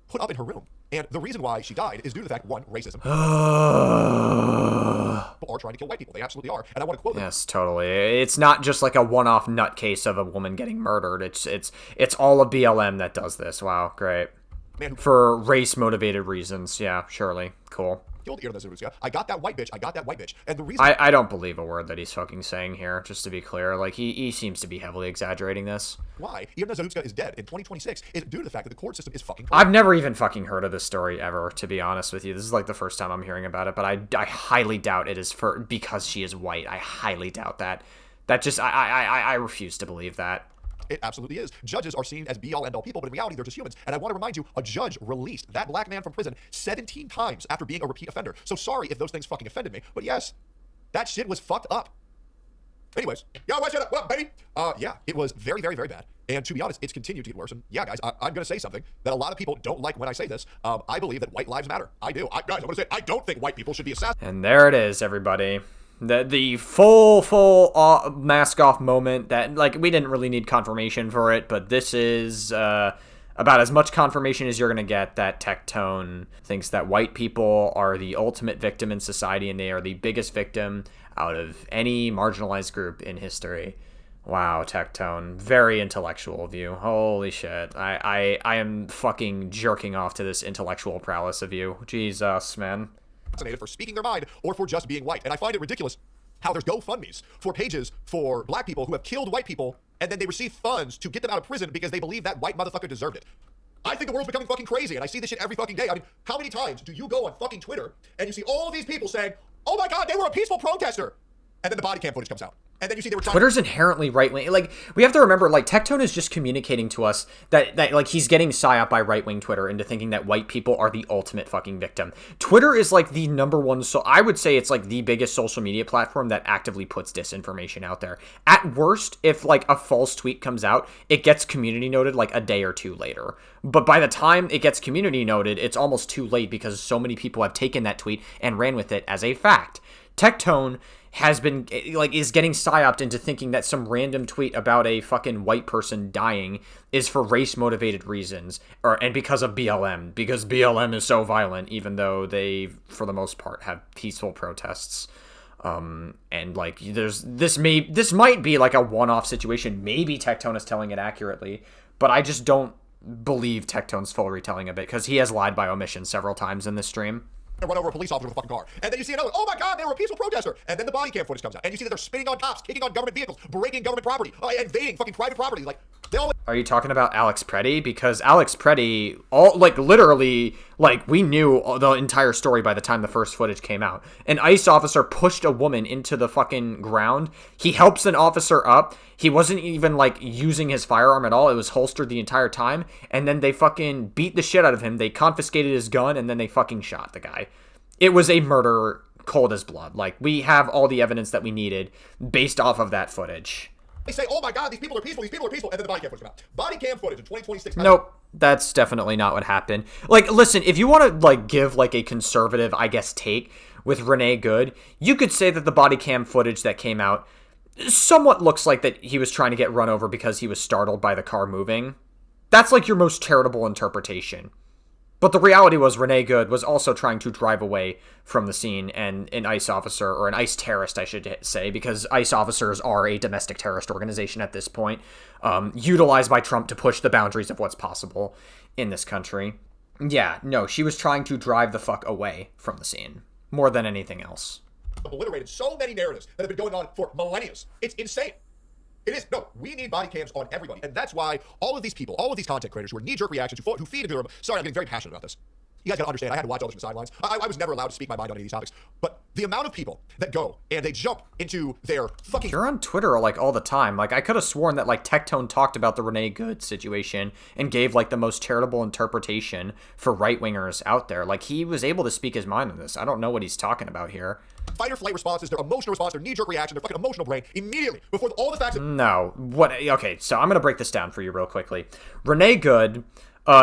[SPEAKER 2] put up in her room. And the reason why she died is due to the fact, one, racism. People are trying to kill white people. They absolutely are. And I want to quote them.
[SPEAKER 1] Yes, totally. It's not just like a one-off nutcase of a woman getting murdered. It's all of BLM that does this. Wow, great. For race-motivated reasons. Yeah, surely. Cool.
[SPEAKER 2] Killed Irina Zarutska. I got that white bitch. I got that white bitch. And the reason
[SPEAKER 1] I don't believe a word that he's fucking saying here, just to be clear. Like, he seems to be heavily exaggerating this.
[SPEAKER 2] Why Irina Zarutska is dead in 2026 is due to the fact that the court system is fucking corrupt.
[SPEAKER 1] I've never even fucking heard of this story ever, to be honest with you. This is like the first time I'm hearing about it, but I highly doubt it is because she is white. I highly doubt that. That just, I refuse to believe that.
[SPEAKER 2] It absolutely is. Judges are seen as be-all, end-all people, but in reality, they're just humans. And I want to remind you, a judge released that black man from prison 17 times after being a repeat offender. So sorry if those things fucking offended me, but yes, that shit was fucked up. Anyways, yeah, what shit up? What, baby? Yeah, it was very, very, very bad. And to be honest, it's continued to get worse. And yeah, guys, I'm going to say something that a lot of people don't like when I say this. I believe that white lives matter. I do. Guys, I'm going to say, I don't think white people should be assassinated.
[SPEAKER 1] And there it is, everybody. The full mask off moment that, like, we didn't really need confirmation for it, but this is about as much confirmation as you're going to get that Tectone thinks that white people are the ultimate victim in society and they are the biggest victim out of any marginalized group in history. Wow, Tectone. Very intellectual view. Holy shit. I am fucking jerking off to this intellectual prowess of you. Jesus, man.
[SPEAKER 2] For speaking their mind or for just being white. And I find it ridiculous how there's GoFundMes for pages for black people who have killed white people and then they receive funds to get them out of prison because they believe that white motherfucker deserved it. I think the world's becoming fucking crazy and I see this shit every fucking day. I mean, how many times do you go on fucking Twitter and you see all these people saying, oh my God, they were a peaceful protester. And then the body cam footage comes out. And then you see they were trying
[SPEAKER 1] Twitter's inherently right-wing. Like, we have to remember, like, Tectone is just communicating to us that like, he's getting psyop by right-wing Twitter into thinking that white people are the ultimate fucking victim. Twitter is, like, the number one, so I would say it's, like, the biggest social media platform that actively puts disinformation out there. At worst, if, like, a false tweet comes out, it gets community noted, like, a day or two later. But by the time it gets community noted, it's almost too late because so many people have taken that tweet and ran with it as a fact. Tectone has been, like, is getting psyoped into thinking that some random tweet about a fucking white person dying is for race-motivated reasons, and because of BLM, because BLM is so violent, even though they, for the most part, have peaceful protests. And, like, this might be, like, a one-off situation. Maybe Tectone is telling it accurately, but I just don't believe Tectone's full retelling of it, because he has lied by omission several times in this stream.
[SPEAKER 2] Run over a police officer with a fucking car. And then you see another, oh my God, they were a peaceful protester. And then the body cam footage comes out. And you see that they're spitting on cops, kicking on government vehicles, breaking government property, invading fucking private property. Like, they all
[SPEAKER 1] Are you talking about Alex Preddy? Because Alex Preddy, literally, we knew the entire story by the time the first footage came out. An ICE officer pushed a woman into the fucking ground. He helps an officer up. He wasn't even, using his firearm at all. It was holstered the entire time. And then they fucking beat the shit out of him. They confiscated his gun, and then they fucking shot the guy. It was a murder cold as blood. We have all the evidence that we needed based off of that footage.
[SPEAKER 2] They say, oh my god, these people are peaceful, and then the body cam footage come out. Body cam footage in 2026.
[SPEAKER 1] Nope, that's definitely not what happened. Listen, if you want to, give, a conservative, I guess, take with Renee Good, you could say that the body cam footage that came out somewhat looks like that he was trying to get run over because he was startled by the car moving. That's, your most charitable interpretation. But the reality was Renee Good was also trying to drive away from the scene, and an ICE officer, or an ICE terrorist, I should say, because ICE officers are a domestic terrorist organization at this point, utilized by Trump to push the boundaries of what's possible in this country. Yeah, no, she was trying to drive the fuck away from the scene, more than anything else.
[SPEAKER 2] Obliterated so many narratives that have been going on for millennia. It's insane. It is. No, we need body cams on everybody. And that's why all of these people, all of these content creators who are knee-jerk reactions, who feed into them. Sorry, I'm getting very passionate about this. You guys gotta understand, I had to watch all this from the sidelines. I was never allowed to speak my mind on any of these topics. But the amount of people that go and they jump into their fucking...
[SPEAKER 1] You're on Twitter, all the time. I could have sworn that, Tectone talked about the Renee Good situation and gave, the most charitable interpretation for right-wingers out there. He was able to speak his mind on this. I don't know what he's talking about here.
[SPEAKER 2] Fight or flight responses, their emotional response, their knee-jerk reaction, their fucking emotional brain, immediately, before all the facts...
[SPEAKER 1] No. What? Okay, so I'm going to break this down for you real quickly. Renee Good,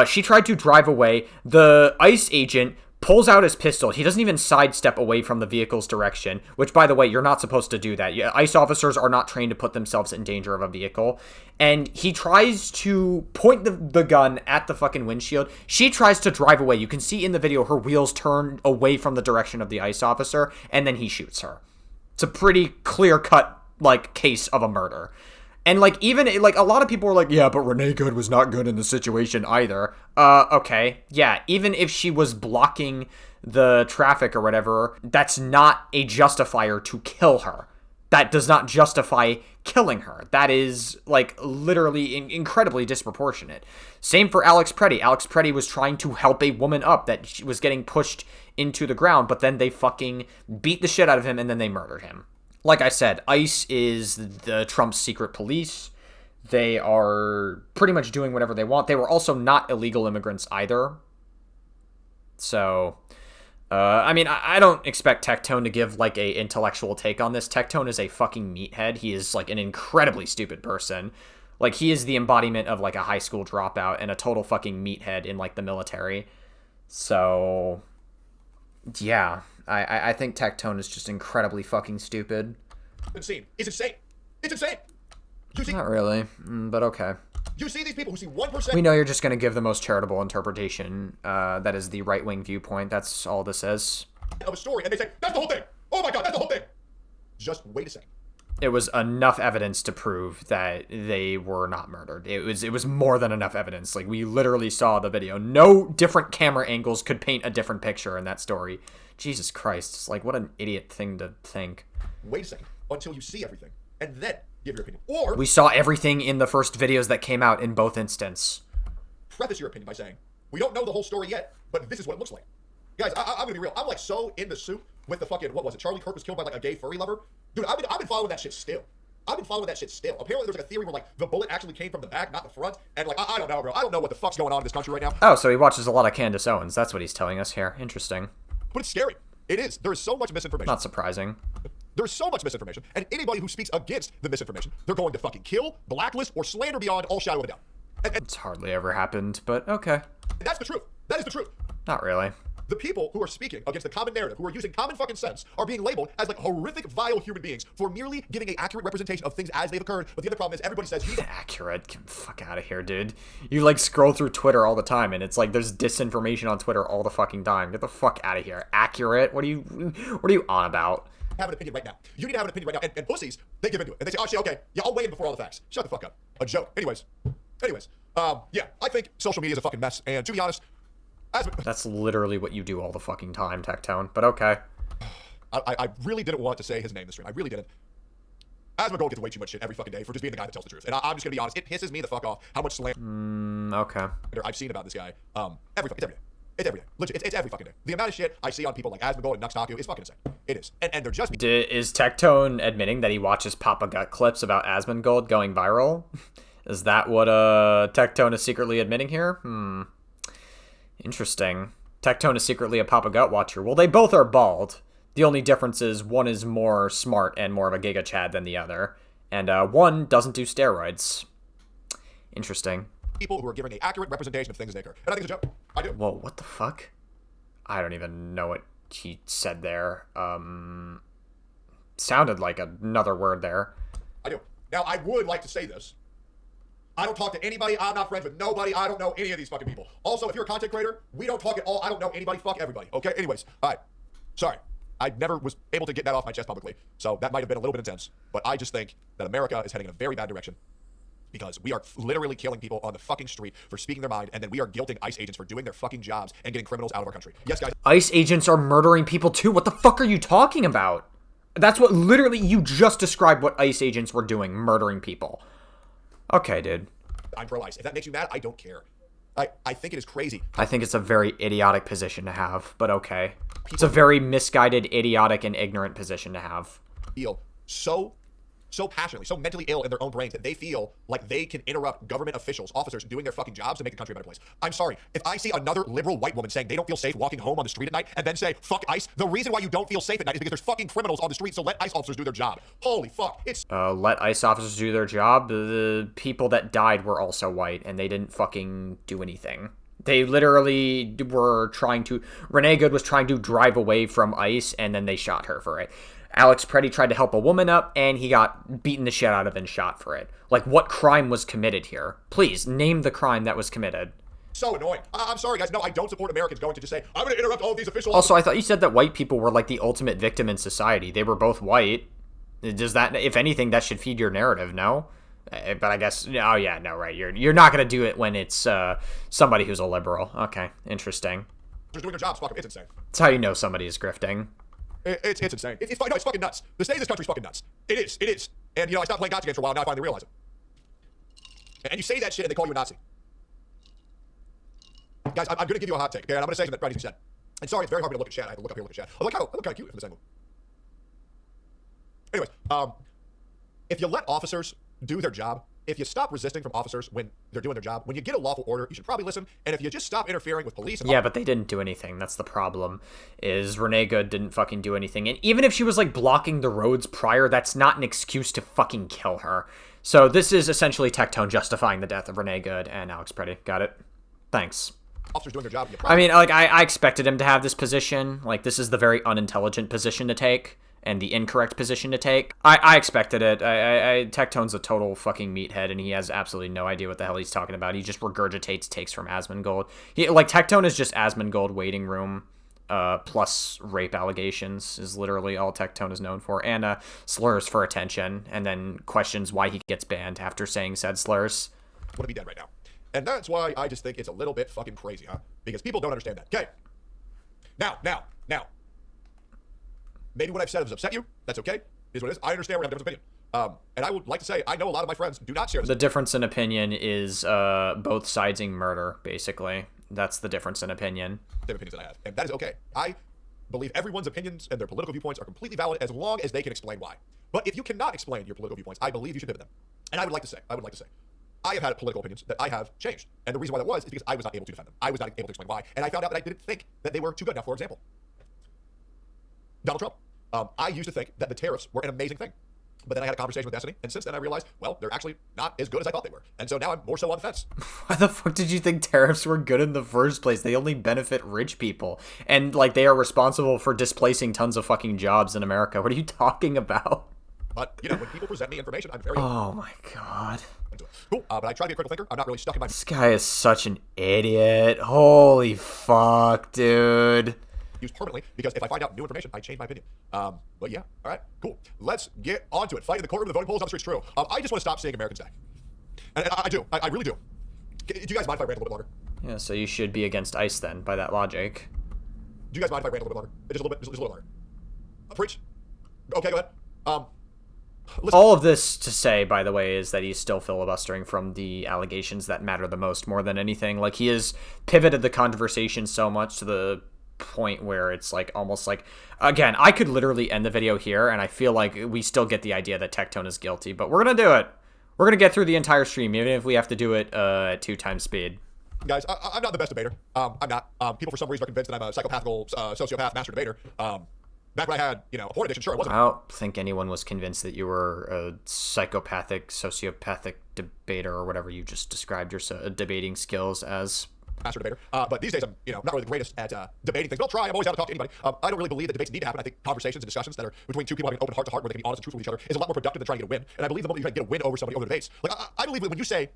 [SPEAKER 1] she tried to drive away. The ICE agent pulls out his pistol. He doesn't even sidestep away from the vehicle's direction, which, by the way, you're not supposed to do that. ICE officers are not trained to put themselves in danger of a vehicle. And he tries to point the gun at the fucking windshield. She tries to drive away. You can see in the video her wheels turn away from the direction of the ICE officer, and then he shoots her. It's a pretty clear-cut, case of a murder. And, even, a lot of people were yeah, but Renee Good was not good in the situation either. Okay. Yeah, even if she was blocking the traffic or whatever, that's not a justifier to kill her. That does not justify killing her. That is, literally incredibly disproportionate. Same for Alex Preddy. Alex Preddy was trying to help a woman up that she was getting pushed into the ground, but then they fucking beat the shit out of him, and then they murdered him. Like I said, ICE is the Trump's secret police. They are pretty much doing whatever they want. They were also not illegal immigrants either. So, I don't expect Tectone to give, a intellectual take on this. Tectone is a fucking meathead. He is, an incredibly stupid person. He is the embodiment of, a high school dropout and a total fucking meathead in, the military. So, yeah. I think Tectone is just incredibly fucking stupid.
[SPEAKER 2] Insane. It's insane. It's insane.
[SPEAKER 1] Not really, but okay.
[SPEAKER 2] You see these people who see 1%...
[SPEAKER 1] We know you're just going to give the most charitable interpretation. That is the right-wing viewpoint. That's all this is.
[SPEAKER 2] ...of a story, and they say, that's the whole thing. Oh my god, that's the whole thing. Just wait a second.
[SPEAKER 1] It was enough evidence to prove that they were not murdered. It was more than enough evidence. We literally saw the video. No different camera angles could paint a different picture in that story. Jesus Christ. It's what an idiot thing to think.
[SPEAKER 2] Wait a second until you see everything, and then give your opinion. Or...
[SPEAKER 1] We saw everything in the first videos that came out in both instances.
[SPEAKER 2] Preface your opinion by saying, we don't know the whole story yet, but this is what it looks like. Guys, I'm gonna be real. I'm so in the soup with the fucking, what was it? Charlie Kirk was killed by a gay furry lover? Dude, I've been following that shit still. Apparently there's a theory where the bullet actually came from the back, not the front. And I don't know, bro. I don't know what the fuck's going on in this country right now.
[SPEAKER 1] Oh, so he watches a lot of Candace Owens. That's what he's telling us here. Interesting.
[SPEAKER 2] But it's scary. It is. There is so much misinformation.
[SPEAKER 1] Not surprising.
[SPEAKER 2] There's so much misinformation, and anybody who speaks against the misinformation, they're going to fucking kill, blacklist, or slander beyond all shadow of a doubt. And
[SPEAKER 1] it's hardly ever happened, but okay.
[SPEAKER 2] That's the truth. That is the truth.
[SPEAKER 1] Not really.
[SPEAKER 2] The people who are speaking against the common narrative, who are using common fucking sense, are being labeled as horrific, vile human beings for merely giving an accurate representation of things as they've occurred. But the other problem is everybody says
[SPEAKER 1] accurate. Get the fuck out of here, dude. You scroll through Twitter all the time, and it's there's disinformation on Twitter all the fucking time. Get the fuck out of here. Accurate? What are you on about?
[SPEAKER 2] Have an opinion right now. You need to have an opinion right now. And pussies, they give into it. And they say, oh shit, okay, yeah, I'll weigh in before all the facts. Shut the fuck up. A joke. Anyways, yeah, I think social media is a fucking mess. And to be honest,
[SPEAKER 1] that's literally what you do all the fucking time, Tectone, but okay.
[SPEAKER 2] I really didn't want to say his name this stream. I really didn't. Asmongold gets way too much shit every fucking day for just being the guy that tells the truth. And I'm just gonna be honest, it pisses me the fuck off how much slander
[SPEAKER 1] Okay.
[SPEAKER 2] I've seen about this guy. It's every day. It's every day. Legit, it's every fucking day. The amount of shit I see on people like Asmongold and Nuxtaku is fucking insane. It is. And they're just...
[SPEAKER 1] Is Tectone admitting that he watches Papa Gut clips about Asmongold going viral? Is that what Tectone is secretly admitting here? Interesting. Tectone is secretly a Papa Gut watcher. Well, they both are bald. The only difference is one is more smart and more of a Giga Chad than the other. And one doesn't do steroids. Interesting.
[SPEAKER 2] People who are giving an accurate representation of things as they occur. And I think it's a joke. I do.
[SPEAKER 1] Whoa, what the fuck? I don't even know what he said there. Sounded like another word there.
[SPEAKER 2] I do. Now, I would like to say this. I don't talk to anybody. I'm not friends with nobody. I don't know any of these fucking people. Also, if you're a content creator, we don't talk at all. I don't know anybody. Fuck everybody. Okay? Anyways. All right. Sorry. I never was able to get that off my chest publicly. So that might have been a little bit intense. But I just think that America is heading in a very bad direction. Because we are literally killing people on the fucking street for speaking their mind, and then we are guilting ICE agents for doing their fucking jobs and getting criminals out of our country. Yes, guys.
[SPEAKER 1] ICE agents are murdering people too. What the fuck are you talking about? That's what literally you just described what ICE agents were doing, murdering people. Okay, dude.
[SPEAKER 2] I'm pro-ICE. If that makes you mad, I don't care. I think it is crazy.
[SPEAKER 1] I think it's a very idiotic position to have, but okay. It's a very misguided, idiotic, and ignorant position to have.
[SPEAKER 2] Feel so passionately, so mentally ill in their own brains that they feel like they can interrupt government officials, officers doing their fucking jobs to make the country a better place. I'm sorry. If I see another liberal white woman saying they don't feel safe walking home on the street at night and then say, fuck ICE, the reason why you don't feel safe at night is because there's fucking criminals on the street, so let ICE officers do their job. Holy fuck. It's...
[SPEAKER 1] let ICE officers do their job? The people that died were also white, and they didn't fucking do anything. They literally were trying to... Renee Good was trying to drive away from ICE, and then they shot her for it. Alex Preddy tried to help a woman up, and he got beaten the shit out of and shot for it. Like, what crime was committed here? Please, name the crime that was committed.
[SPEAKER 2] So annoying. I'm sorry, guys. No, I don't support Americans going to just say, I'm going to interrupt all of these officials.
[SPEAKER 1] Also, I thought you said that white people were, like, the ultimate victim in society. They were both white. Does that, if anything, that should feed your narrative, no? But I guess, oh yeah, no, right. You're not going to do it when it's somebody who's a liberal. Okay, interesting.
[SPEAKER 2] They're doing their jobs. Fuck, it's insane.
[SPEAKER 1] That's how you know somebody is grifting.
[SPEAKER 2] It's insane. It's fucking nuts. The state of this country's fucking nuts. It is. And, you know, I stopped playing Nazi games for a while, now I finally realize it. And you say that shit and they call you a Nazi. Guys, I'm going to give you a hot take, okay? And I'm going to say something that probably needs to be said. And sorry, it's very hard for me to look at chat. I have to look up here and look at chat. I look kind of cute from this angle. Anyways, if you let officers do their job, if you stop resisting from officers when they're doing their job, when you get a lawful order, you should probably listen. And if you just stop interfering with police...
[SPEAKER 1] Yeah, but they didn't do anything. That's the problem, is Renee Good didn't fucking do anything. And even if she was, like, blocking the roads prior, that's not an excuse to fucking kill her. So this is essentially Tectone justifying the death of Renee Good and Alex Preddy. Got it? Thanks.
[SPEAKER 2] Officers doing their job...
[SPEAKER 1] I mean, like, I expected him to have this position. Like, this is the very unintelligent position to take. And the incorrect position to take. I expected it. Tectone's a total fucking meathead, and he has absolutely no idea what the hell he's talking about. He just regurgitates takes from Asmongold. Like, Tectone is just Asmongold waiting room, plus rape allegations is literally all Tectone is known for, and slurs for attention, and then questions why he gets banned after saying said slurs.
[SPEAKER 2] Want to be dead right now. And that's why I just think it's a little bit fucking crazy, huh? Because people don't understand that. Okay. Now. Maybe what I've said has upset you. That's okay. It is what it is. I understand we have a different opinion. And I would like to say, I know a lot of my friends do not share this.
[SPEAKER 1] The difference in opinion is both sidesing murder, basically. That's the difference in opinion.
[SPEAKER 2] The opinions that I have. And that is okay. I believe everyone's opinions and their political viewpoints are completely valid as long as they can explain why. But if you cannot explain your political viewpoints, I believe you should pivot them. And I would like to say, I have had political opinions that I have changed. And the reason why that was is because I was not able to defend them. I was not able to explain why. And I found out that I didn't think that they were too good. Now, for example, Donald Trump. I used to think that the tariffs were an amazing thing. But then I had a conversation with Destiny, and since then I realized, well, they're actually not as good as I thought they were. And so now I'm more so on the fence.
[SPEAKER 1] Why the fuck did you think tariffs were good in the first place? They only benefit rich people. And, like, they are responsible for displacing tons of fucking jobs in America. What are you talking about?
[SPEAKER 2] But, you know, when people present me information, I'm very...
[SPEAKER 1] Oh, my God.
[SPEAKER 2] Cool, but I try to be a critical thinker. I'm not really stuck in my...
[SPEAKER 1] This guy is such an idiot. Holy fuck, dude.
[SPEAKER 2] Used permanently, because if I find out new information, I change my opinion. But yeah, all right, cool. Let's get on to it. Fight in the courtroom, the voting polls on the streets, true. I just want to stop seeing Americans die. And I do. I really do. Do you guys mind if I rant a little bit longer?
[SPEAKER 1] Yeah, so you should be against ICE then, by that logic.
[SPEAKER 2] Do you guys mind if I rant a little bit longer? Just a little bit longer. Preach. Okay, go ahead. Listen,
[SPEAKER 1] All of this to say, by the way, is that he's still filibustering from the allegations that matter the most more than anything. Like, he has pivoted the conversation so much to the point where it's like almost like, again, I could literally end the video here, and I feel like we still get the idea that Tectone is guilty, but we're gonna do it. We're gonna get through the entire stream, even if we have to do it at 2 times speed.
[SPEAKER 2] guys, I'm not the best debater. I'm not. People for some reason are convinced that I'm a psychopathical sociopath master debater. Back when I had, a porn addiction, sure, it wasn't.
[SPEAKER 1] I don't think anyone was convinced that you were a psychopathic, sociopathic debater or whatever you just described your debating skills as.
[SPEAKER 2] Master debater. But these days, I'm, not really the greatest at debating things, but I'll try. I'm always down to talk to anybody. I don't really believe that debates need to happen. I think conversations and discussions that are between two people having an open heart to heart where they can be honest and truthful with each other is a lot more productive than trying to get a win. And I believe the moment you try to get a win over somebody over debates, like, I believe that when you say,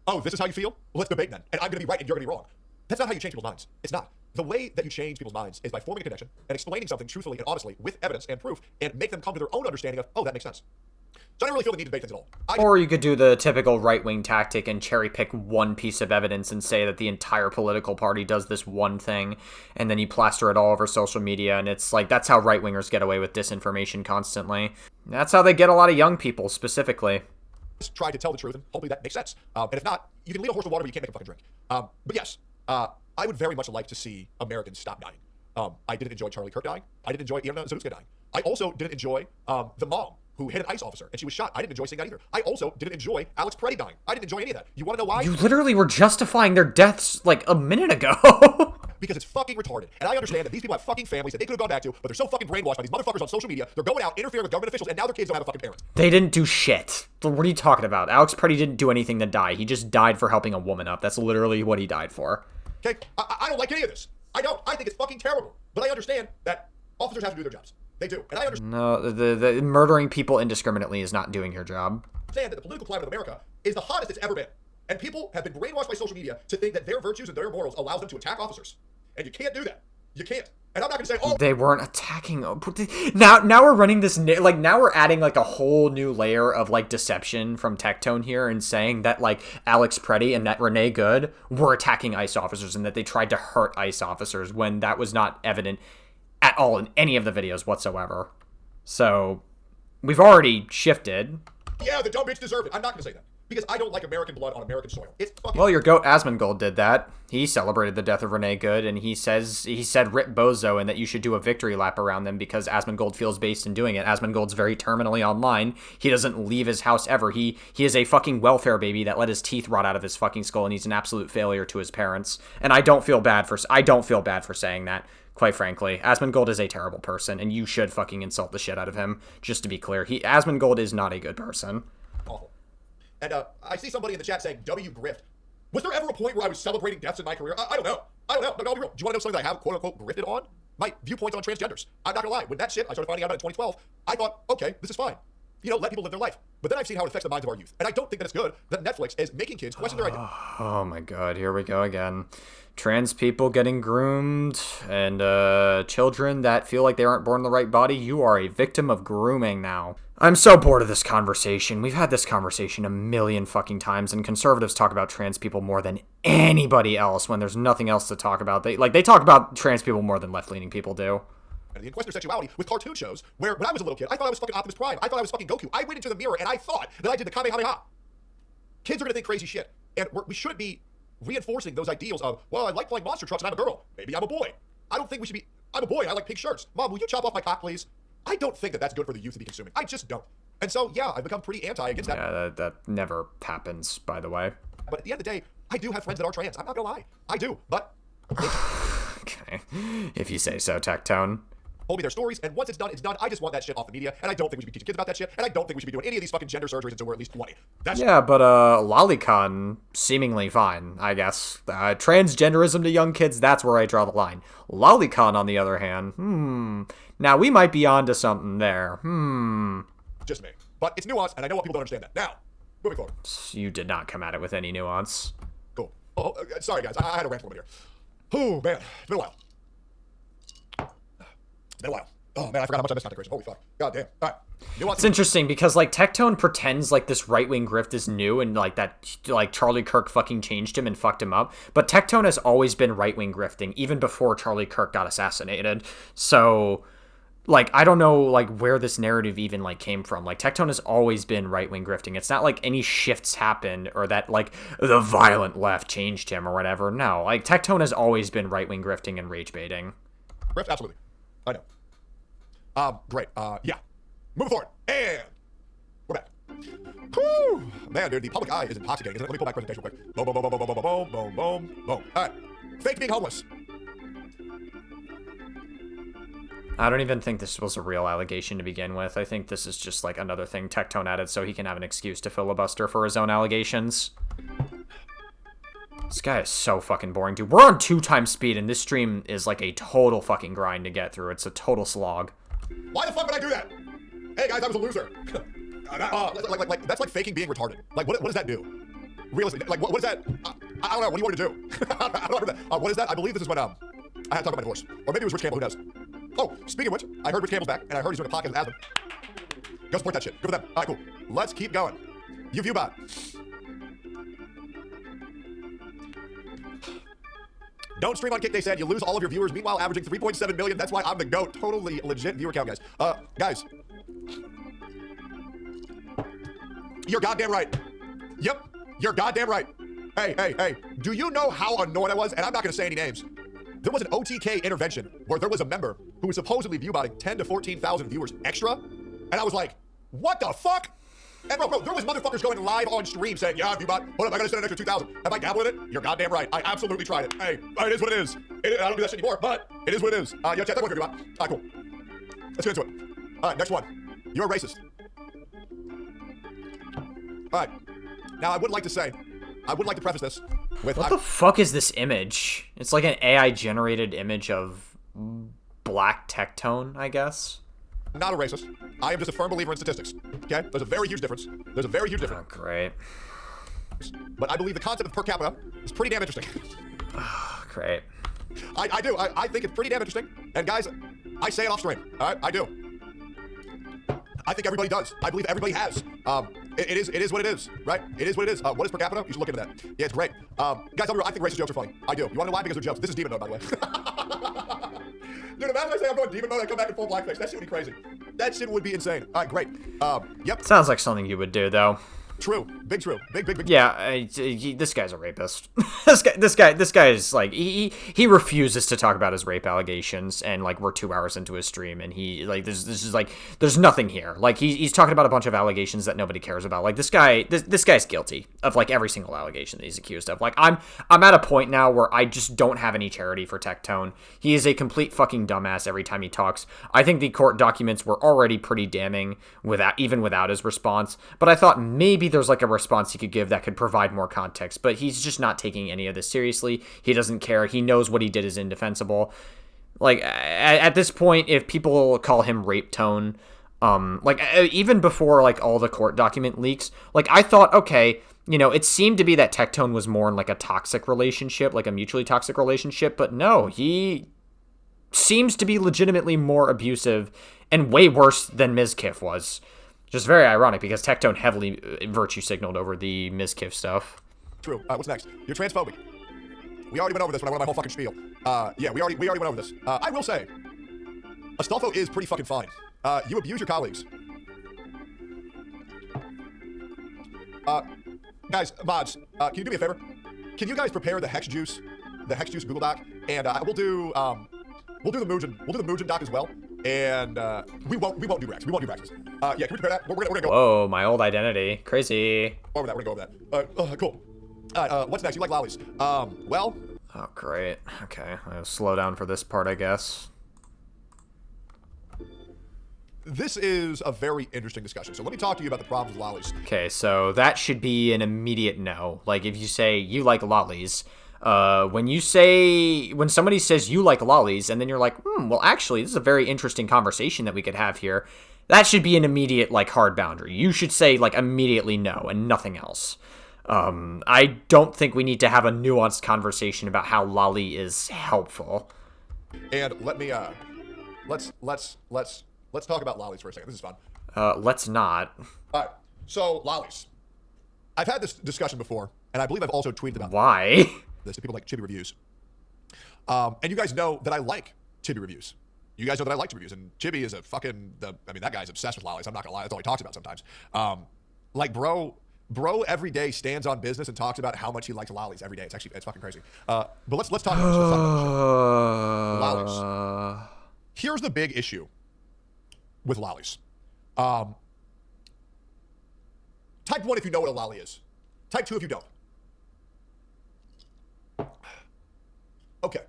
[SPEAKER 2] oh, this is how you feel? Well, let's debate then. And I'm going to be right and you're going to be wrong. That's not how you change people's minds. It's not. The way that you change people's minds is by forming a connection and explaining something truthfully and honestly with evidence and proof and make them come to their own understanding of, oh, that makes sense. So I don't really feel the need to debate things at all.
[SPEAKER 1] Or you could do the typical right-wing tactic and cherry pick one piece of evidence and say that the entire political party does this one thing, and then you plaster it all over social media, and it's like, that's how right-wingers get away with disinformation constantly. That's how they get a lot of young people, specifically.
[SPEAKER 2] Just try to tell the truth, and hopefully that makes sense. And if not, you can lead a horse to water, but you can't make a fucking drink. But yes, I would very much like to see Americans stop dying. I didn't enjoy Charlie Kirk dying. I didn't enjoy Irina Zaruska dying. I also didn't enjoy the mom who hit an ICE officer and she was shot. I didn't enjoy seeing that either. I also didn't enjoy Alex Peretti dying. I didn't enjoy any of that. You want to know why?
[SPEAKER 1] You literally were justifying their deaths like a minute ago.
[SPEAKER 2] Because it's fucking retarded. And I understand that these people have fucking families that they could have gone back to, but they're so fucking brainwashed by these motherfuckers on social media. They're going out, interfering with government officials, and now their kids don't have a fucking parent.
[SPEAKER 1] They didn't do shit. What are you talking about? Alex Peretti didn't do anything to die. He just died for helping a woman up. That's literally what he died for.
[SPEAKER 2] Okay? I don't like any of this. I don't. I think it's fucking terrible. But I understand that officers have to do their jobs. They do. And I understand
[SPEAKER 1] No, the murdering people indiscriminately is not doing your job.
[SPEAKER 2] that the political climate of America is the hottest it's ever been. And people have been brainwashed by social media to think that their virtues and their morals allows them to attack officers. And you can't do that. You can't. And I'm not going to say, oh,
[SPEAKER 1] They weren't attacking. Now we're running this, like, now we're adding, like, a whole new layer of, like, deception from Tectone here and saying that, like, Alex Peretti and that Renee Good were attacking ICE officers and that they tried to hurt ICE officers when that was not evident at all in any of the videos whatsoever. So, we've already shifted.
[SPEAKER 2] yeah, the dumb bitch deserved it. I'm not going to say that. Because I don't like American blood on American soil. It's fucking...
[SPEAKER 1] Well, your goat Asmongold did that. He celebrated the death of Renee Good, and he said rip Bozo and that you should do a victory lap around them because Asmongold feels based in doing it. Asmongold's very terminally online. He doesn't leave his house ever. He is a fucking welfare baby that let his teeth rot out of his fucking skull, and he's an absolute failure to his parents. And I don't feel bad for saying that. Quite frankly, Asmongold is a terrible person, and you should fucking insult the shit out of him. Just to be clear, Asmongold is not a good person.
[SPEAKER 2] Awful. And I see somebody in the chat saying, W grift. Was there ever a point where I was celebrating deaths in my career? I don't know. But I'll be real. Do you want to know something that I have, quote unquote, grifted on? My viewpoints on transgenders. I'm not going to lie. When that shit, I started finding out about it in 2012, I thought, okay, this is fine. Let people live their life. But then I've seen how it affects the minds of our youth. And I don't think that it's good that Netflix is making kids question their identity.
[SPEAKER 1] Oh my god, here we go again. Trans people getting groomed and children that feel like they aren't born in the right body. You are a victim of grooming now. I'm so bored of this conversation. We've had this conversation a million fucking times, and conservatives talk about trans people more than anybody else when there's nothing else to talk about. They talk about trans people more than left-leaning people do.
[SPEAKER 2] And the question of sexuality with cartoon shows where when I was a little kid, I thought I was fucking Optimus Prime. I thought I was fucking Goku. I went into the mirror and I thought that I did the Kamehameha. Kids are going to think crazy shit. And we shouldn't be reinforcing those ideals of, well, I like playing monster trucks and I'm a girl. Maybe I'm a boy. I don't think we should be, I'm a boy and I like pink shirts. Mom, will you chop off my cock, please? I don't think that that's good for the youth to be consuming. I just don't. And so, yeah, I've become pretty anti against that.
[SPEAKER 1] Yeah, that never happens, by the way.
[SPEAKER 2] But at the end of the day, I do have friends that are trans. I'm not going to lie. I do. But
[SPEAKER 1] Okay. If you say so, Tectone.
[SPEAKER 2] told me their stories, and once it's done, it's done. I just want that shit off the media, and I don't think we should be teaching kids about that shit, and I don't think we should be doing any of these fucking gender surgeries until we're at least 20.
[SPEAKER 1] Yeah, but Lolicon, seemingly fine, I guess. Transgenderism to young kids, that's where I draw the line. Lolicon, on the other hand, now we might be onto something there.
[SPEAKER 2] Just me. But it's nuanced, and I know what people don't understand that. Now, moving forward.
[SPEAKER 1] You did not come at it with any nuance.
[SPEAKER 2] Cool. Sorry, guys. I had a rant for a minute here. Oh, man. It's been a while. It's been a while. Oh, man, I forgot how much I missed content creation. Holy fuck. God damn. All right. Nuance.
[SPEAKER 1] It's interesting because, like, Tectone pretends like this right-wing grift is new and, like, that, like, Charlie Kirk fucking changed him and fucked him up. But Tectone has always been right-wing grifting, even before Charlie Kirk got assassinated. So, like, I don't know, like, where this narrative even, like, came from. Like, Tectone has always been right-wing grifting. It's not like any shifts happened or that, like, the violent left changed him or whatever. No, like, Tectone has always been right-wing grifting and rage baiting.
[SPEAKER 2] Grift, absolutely. I know. Great. Yeah. Moving forward. And we're back. Whew. Man, dude, the public eye is intoxicating, isn't it? Let me pull back presentation real quick. Boom, boom, boom, boom, boom, boom, boom, boom, boom, boom. All right. Fake being homeless.
[SPEAKER 1] I don't even think this was a real allegation to begin with. I think this is just, like, another thing Tectone added so he can have an excuse to filibuster for his own allegations. This guy is so fucking boring, dude. We're on 2 times speed, and this stream is, like, a total fucking grind to get through. It's a total slog.
[SPEAKER 2] Why the fuck would I do that? Hey, guys, I was a loser. That's like faking being retarded. Like, what does that do? Realistically, like, what is that? I don't know. What do you want me to do? I don't know that. What is that? I believe this is when, I had to talk about my divorce. Or maybe it was Rich Campbell, who knows? Oh, speaking of which, I heard Rich Campbell's back, and I heard he's doing a podcast with Aspen. Go support that shit. Good for them. All right, cool. Let's keep going. You viewbot. Don't stream on Kick, they said. You lose all of your viewers, meanwhile averaging 3.7 million. That's why I'm the GOAT. Totally legit viewer count, guys. Guys. You're goddamn right. Yep. You're goddamn right. Hey. Do you know how annoyed I was? And I'm not going to say any names. There was an OTK intervention where there was a member who was supposedly viewbotting 10 to 14,000 viewers extra. And I was like, what the fuck? And bro, there was motherfuckers going live on stream saying, yeah, viewbot, hold up, I gotta send an extra 2,000. Have I dabbled in it? You're goddamn right. I absolutely tried it. Hey, it is what it is. I don't do that shit anymore, but it is what it is. Yo, chat, that one for viewbot. All right, cool. Let's get into it. All right, next one. You're a racist. All right. Now, I would like to preface this with...
[SPEAKER 1] What the fuck is this image? It's like an AI-generated image of black Tectone, I guess.
[SPEAKER 2] Not a racist. I am just a firm believer in statistics. Okay? There's a very huge difference.
[SPEAKER 1] Oh, great.
[SPEAKER 2] But I believe the concept of per capita is pretty damn interesting.
[SPEAKER 1] Oh, great.
[SPEAKER 2] I do. I think it's pretty damn interesting. And guys, I say it off stream. All right? I do. I think everybody does. I believe everybody has. It is what it is, right? It is what it is. What is per capita? You should look into that. Yeah, it's great. Guys, I think racist jokes are funny. I do. You want to know why? Because they're jokes. This is demon mode, by the way. Dude, imagine I say I'm going demon mode and I come back in full blackface. That shit would be crazy. That shit would be insane. All right, great. Yep.
[SPEAKER 1] Sounds like something you would do, though.
[SPEAKER 2] True. Big true. Big.
[SPEAKER 1] Yeah, this guy's a rapist. this guy is like he refuses to talk about his rape allegations, and like we're 2 hours into his stream, and he like there's nothing here. Like he's talking about a bunch of allegations that nobody cares about. Like this guy's guilty of like every single allegation that he's accused of. Like I'm at a point now where I just don't have any charity for Tectone. He is a complete fucking dumbass every time he talks. I think the court documents were already pretty damning without his response, but I thought maybe there's like a response he could give that could provide more context, but he's just not taking any of this seriously. He doesn't care. He knows what he did is indefensible. Like at this point, if people call him rape tone, like even before like all the court document leaks, like I thought, okay, you know, it seemed to be that Tectone was more in like a toxic relationship, like a mutually toxic relationship, but no, he seems to be legitimately more abusive and way worse than Mizkif was. Just very ironic because Tectone heavily virtue signaled over the Mizkif stuff.
[SPEAKER 2] True. What's next? You're transphobic. We already went over this when I went on my whole fucking spiel. Yeah, we already went over this. I will say, Astolfo is pretty fucking fine. You abuse your colleagues. Guys, mods, can you do me a favor? Can you guys prepare the Hex Juice Google Doc, and we'll do the Mugen doc as well. And we won't do Rex. We won't do Rexes. Yeah, can we prepare that? We're gonna go.
[SPEAKER 1] Whoa, my old identity. Crazy.
[SPEAKER 2] Over that. We're gonna go over that. Cool. What's next? You like lollies? Well.
[SPEAKER 1] Oh, great. Okay, I'll slow down for this part, I guess.
[SPEAKER 2] This is a very interesting discussion. So let me talk to you about the problems with lollies.
[SPEAKER 1] Okay, so that should be an immediate no. Like if you say you like lollies. When somebody says you like lollies, and then you're like, well, actually, this is a very interesting conversation that we could have here. That should be an immediate, like, hard boundary. You should say, like, immediately no, and nothing else. I don't think we need to have a nuanced conversation about how lolly is helpful.
[SPEAKER 2] And let me, let's talk about lollies for a second. This is fun.
[SPEAKER 1] Let's not.
[SPEAKER 2] All right. So lollies. I've had this discussion before, and I believe I've also tweeted about
[SPEAKER 1] Why?
[SPEAKER 2] this to people like Chibi Reviews. And you guys know that I like Chibi Reviews. You guys know that I like to reviews, and Chibi is a fucking, I mean, that guy's obsessed with lollies. I'm not gonna lie. That's all he talks about sometimes. Like, bro every day stands on business and talks about how much he likes lollies every day. It's fucking crazy. But let's talk about this. Lollies. Here's the big issue with lollies. Type 1 if you know what a lolly is. Type 2 if you don't. Okay.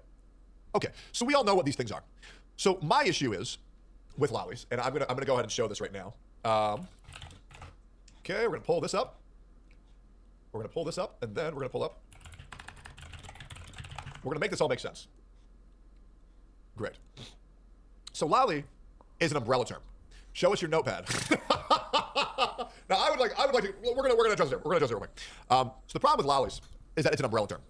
[SPEAKER 2] So we all know what these things are. So my issue is with lollies, and I'm gonna go ahead and show this right now. Okay, we're gonna pull this up. We're gonna pull this up, and then we're gonna pull up. We're gonna make this all make sense. Great. So lolly is an umbrella term. Show us your notepad. Now I would like to. We're gonna address it. We're gonna address it real quick. So the problem with lollies is that it's an umbrella term.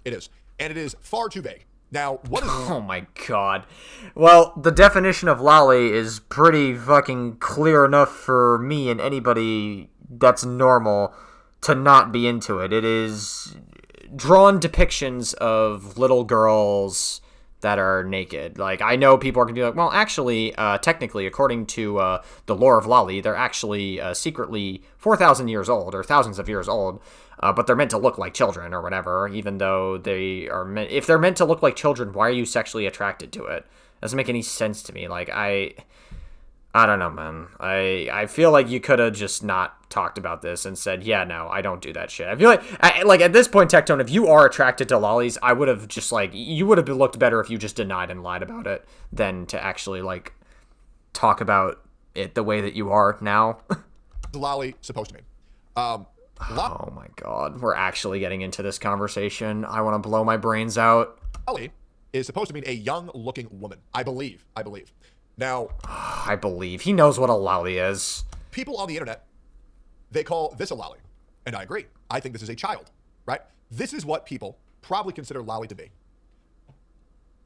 [SPEAKER 2] It is, and it is far too vague. Now, what is...
[SPEAKER 1] Oh my god. Well, the definition of lolly is pretty fucking clear enough for me and anybody that's normal to not be into it. It is drawn depictions of little girls that are naked. Like, I know people are going to be like, well, actually, technically, according to the lore of lolly, they're actually secretly 4,000 years old, or thousands of years old. But they're meant to look like children or whatever, even though they are meant... If they're meant to look like children, why are you sexually attracted to it? Doesn't make any sense to me. Like, I don't know, man. I feel like you could have just not talked about this and said, yeah, no, I don't do that shit. I feel like at this point, Tectone, if you are attracted to lollies, I would have just, like... You would have looked better if you just denied and lied about it than to actually, like, talk about it the way that you are now.
[SPEAKER 2] The lolly supposed to mean?
[SPEAKER 1] Oh my god, we're actually getting into this conversation. I want to blow my brains out.
[SPEAKER 2] Lolly is supposed to mean a young-looking woman. I believe. Now...
[SPEAKER 1] I believe. He knows what a lolly is.
[SPEAKER 2] People on the internet, they call this a lolly. And I agree. I think this is a child, right? This is what people probably consider lolly to be.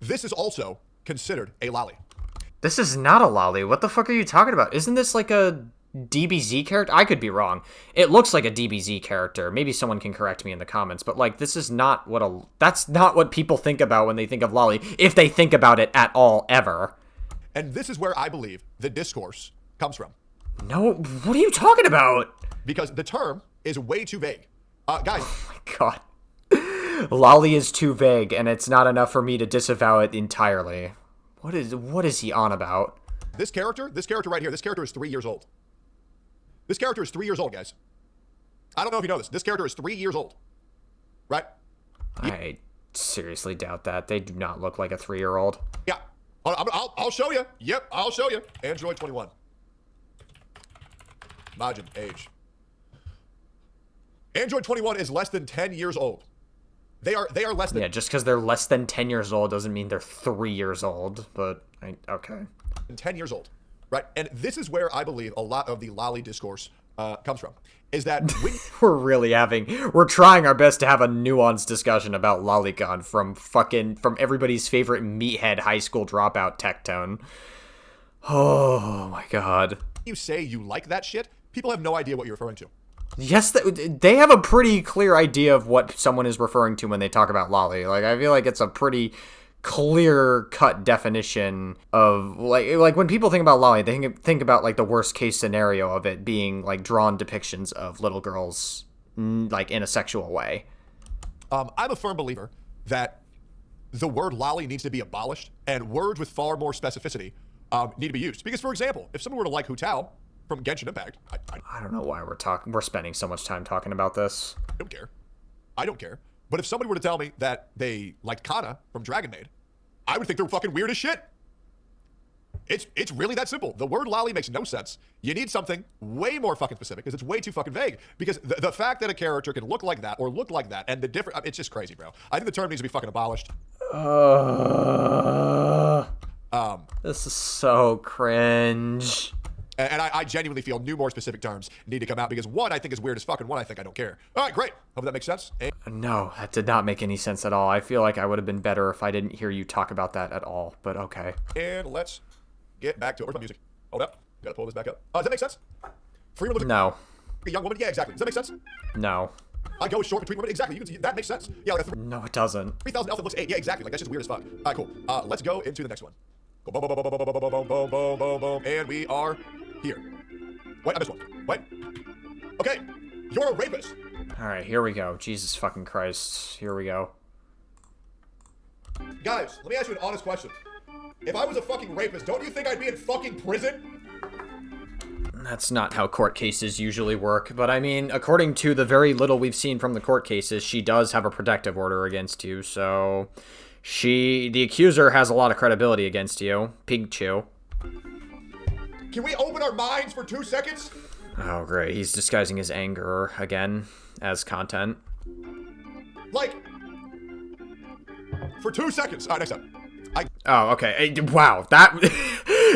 [SPEAKER 2] This is also considered a lolly.
[SPEAKER 1] This is not a lolly. What the fuck are you talking about? Isn't this like a... DBZ character? I could be wrong. It looks like a DBZ character. Maybe someone can correct me in the comments, but like this is not what that's not what people think about when they think of lolly, if they think about it at all ever.
[SPEAKER 2] And this is where I believe the discourse comes from.
[SPEAKER 1] No, what are you talking about?
[SPEAKER 2] Because the term is way too vague. Guys.
[SPEAKER 1] Oh my god. Lolly is too vague, and it's not enough for me to disavow it entirely. What is he on about?
[SPEAKER 2] This character right here, this character is 3 years old. This character is 3 years old, guys. I don't know if you know this. This character is 3 years old. Right?
[SPEAKER 1] I seriously doubt that. They do not look like a 3-year-old.
[SPEAKER 2] Yeah. I'll show you. Yep, I'll show you. Android 21. Majin, age. Android 21 is less than 10 years old. They are less than...
[SPEAKER 1] Yeah, just because they're less than 10 years old doesn't mean they're 3 years old. But, okay.
[SPEAKER 2] 10 years old. Right, and this is where I believe a lot of the lolly discourse comes from, is that when...
[SPEAKER 1] we're trying our best to have a nuanced discussion about lolicon from everybody's favorite meathead high school dropout Tectone. Oh my god.
[SPEAKER 2] You say you like that shit, people have no idea what you're referring to.
[SPEAKER 1] Yes, they have a pretty clear idea of what someone is referring to when they talk about lolly. Like, I feel like it's a pretty... clear-cut definition of like when people think about lolly, they think about like the worst case scenario of it being like drawn depictions of little girls like in a sexual way.
[SPEAKER 2] I'm a firm believer that the word lolly needs to be abolished and words with far more specificity need to be used. Because, for example, if someone were to like Hu Tao from Genshin Impact,
[SPEAKER 1] I don't know why we're spending so much time talking about this.
[SPEAKER 2] I don't care. But if somebody were to tell me that they liked Kana from Dragon Maid, I would think they're fucking weird as shit. It's really that simple. The word lolly makes no sense. You need something way more fucking specific because it's way too fucking vague. Because the fact that a character can look like that or look like that and the different... It's just crazy, bro. I think the term needs to be fucking abolished.
[SPEAKER 1] This is so cringe.
[SPEAKER 2] And I genuinely feel new, more specific terms need to come out because one I think is weird as fuck and one I think I don't care. All right, great. Hope that makes sense.
[SPEAKER 1] No, that did not make any sense at all. I feel like I would have been better if I didn't hear you talk about that at all, but okay.
[SPEAKER 2] And let's get back to it. Where's my music? Hold up. Gotta pull this back up. Does that make sense? Freedom of
[SPEAKER 1] No.
[SPEAKER 2] A young woman? Yeah, exactly. Does that make sense?
[SPEAKER 1] No.
[SPEAKER 2] I go short between women? Exactly. You can see, that makes sense. Yeah, like
[SPEAKER 1] No, it doesn't.
[SPEAKER 2] 3,000 elf that looks 8. Yeah, exactly. Like, that's just weird as fuck. All right, cool. Let's go into the next one. Go boom, boom, boom, boom, boom, boom, boom, boom, boom, boom, boom, and we are here. Wait, I missed one. Wait. Okay, you're a rapist.
[SPEAKER 1] All right, here we go. Jesus fucking Christ. Here we go.
[SPEAKER 2] Guys, let me ask you an honest question. If I was a fucking rapist, don't you think I'd be in fucking prison?
[SPEAKER 1] That's not how court cases usually work, but I mean, according to the very little we've seen from the court cases, she does have a protective order against you, so the accuser has a lot of credibility against you. Pikachu.
[SPEAKER 2] Can we open our minds for 2 seconds?
[SPEAKER 1] Oh, great. He's disguising his anger again as content.
[SPEAKER 2] Like, for 2 seconds. All right, next up.
[SPEAKER 1] Oh, okay. Wow, that...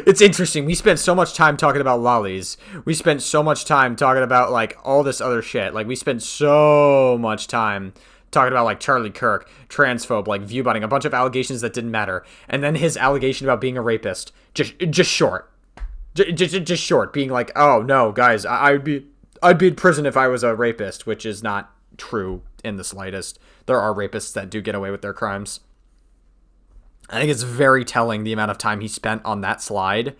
[SPEAKER 1] It's interesting. We spent so much time talking about lollies. We spent so much time talking about, like, all this other shit. Like, we spent so much time talking about, like, Charlie Kirk, transphobe, like, view botting, a bunch of allegations that didn't matter. And then his allegation about being a rapist. Just short. Just short. Being like, oh, no, guys, I'd be in prison if I was a rapist, which is not true in the slightest. There are rapists that do get away with their crimes. I think it's very telling the amount of time he spent on that slide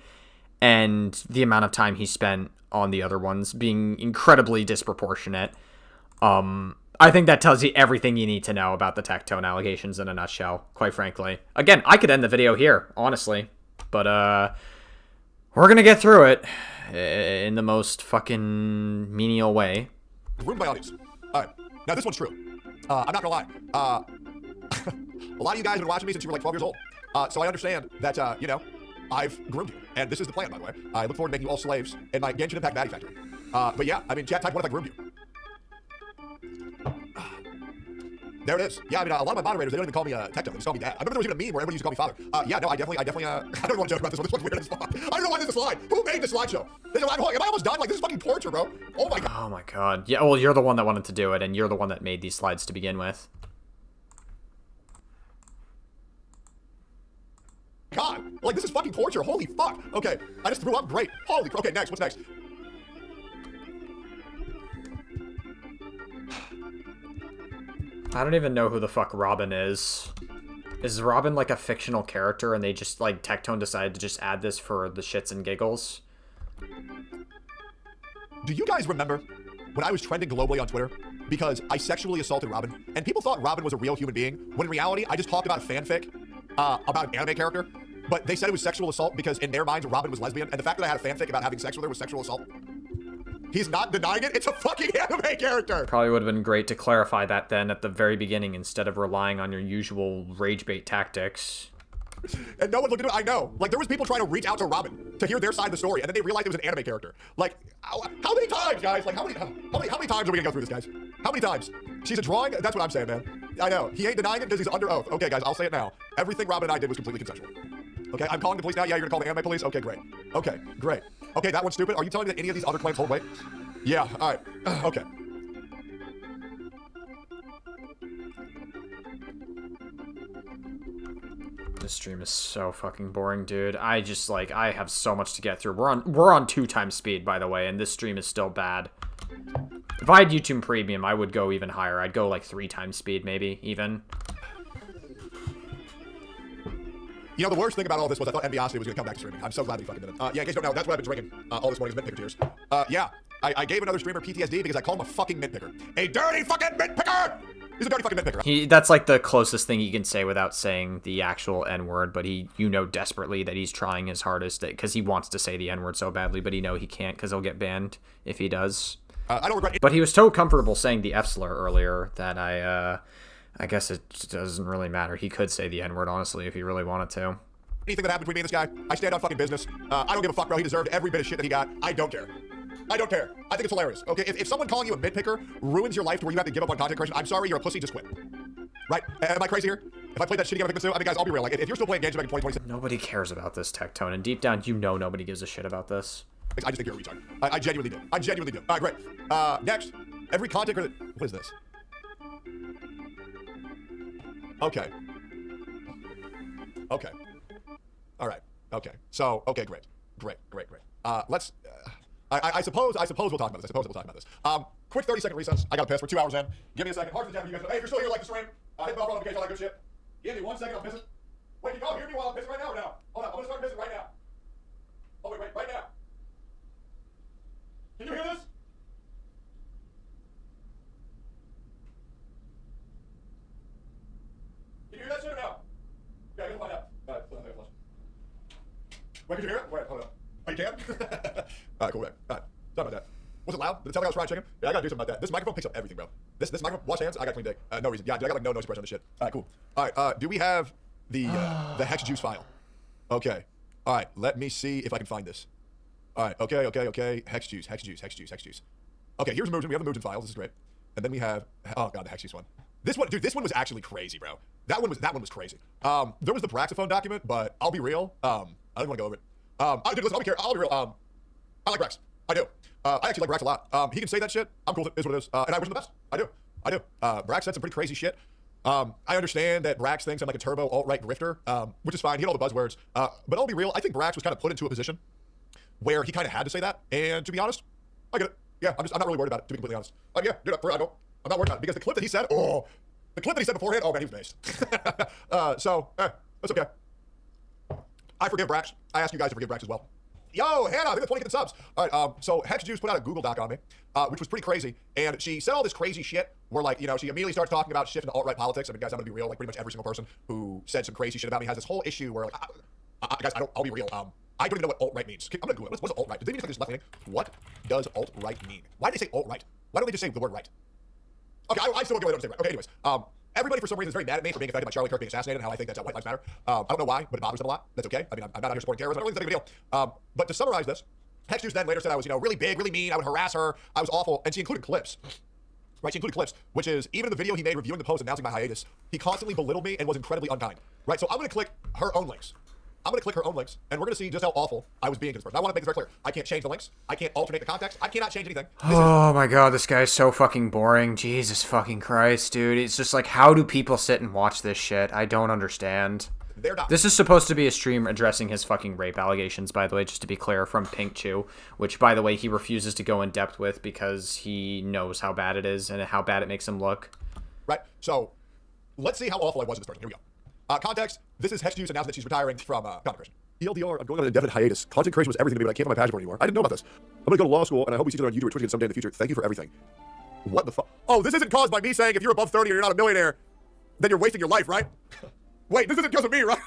[SPEAKER 1] and the amount of time he spent on the other ones being incredibly disproportionate. I think that tells you everything you need to know about the Tectone allegations in a nutshell, quite frankly. Again, I could end the video here, honestly. But, we're gonna get through it in the most fucking menial way.
[SPEAKER 2] Ruined by audience. Alright, now this one's true. I'm not gonna lie. A lot of you guys have been watching me since you were like 12 years old. So I understand that, you know, I've groomed you. And this is the plan, by the way. I look forward to making you all slaves in my Genshin Impact Maddie Factory. But yeah, I mean, chat, type 1 if I groomed you. There it is. Yeah, I mean, a lot of my moderators, they don't even call me Tectone. They just call me Dad. I remember there was even a meme where everybody used to call me Father. Yeah, no, I definitely, I don't want to joke about this one. This one's weird as fuck. I don't know why this is a slide. Who made this slideshow? Am I almost done? Like, this is fucking torture, bro. Oh my god.
[SPEAKER 1] Oh my god. Yeah, well, you're the one that wanted to do it, and you're the one that made these slides to begin with.
[SPEAKER 2] God, like, this is fucking torture. Holy fuck. Okay, I just threw up. Great. Holy, okay, next. What's next?
[SPEAKER 1] I don't even know who the fuck Robin is. Is Robin like a fictional character and they just, like, Tectone decided to just add this for the shits and giggles?
[SPEAKER 2] Do you guys remember when I was trending globally on Twitter because I sexually assaulted Robin and people thought Robin was a real human being when in reality I just talked about a fanfic about an anime character, but they said it was sexual assault because in their minds Robin was lesbian, and the fact that I had a fanfic about having sex with her was sexual assault. He's not denying it. It's a fucking anime character.
[SPEAKER 1] Probably would have been great to clarify that then at the very beginning instead of relying on your usual rage bait tactics.
[SPEAKER 2] And no one looked into it. I know. Like, there was people trying to reach out to Robin to hear their side of the story, and then they realized it was an anime character. Like, how many times, guys? Like, how many times are we gonna go through this, guys? How many times? She's a drawing? That's what I'm saying, man. I know. He ain't denying it because he's under oath. Okay, guys, I'll say it now. Everything Robin and I did was completely consensual. Okay, I'm calling the police now. Yeah, you're gonna call the anime police? Okay, great. Okay, great. Okay, that one's stupid. Are you telling me that any of these other claims hold weight? Yeah, all right. Okay.
[SPEAKER 1] This stream is so fucking boring, dude. I have so much to get through. We're on 2 times speed, by the way, and this stream is still bad. If I had YouTube Premium, I would go even higher. I'd go like 3 times speed, maybe, even.
[SPEAKER 2] You know, the worst thing about all this was I thought Enviosity was going to come back to streaming. I'm so glad that he fucking did it. Yeah, in case you don't know, that's what I've been drinking all this morning is mint picker tears. Yeah, I gave another streamer PTSD because I called him a fucking mint picker. A dirty fucking mint picker! He's a dirty fucking mint picker.
[SPEAKER 1] That's like the closest thing he can say without saying the actual N-word, but you know desperately that he's trying his hardest because he wants to say the N-word so badly, but he can't because he'll get banned if he does.
[SPEAKER 2] I don't regret it.
[SPEAKER 1] But he was so comfortable saying the F-slur earlier that I guess it doesn't really matter. He could say the N-word, honestly, if he really wanted to.
[SPEAKER 2] Anything that happened between me and this guy, I stand on fucking business. I don't give a fuck, bro. He deserved every bit of shit that he got. I don't care. I don't care. I think it's hilarious. Okay, if someone calling you a mint picker ruins your life to where you have to give up on content creation, I'm sorry, you're a pussy, just quit. Right? Am I crazy here? If I played that shitty game of Iconismus, I mean, guys, I'll be real. Like, if you're still playing Genshin back in 2027...
[SPEAKER 1] Nobody cares about this, Tectone, and deep down, you know nobody gives a shit about this.
[SPEAKER 2] I just think you're a retard. I genuinely do. I genuinely do. All right, great. Next, every content creator... What is this? Okay. Okay. All right. Okay. So, okay, great. Great. Let's... I suppose we'll talk about this. Quick 30-second recess. I got to piss. We're 2 hours in. Give me a second. Hard to tell you guys. Hey, if you're still here, like the stream. Hit the bell for notifications, all that good shit. Give me 1 second. I'll piss it. Wait, can y'all hear me while I'm pissing right now or no? Hold on, I'm gonna start pissing right now. Oh, wait, right now. Can you hear this? Can you hear that shit or no? Yeah, I can find out. Alright, flush. Wait, can you hear it? Wait, hold on. Oh, you can? Alright, cool, man. Alright, sorry about that. Was it loud? Did it sound like I was frying chicken? Yeah, I gotta do something about that. This microphone picks up everything, bro. This microphone, wash hands, I got clean dick. No reason. Yeah, dude, I got like no noise suppression on this shit. Alright, cool. Alright, do we have the hex juice file? Okay. Alright, let me see if I can find this. Alright, okay. Hex juice. Okay, here's Mugen. We have the Mugen files. This is great. And then we have, oh god, the hex juice one. This one, dude, this one was actually crazy, bro. That one was crazy. There was the Braxophone document, but I'll be real. I don't want to go over it. Dude, listen, I'll be real. I like Brax. I do. I actually like Brax a lot. He can say that shit. I'm cool with it. Is what it is. And I wish him the best. I do. Brax said some pretty crazy shit. I understand that Brax thinks I'm like a turbo alt-right grifter, which is fine. He had all the buzzwords. But I'll be real. I think Brax was kind of put into a position where he kind of had to say that. And to be honest, I get it. Yeah, I'm not really worried about it, to be completely honest. Yeah, dude, I'm not worried about it. Because the clip that he said, beforehand, oh man, he was based. That's okay. I forgive Brax. I ask you guys to forgive Brax as well. Yo, Hannah, I think that's 20 subs. All right, so Hex Juice put out a Google Doc on me, which was pretty crazy. And she said all this crazy shit where, like, you know, she immediately starts talking about shifting to alt-right politics. I mean, guys, I'm gonna be real. Like, pretty much every single person who said some crazy shit about me has this whole issue where, like, guys, I'll be real. I don't even know what alt-right means. I'm gonna Google it. What's alt-right? Did they mean to just left-leaning? What does alt-right mean? Why do they say alt-right? Why don't they just say the word right? Okay, I still won't get away with saying right. Okay, anyways. Everybody for some reason is very mad at me for being affected by Charlie Kirk being assassinated and how I think that's White Lives Matter. I don't know why, but it bothers them a lot. That's okay. I mean, I'm not out here supporting terrorism. I don't think that's a big deal. But to summarize this, Hex Juice then later said I was, you know, really big, really mean. I would harass her. I was awful. And she included clips. Right, she included clips, which is even in the video he made reviewing the post announcing my hiatus, he constantly belittled me and was incredibly unkind. Right, so I'm going to click her own links. And we're going to see just how awful I was being to this person. I want to make this very clear. I can't change the links. I can't alternate the context. I cannot change anything.
[SPEAKER 1] Oh my god, this guy's so fucking boring. Jesus fucking Christ, dude. It's just like, how do people sit and watch this shit? I don't understand.
[SPEAKER 2] They're not.
[SPEAKER 1] This is supposed to be a stream addressing his fucking rape allegations, by the way, just to be clear, from Pink Chew, which, by the way, he refuses to go in depth with because he knows how bad it is and how bad it makes him look.
[SPEAKER 2] Right, so let's see how awful I was to this person. Here we go. Context, this is Hex Juice announcing that she's retiring from content creation. ELDR, I'm going on an indefinite hiatus. Content creation was everything to me, but I can't find my passion for it anymore. I didn't know about this. I'm going to go to law school, and I hope we see each other on YouTube or Twitch again someday in the future. Thank you for everything. What the fuck? Oh, this isn't caused by me saying if you're above 30 or you're not a millionaire, then you're wasting your life, right? Wait, this isn't because of me, right?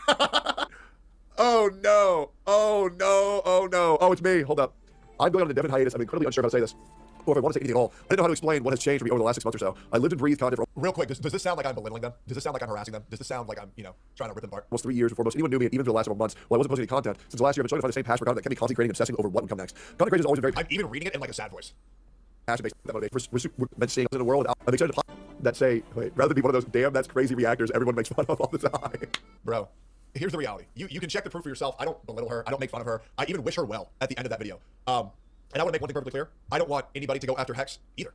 [SPEAKER 2] Oh, no. Oh, it's me. Hold up. I'm going on an indefinite hiatus. I'm incredibly unsure how to say this. Or if I want to say anything at all. I didn't know how to explain what has changed for me over the last 6 months or so. I lived and breathed content for... Real quick, does this sound like I'm belittling them? Does this sound like I'm harassing them? Does this sound like I'm, you know, trying to rip them apart? Almost 3 years before most anyone knew me, even for the last several months, while I wasn't posting any content. Since last year, I've been trying to find the same passion for content that kept me constantly creating and obsessing over what would come next. Content creation has always been very... I'm even reading it in like a sad voice. Passion-based that motivation. We're been seeing in the world. I'm excited to that say, wait, rather than be one of those damn that's crazy reactors everyone makes fun of all the time. Bro, here's the reality. You can check the proof for yourself. I don't belittle her. I don't make fun of her. I even wish her well at the end of that video. And I want to make one thing perfectly clear. I don't want anybody to go after Hex either.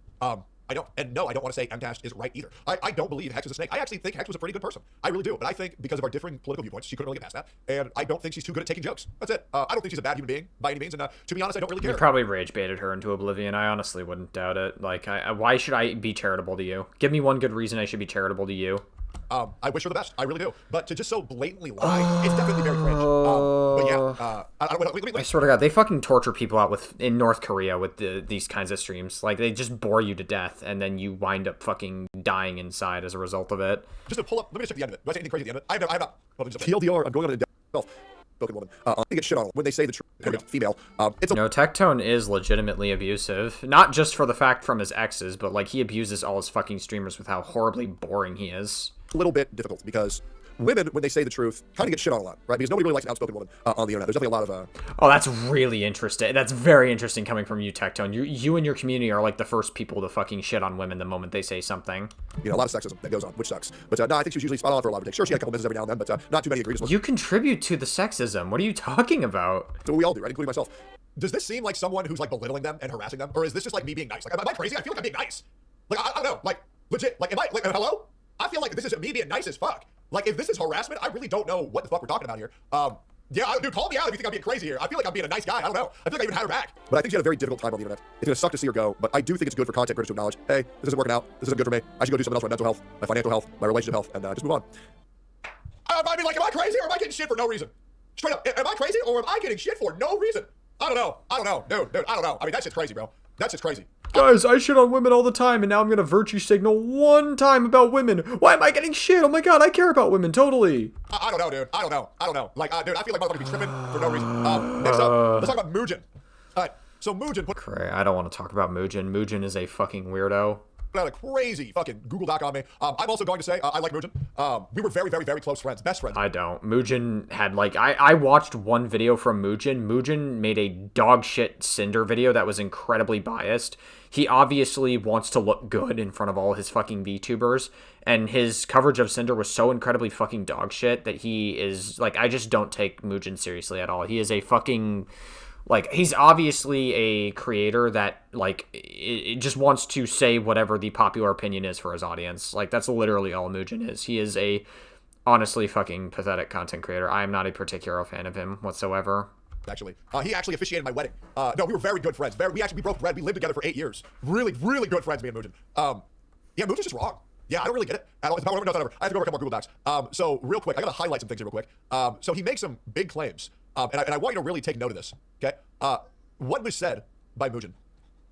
[SPEAKER 2] I don't. And no, I don't want to say MTash is right either. I don't believe Hex is a snake. I actually think Hex was a pretty good person. I really do. But I think because of our differing political viewpoints, she couldn't really get past that. And I don't think she's too good at taking jokes. That's it. I don't think she's a bad human being by any means. And to be honest, I don't really care.
[SPEAKER 1] You probably rage baited her into oblivion. I honestly wouldn't doubt it. Like, why should I be charitable to you? Give me one good reason I should be charitable to you.
[SPEAKER 2] I wish her the best. I really do. But to just so blatantly lie, it's definitely very cringe. But yeah,
[SPEAKER 1] I swear to God, they fucking torture people out in North Korea with these kinds of streams. Like, they just bore you to death, and then you wind up fucking dying inside as a result of it.
[SPEAKER 2] Just to pull up, let me just check the end of it. Do I say anything crazy at the end of it? I have not. TLDR, I'm going on a spoken woman. I get shit on when they say the truth. Female.
[SPEAKER 1] No, Tectone is legitimately abusive. Not just for the fact from his exes, but like he abuses all his fucking streamers with how horribly boring he is.
[SPEAKER 2] A little bit difficult because women, when they say the truth, kind of get shit on a lot, right? Because nobody really likes an outspoken woman on the internet. There's definitely a lot of...
[SPEAKER 1] Oh, that's really interesting. That's very interesting coming from you, Tectone. You and your community are like the first people to fucking shit on women the moment they say something.
[SPEAKER 2] You know, a lot of sexism that goes on, which sucks. But no, I think she was usually spot on for a lot of things. Sure, she had a couple misses every now and then, but not too many egregious ones.
[SPEAKER 1] You contribute to the sexism. What are you talking about?
[SPEAKER 2] So we all do, right? Including myself. Does this seem like someone who's like belittling them and harassing them? Or is this just like me being nice? Like, am I crazy? I feel like I'm being nice. Like, I don't know. Like, legit. Like, am I, like, hello? I feel like this is me being nice as fuck. Like, if this is harassment, I really don't know what the fuck we're talking about here. Yeah, dude, call me out if you think I'm being crazy here. I feel like I'm being a nice guy. I don't know. I feel like I even had her back. But I think she had a very difficult time on the internet. It's gonna suck to see her go, but I do think it's good for content creators to acknowledge, hey, this isn't working out. This isn't good for me. I should go do something else for my mental health, my financial health, my relationship health, and just move on. I mean, like, am I crazy or am I getting shit for no reason? Straight up, am I crazy or am I getting shit for no reason? I don't know. Dude, I don't know. I mean, that shit's crazy, bro. That shit's crazy.
[SPEAKER 1] Guys, I shit on women all the time, and now I'm gonna virtue signal one time about women. Why am I getting shit? Oh my god, I care about women, totally.
[SPEAKER 2] I don't know, dude. I don't know. Like, dude, I feel like motherfuckers be tripping for no reason. Next up, let's talk about Mugen. Alright, so Mugen put...
[SPEAKER 1] Great, I don't want to talk about Mugen. Mugen is a fucking weirdo.
[SPEAKER 2] A crazy fucking Google Doc on me. I'm also going to say I like Mugen. We were very, very, very close friends, best friends.
[SPEAKER 1] I don't. Mugen had like I watched one video from Mugen. Mugen made a dog shit Cinder video that was incredibly biased. He obviously wants to look good in front of all his fucking VTubers, and his coverage of Cinder was so incredibly fucking dog shit that he is like, I just don't take Mugen seriously at all. He is a fucking... Like, he's obviously a creator that, like, it just wants to say whatever the popular opinion is for his audience. Like, that's literally all Mugen is. He is a, honestly, fucking pathetic content creator. I am not a particular fan of him whatsoever.
[SPEAKER 2] Actually, he actually officiated my wedding. No, we were very good friends. We broke bread. We lived together for 8 years. Really, really good friends, me and Mugen. Yeah, Mugen's just wrong. Yeah, I don't really get it at all. It's about whatever. I have to go work on more Google Docs. So real quick, I gotta highlight some things here real quick. So he makes some big claims. And I want you to really take note of this, okay? What was said by Mugen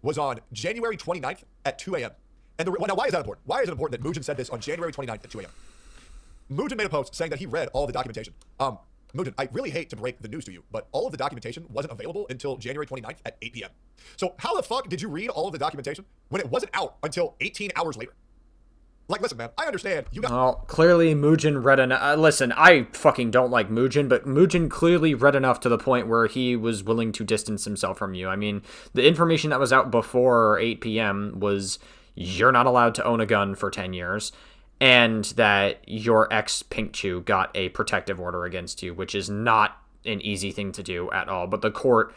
[SPEAKER 2] was on January 29th at 2 a.m. And now, why is that important? Why is it important that Mugen said this on January 29th at 2 a.m.? Mugen made a post saying that he read all of the documentation. Mugen, I really hate to break the news to you, but all of the documentation wasn't available until January 29th at 8 p.m. So how the fuck did you read all of the documentation when it wasn't out until 18 hours later? Like, listen, man, I understand.
[SPEAKER 1] Well, clearly Mugen read enough. Listen, I fucking don't like Mugen, but Mugen clearly read enough to the point where he was willing to distance himself from you. I mean, the information that was out before 8 p.m. was you're not allowed to own a gun for 10 years, and that your ex Pink Chew got a protective order against you, which is not an easy thing to do at all. But the court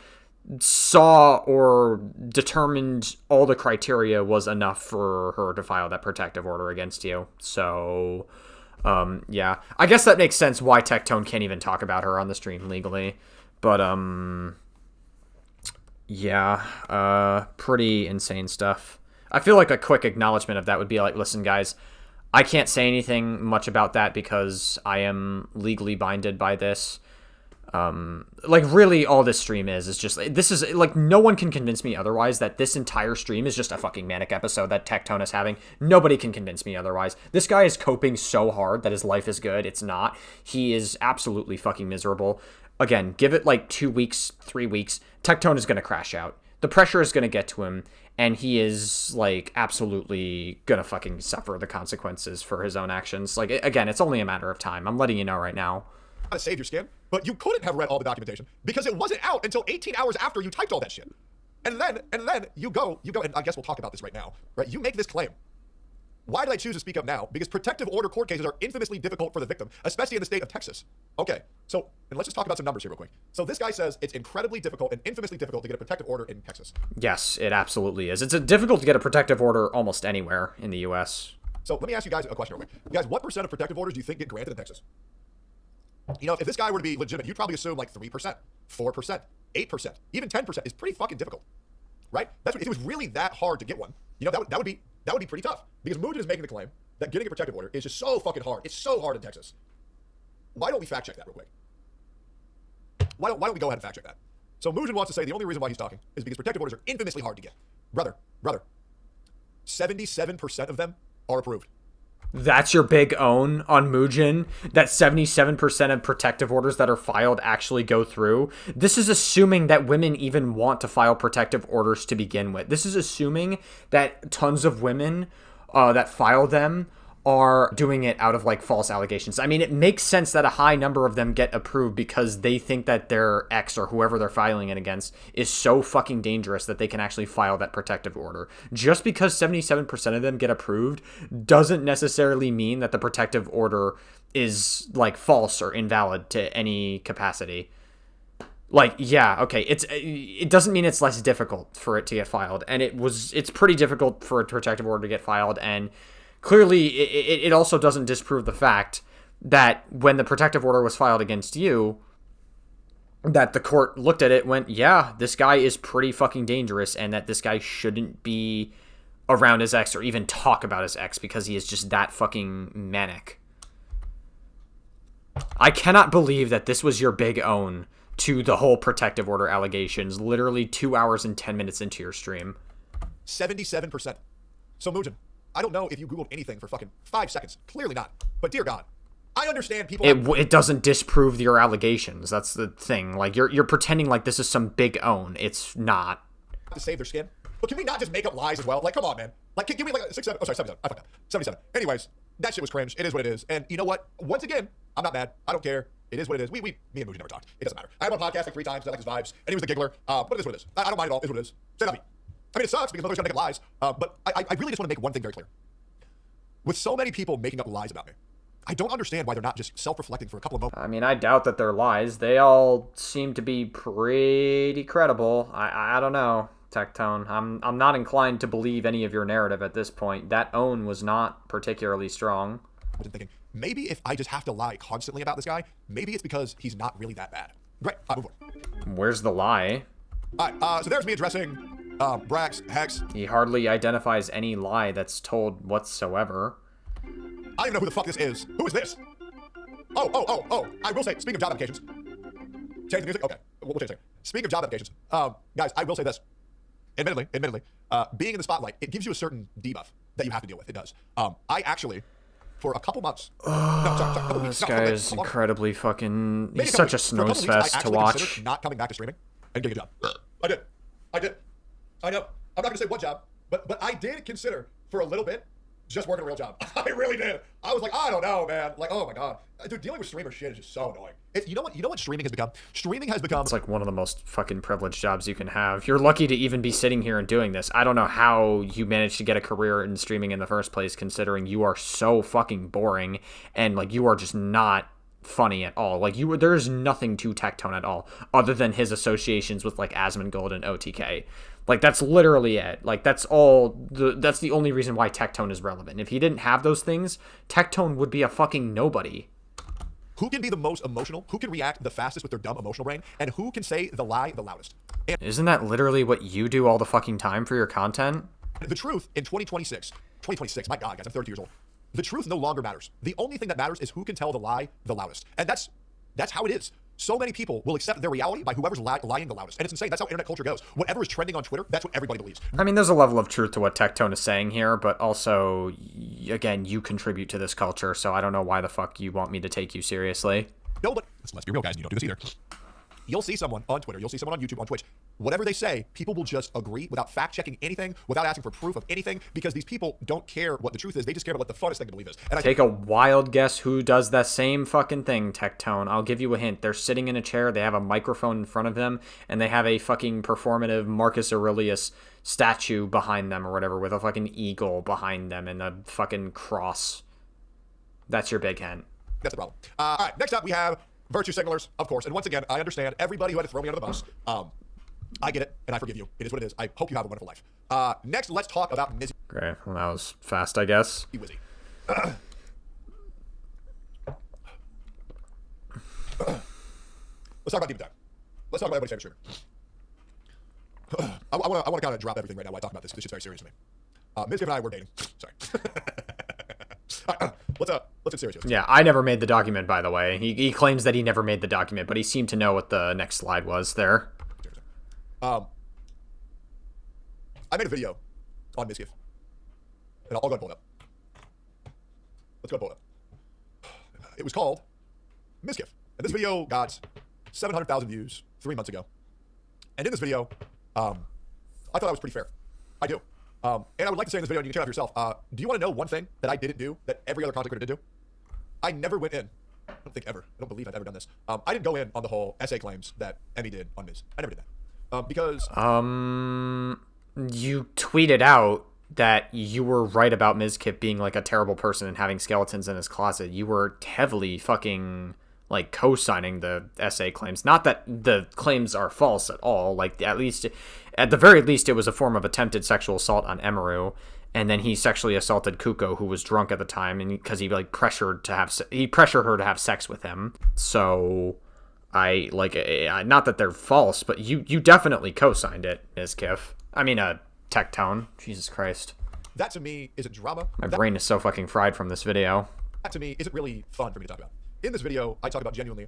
[SPEAKER 1] saw or determined all the criteria was enough for her to file that protective order against you. So, yeah. I guess that makes sense why Tectone can't even talk about her on the stream legally. But, yeah. Pretty insane stuff. I feel like a quick acknowledgement of that would be like, listen, guys, I can't say anything much about that because I am legally binded by this. Like, really, all this stream is just, this is, like, no one can convince me otherwise that this entire stream is just a fucking manic episode that Tectone is having. Nobody can convince me otherwise. This guy is coping so hard that his life is good. It's not. He is absolutely fucking miserable. Again, give it, like, 2 weeks, 3 weeks. Tectone is gonna crash out. The pressure is gonna get to him, and he is, like, absolutely gonna fucking suffer the consequences for his own actions. Like, again, it's only a matter of time. I'm letting you know right now.
[SPEAKER 2] To save your skin, but you couldn't have read all the documentation because it wasn't out until 18 hours after you typed all that shit. And then you go, and I guess we'll talk about this right now, right? You make this claim. Why did I choose to speak up now? Because protective order court cases are infamously difficult for the victim, especially in the state of Texas. Okay, so, and let's just talk about some numbers here real quick. So this guy says it's incredibly difficult and infamously difficult to get a protective order in Texas.
[SPEAKER 1] Yes, it absolutely is. It's difficult to get a protective order almost anywhere in the U.S.
[SPEAKER 2] So let me ask you guys a question real quick. Guys, what percent of protective orders do you think get granted in Texas? You know, if this guy were to be legitimate, you'd probably assume like 3%, 4%, 8%, even 10% is pretty fucking difficult, right? That's what, if it was really that hard to get one, you know, that would be pretty tough. Because Mugen is making the claim that getting a protective order is just so fucking hard. It's so hard in Texas. Why don't we fact check that real quick? Why don't we go ahead and fact check that? So Mugen wants to say the only reason why he's talking is because protective orders are infamously hard to get. Brother, 77% of them are approved.
[SPEAKER 1] That's your big own on Mugen, that 77% of protective orders that are filed actually go through. This is assuming that women even want to file protective orders to begin with. This is assuming that tons of women that file them are doing it out of, like, false allegations. I mean, it makes sense that a high number of them get approved because they think that their ex or whoever they're filing it against is so fucking dangerous that they can actually file that protective order. Just because 77% of them get approved doesn't necessarily mean that the protective order is, like, false or invalid to any capacity. Like, yeah, okay, it doesn't mean it's less difficult for it to get filed, and it's pretty difficult for a protective order to get filed, and clearly, it also doesn't disprove the fact that when the protective order was filed against you, that the court looked at it, went, yeah, this guy is pretty fucking dangerous, and that this guy shouldn't be around his ex or even talk about his ex because he is just that fucking manic. I cannot believe that this was your big own to the whole protective order allegations, literally 2 hours and 10 minutes into your stream.
[SPEAKER 2] 77%. So, Mugen, I don't know if you Googled anything for fucking 5 seconds. Clearly not. But dear God, I understand people...
[SPEAKER 1] It doesn't disprove your allegations. That's the thing. Like, you're pretending like this is some big own. It's not.
[SPEAKER 2] ...to save their skin. But can we not just make up lies as well? Like, come on, man. Like, give me like a 6, 7... Oh, sorry, 77. I fucked up. 77. Anyways, that shit was cringe. It is what it is. And you know what? Once again, I'm not mad. I don't care. It is what it is. Me and Mugen never talked. It doesn't matter. I had him on podcast like 3 times. I like his vibes. And he was the giggler. But it is what it is. I don't mind at all. It is what it is. Say that me. I mean, it sucks because motherfuckers gonna make up lies. But I really just want to make one thing very clear. With so many people making up lies about me, I don't understand why they're not just self-reflecting for a couple of moments.
[SPEAKER 1] I mean, I doubt that they're lies. They all seem to be pretty credible. I don't know, Tectone. I'm not inclined to believe any of your narrative at this point. That own was not particularly strong.
[SPEAKER 2] I was thinking, maybe if I just have to lie constantly about this guy, maybe it's because he's not really that bad. Great, move on.
[SPEAKER 1] Where's the lie?
[SPEAKER 2] All right, so there's me addressing Brax, Hex.
[SPEAKER 1] He hardly identifies any lie that's told whatsoever.
[SPEAKER 2] I don't even know who the fuck this is. Who is this? Oh. I will say, speaking of job applications. Change the music? Okay, we'll change it. Speaking of job applications, guys, I will say this. Admittedly, being in the spotlight, it gives you a certain debuff that you have to deal with. It does. I actually, for a couple months...
[SPEAKER 1] couple weeks, this guy is incredibly fucking... He's such a snooze fest to watch.
[SPEAKER 2] Not coming back to streaming and getting a job. I did. I know. I'm not going to say what job, but I did consider for a little bit just working a real job. I really did. I was like, I don't know, man. Like, oh my God. Dude, dealing with streamer shit is just so annoying. You know what streaming has become? Streaming has become...
[SPEAKER 1] It's like one of the most fucking privileged jobs you can have. You're lucky to even be sitting here and doing this. I don't know how you managed to get a career in streaming in the first place, considering you are so fucking boring and like you are just not funny at all. Like there's nothing to Tectone at all other than his associations with like Asmongold and OTK. Like that's literally it. Like that's the only reason why Tectone is relevant. If he didn't have those things, Tectone would be a fucking nobody.
[SPEAKER 2] Who can be the most emotional? Who can react the fastest with their dumb emotional brain? And who can say the lie the loudest? And
[SPEAKER 1] isn't that literally what you do all the fucking time for your content?
[SPEAKER 2] the truth in 2026, my God, guys, I'm 30 years old. The truth no longer matters. The only thing that matters is who can tell the lie the loudest. And that's how it is. So many people will accept their reality by whoever's lying the loudest. And it's insane. That's how internet culture goes. Whatever is trending on Twitter, that's what everybody believes.
[SPEAKER 1] I mean, there's a level of truth to what Tectone is saying here, but also, again, you contribute to this culture, so I don't know why the fuck you want me to take you seriously.
[SPEAKER 2] No, but let's be real, guys, and you don't do this either. You'll see someone on Twitter, you'll see someone on YouTube, on Twitch. Whatever they say, people will just agree without fact-checking anything, without asking for proof of anything, because these people don't care what the truth is. They just care about what the funnest thing to believe is. And
[SPEAKER 1] take a wild guess who does that same fucking thing, Tectone. I'll give you a hint. They're sitting in a chair, they have a microphone in front of them, and they have a fucking performative Marcus Aurelius statue behind them or whatever with a fucking eagle behind them and a fucking cross. That's your big hint.
[SPEAKER 2] That's the problem. All right, next up we have virtue signalers, of course. And once again, I understand everybody who had to throw me under the bus. I get it, and I forgive you. It is what it is. I hope you have a wonderful life. Next, let's talk about Mizzy.
[SPEAKER 1] Great. Well, that was fast, I guess.
[SPEAKER 2] Wizzy. Let's talk about Deep Dive. Let's talk about everybody's favorite streamer. I want to kind of drop everything right now while I talk about this. This shit's very serious to me. Mizzy and I were dating. Sorry. All right, let's get serious.
[SPEAKER 1] Yeah, I never made the document, by the way. He claims that he never made the document, but he seemed to know what the next slide was there.
[SPEAKER 2] I made a video on Mizzy, and I'll go and pull it up. Let's go pull it up. It was called Mizkif, and this video got 700,000 views 3 months ago. And in this video, I thought I was pretty fair. I do. And I would like to say in this video, and you can check it out for yourself, do you want to know one thing that I didn't do that every other content creator did do? I never went in. I don't think ever. I don't believe I've ever done this. I didn't go in on the whole essay claims that Emmy did on Miz. I never did that. Because...
[SPEAKER 1] you tweeted out that you were right about Mizkif being like a terrible person and having skeletons in his closet. You were heavily fucking like co-signing the essay claims. Not that the claims are false at all. Like at the very least, it was a form of attempted sexual assault on Emeru, and then he sexually assaulted Kuko, who was drunk at the time, and because he like pressured her to have sex with him. So I like not that they're false, but you definitely co-signed it, Mizkif. I mean, Tectone. Jesus Christ.
[SPEAKER 2] That to me isn't drama.
[SPEAKER 1] My brain is so fucking fried from this video.
[SPEAKER 2] That to me isn't really fun for me to talk about. in this video, I talk about genuinely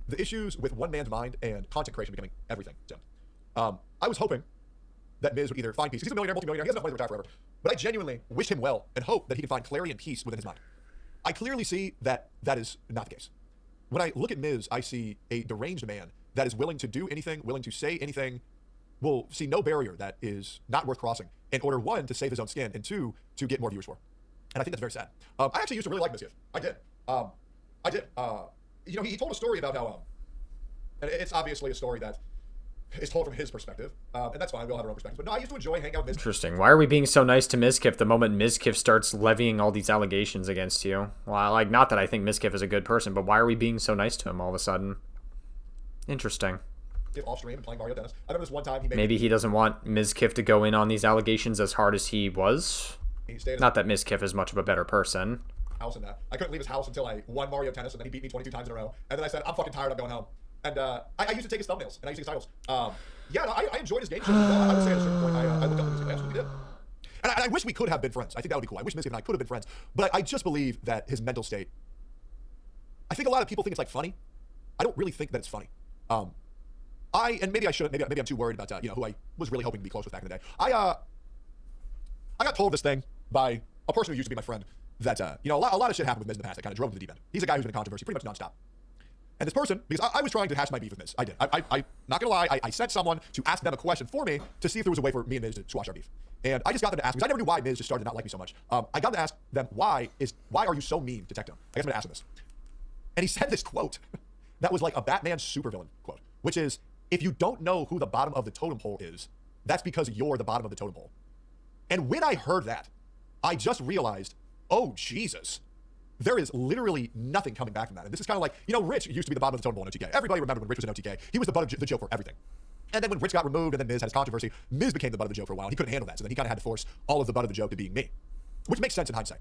[SPEAKER 2] the issues with one man's mind and content creation becoming everything to him. I was hoping that Miz would either find peace. He's a millionaire, multi-millionaire. He has enough money to retire forever. But I genuinely wish him well and hope that he can find clarity and peace within his mind. I clearly see that that is not the case. When I look at Miz, I see a deranged man that is willing to do anything, willing to say anything, will see no barrier that is not worth crossing in order, one, to save his own skin, and two, to get more viewers for. And I think that's very sad. I actually used to really like Miz. I did. You know, he told a story about how, and it's obviously a story that is told from his perspective, and that's fine. We all have our own perspectives. But no, I used to enjoy hanging out with Miz.
[SPEAKER 1] Interesting. Why are we being so nice to Mizkif the moment Mizkif starts levying all these allegations against you? Well, like, not that I think Mizkif is a good person, but why are we being so nice to him all of a sudden? Interesting.
[SPEAKER 2] Off stream and playing Mario Tennis. I remember this one time he made
[SPEAKER 1] maybe he doesn't want Mizkif to go in on these allegations as hard as he was. Not that Mizkif is much of a better person.
[SPEAKER 2] House and that. I couldn't leave his house until I won Mario Tennis, and then he beat me 22 times in a row. And then I said, I'm fucking tired, I'm going home. And I used to take his thumbnails, and I used to get titles. Yeah, no, I enjoyed his game show. I would say at a certain point, I looked up to Mizkif. I absolutely did. And I wish we could have been friends. I think that would be cool. I wish Mizkif and I could have been friends. But I just believe that his mental state, I think a lot of people think it's like funny. I don't really think that it's funny. And maybe I shouldn't, maybe I'm too worried about, who I was really hoping to be close with back in the day. I got told this thing by a person who used to be my friend that, a lot of shit happened with Miz in the past that kind of drove him to the deep end. He's a guy who's been in controversy pretty much nonstop. And this person, because I was trying to hash my beef with Miz. I did. I not gonna lie, I sent someone to ask them a question for me to see if there was a way for me and Miz to squash our beef. And I just got them to ask, because I never knew why Miz just started to not like me so much. I got them to ask them, why are you so mean to Tectone? I guess I'm gonna ask him this. And he said this quote that was like a Batman supervillain quote, which is, if you don't know who the bottom of the totem pole is, that's because you're the bottom of the totem pole. And when I heard that, I just realized, oh, Jesus. There is literally nothing coming back from that. And this is kind of like, Rich used to be the bottom of the totem pole in OTK. Everybody remembered when Rich was in OTK. He was the butt of the joke for everything. And then when Rich got removed and then Miz had his controversy, Miz became the butt of the joke for a while. He couldn't handle that. So then he kind of had to force all of the butt of the joke to being me, which makes sense in hindsight.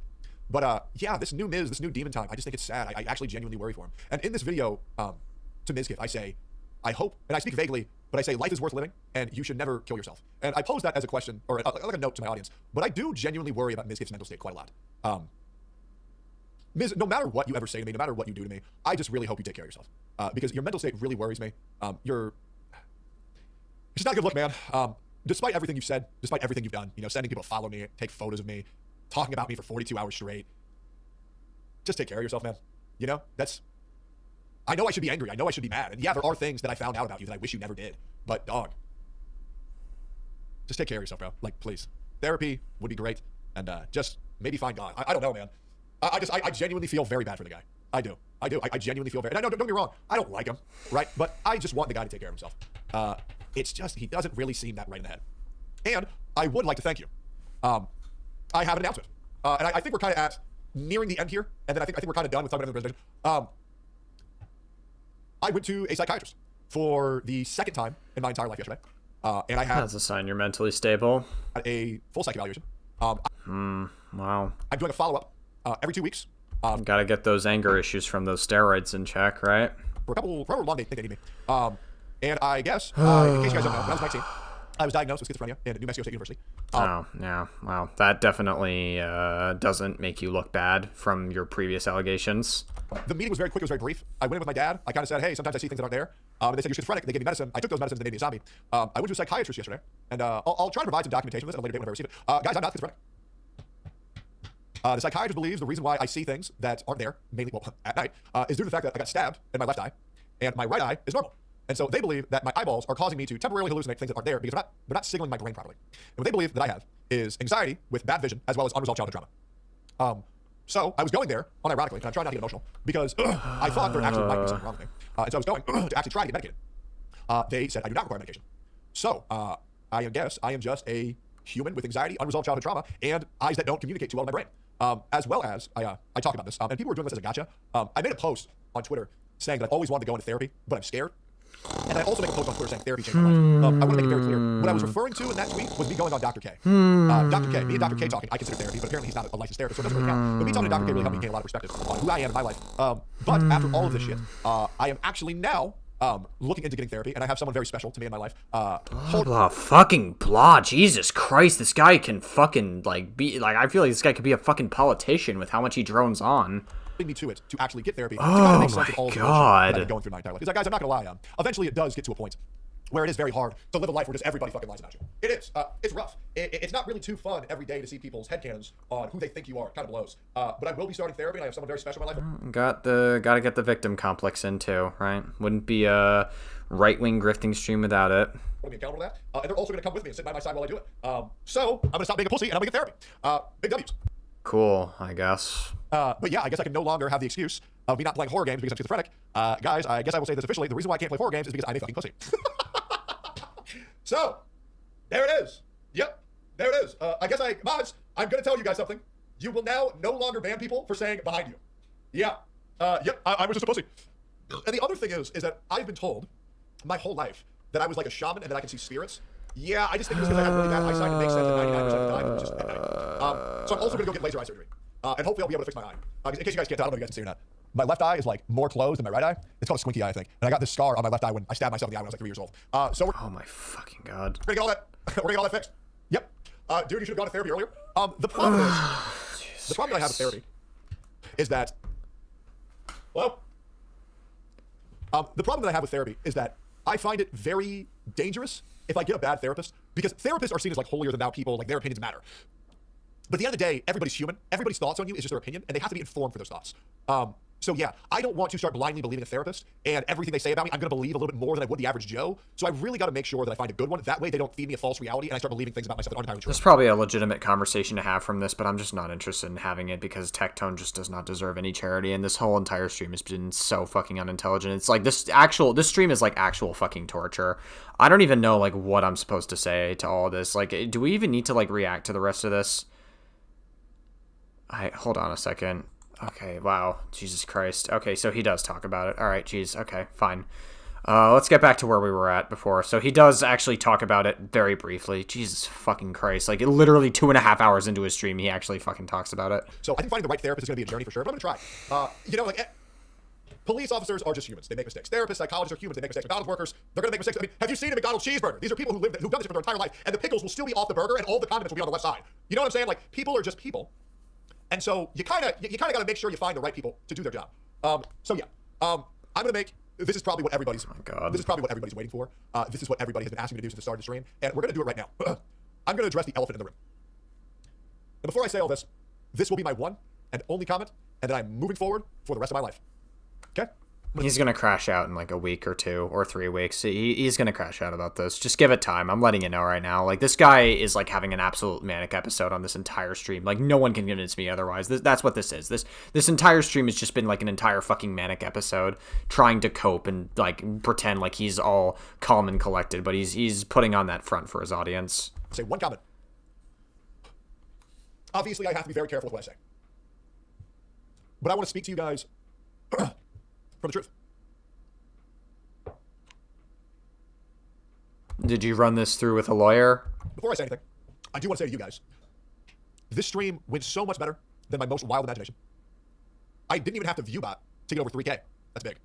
[SPEAKER 2] But yeah, this new Miz, this new demon time, I just think it's sad. I actually genuinely worry for him. And in this video to Mizkif, I say, I hope, and I speak vaguely, but I say life is worth living and you should never kill yourself. And I pose that as a question or like a note to my audience. But I do genuinely worry about Mizkif's mental state quite a lot. Miz, no matter what you ever say to me, no matter what you do to me, I just really hope you take care of yourself. Because your mental state really worries me. It's just not a good look, man. Despite everything you've said, despite everything you've done, sending people to follow me, take photos of me, talking about me for 42 hours straight, just take care of yourself, man. I know I should be angry. I know I should be mad. And yeah, there are things that I found out about you that I wish you never did. But dog, just take care of yourself, bro. Like, please. Therapy would be great. And just maybe find God. I don't know, man. I genuinely feel very bad for the guy. I do. I genuinely feel very, and don't get me wrong, I don't like him, right? But I just want the guy to take care of himself. It's just, he doesn't really seem that right in the head. And I would like to thank you. I have an announcement. And I think we're kind of at nearing the end here. And then I think we're kind of done with talking about the presentation. I went to a psychiatrist for the second time in my entire life yesterday. And I had
[SPEAKER 1] that's a sign you're mentally stable.
[SPEAKER 2] A full psych evaluation.
[SPEAKER 1] Wow.
[SPEAKER 2] I'm doing a follow-up every 2 weeks.
[SPEAKER 1] Gotta get those anger issues from those steroids in check, right?
[SPEAKER 2] For however long they think they need me. And I guess, in case you guys don't know, when I was 19, I was diagnosed with schizophrenia in New Mexico State University.
[SPEAKER 1] Oh, yeah. Wow. That definitely doesn't make you look bad from your previous allegations.
[SPEAKER 2] The meeting was very quick. It was very brief. I went in with my dad. I kind of said, hey, sometimes I see things that aren't there. And they said, you're schizophrenic. They gave me medicine. I took those medicines. They made me a zombie. I went to a psychiatrist yesterday. And I'll try to provide some documentation of this at a later date whenever I receive it. Guys, I'm not schizophrenic. The psychiatrist believes the reason why I see things that aren't there, mainly at night, is due to the fact that I got stabbed in my left eye, and my right eye is normal. And so they believe that my eyeballs are causing me to temporarily hallucinate things that aren't there because they're not signaling my brain properly. And what they believe that I have is anxiety with bad vision as well as unresolved childhood trauma. So I was going there, unironically, and I'm trying not to get emotional, because I thought there actually might be something wrong with me. And so I was going to actually try to get medicated. They said I do not require medication. So I guess I am just a human with anxiety, unresolved childhood trauma, and eyes that don't communicate too well in my brain. As well as, I talk about this, and people are doing this as a gotcha. I made a post on Twitter saying that I've always wanted to go into therapy, but I'm scared. And I also make a post on Twitter saying therapy changed my life. I want to make it very clear. What I was referring to in that tweet was me going on Dr. K. Dr. K, me and Dr. K talking, I consider therapy, but apparently he's not a licensed therapist, so it doesn't really count. But me talking to Dr. K really helped me gain a lot of perspective on who I am in my life. But after all of this shit, I am actually now looking into getting therapy, and I have someone very special to me in my life.
[SPEAKER 1] Blah. Jesus Christ, this guy can fucking, be, I feel like this guy could be a fucking politician with how much he drones on.
[SPEAKER 2] me to it to actually get therapy to kind of make sense of all the bullshit that I've been
[SPEAKER 1] God.
[SPEAKER 2] going through my entire life. Because, guys, I'm not gonna lie, eventually it does get to a point where it is very hard to live a life where just everybody fucking lies about you. It is. It's rough. It's not really too fun every day to see people's headcanons on who they think you are. It kind of blows. But I will be starting therapy, and I have someone very special in my life.
[SPEAKER 1] Gotta get the victim complex in too, right? Wouldn't be a right-wing grifting stream without it.
[SPEAKER 2] Be accountable to that. And they're also going to come with me and sit by my side while I do it. So I'm going to stop being a pussy and I'm going to get therapy. Big W's.
[SPEAKER 1] Cool, I guess.
[SPEAKER 2] But yeah, I guess I can no longer have the excuse of me not playing horror games because I'm schizophrenic. Guys, I guess I will say this officially. The reason why I can't play horror games is because I'm a fucking pussy. So, there it is. Yep, there it is. I guess mods, I'm going to tell you guys something. You will now no longer ban people for saying behind you. Yeah. Yep, I was just a pussy. And the other thing is that I've been told my whole life that I was like a shaman and that I can see spirits. Yeah, I just think it was because I have really bad eyesight. It makes sense that 99% of the time it was just at night. So I'm also going to go get laser eye surgery. And hopefully I'll be able to fix my eye. In case you guys can't tell, I don't know if you guys can see or not. My left eye is like more closed than my right eye. It's called a squinky eye, I think. And I got this scar on my left eye when I stabbed myself in the eye when I was like 3 years old. So we're
[SPEAKER 1] Oh my fucking God.
[SPEAKER 2] gonna get all that. We're gonna get all that fixed. Yep. Dude, you should have gone to therapy earlier. The problem is, the problem that I have with therapy is that, well, the problem that I have with therapy is that I find it very dangerous if I get a bad therapist, because therapists are seen as like holier than thou people, like their opinions matter. But at the end of the day, everybody's human. Everybody's thoughts on you is just their opinion, and they have to be informed for those thoughts. So yeah, I don't want to start blindly believing a therapist, and everything they say about me, I'm going to believe a little bit more than I would the average Joe. So I really got to make sure that I find a good one. That way they don't feed me a false reality, and I start believing things about myself that aren't entirely true.
[SPEAKER 1] There's probably a legitimate conversation to have from this, but I'm just not interested in having it because Tectone just does not deserve any charity, and this whole entire stream has been so fucking unintelligent. It's like this stream is like actual fucking torture. I don't even know like what I'm supposed to say to all of this. Like, do we even need to like react to the rest of this? Hold on a second. Okay, wow. Jesus Christ. Okay, so he does talk about it. All right, geez. Okay, fine. Let's get back to where we were at before. So he does actually talk about it very briefly. Jesus fucking Christ. Like, literally 2.5 hours into his stream, he actually fucking talks about it.
[SPEAKER 2] So I think finding the right therapist is going to be a journey for sure, but I'm going to try. Police officers are just humans. They make mistakes. Therapists, psychologists are humans. They make mistakes. McDonald's workers, they're going to make mistakes. I mean, have you seen a McDonald's cheeseburger? These are people who've done this for their entire life, and the pickles will still be off the burger, and all the condiments will be on the left side. You know what I'm saying? Like, people are just people. And so you kind of got to make sure you find the right people to do their job. I'm gonna make this is probably what everybody's waiting for. This is what everybody has been asking me to do since the start of the stream, and we're gonna do it right now. I'm gonna address the elephant in the room. And before I say all this, this will be my one and only comment, and then I'm moving forward for the rest of my life. Okay?
[SPEAKER 1] He's going to crash out in like a week or 2 or 3 weeks. He's going to crash out about this. Just give it time. I'm letting you know right now. Like, this guy is like having an absolute manic episode on this entire stream. Like, no one can convince me otherwise. That's what this is. This entire stream has just been like an entire fucking manic episode trying to cope and like pretend like he's all calm and collected, but he's putting on that front for his audience.
[SPEAKER 2] Say one comment. Obviously, I have to be very careful with what I say. But I want to speak to you guys from the truth.
[SPEAKER 1] Did you run this through with a lawyer?
[SPEAKER 2] Before I say anything, I do want to say to you guys, this stream went so much better than my most wild imagination. I didn't even have to view bot to get over 3K. That's big.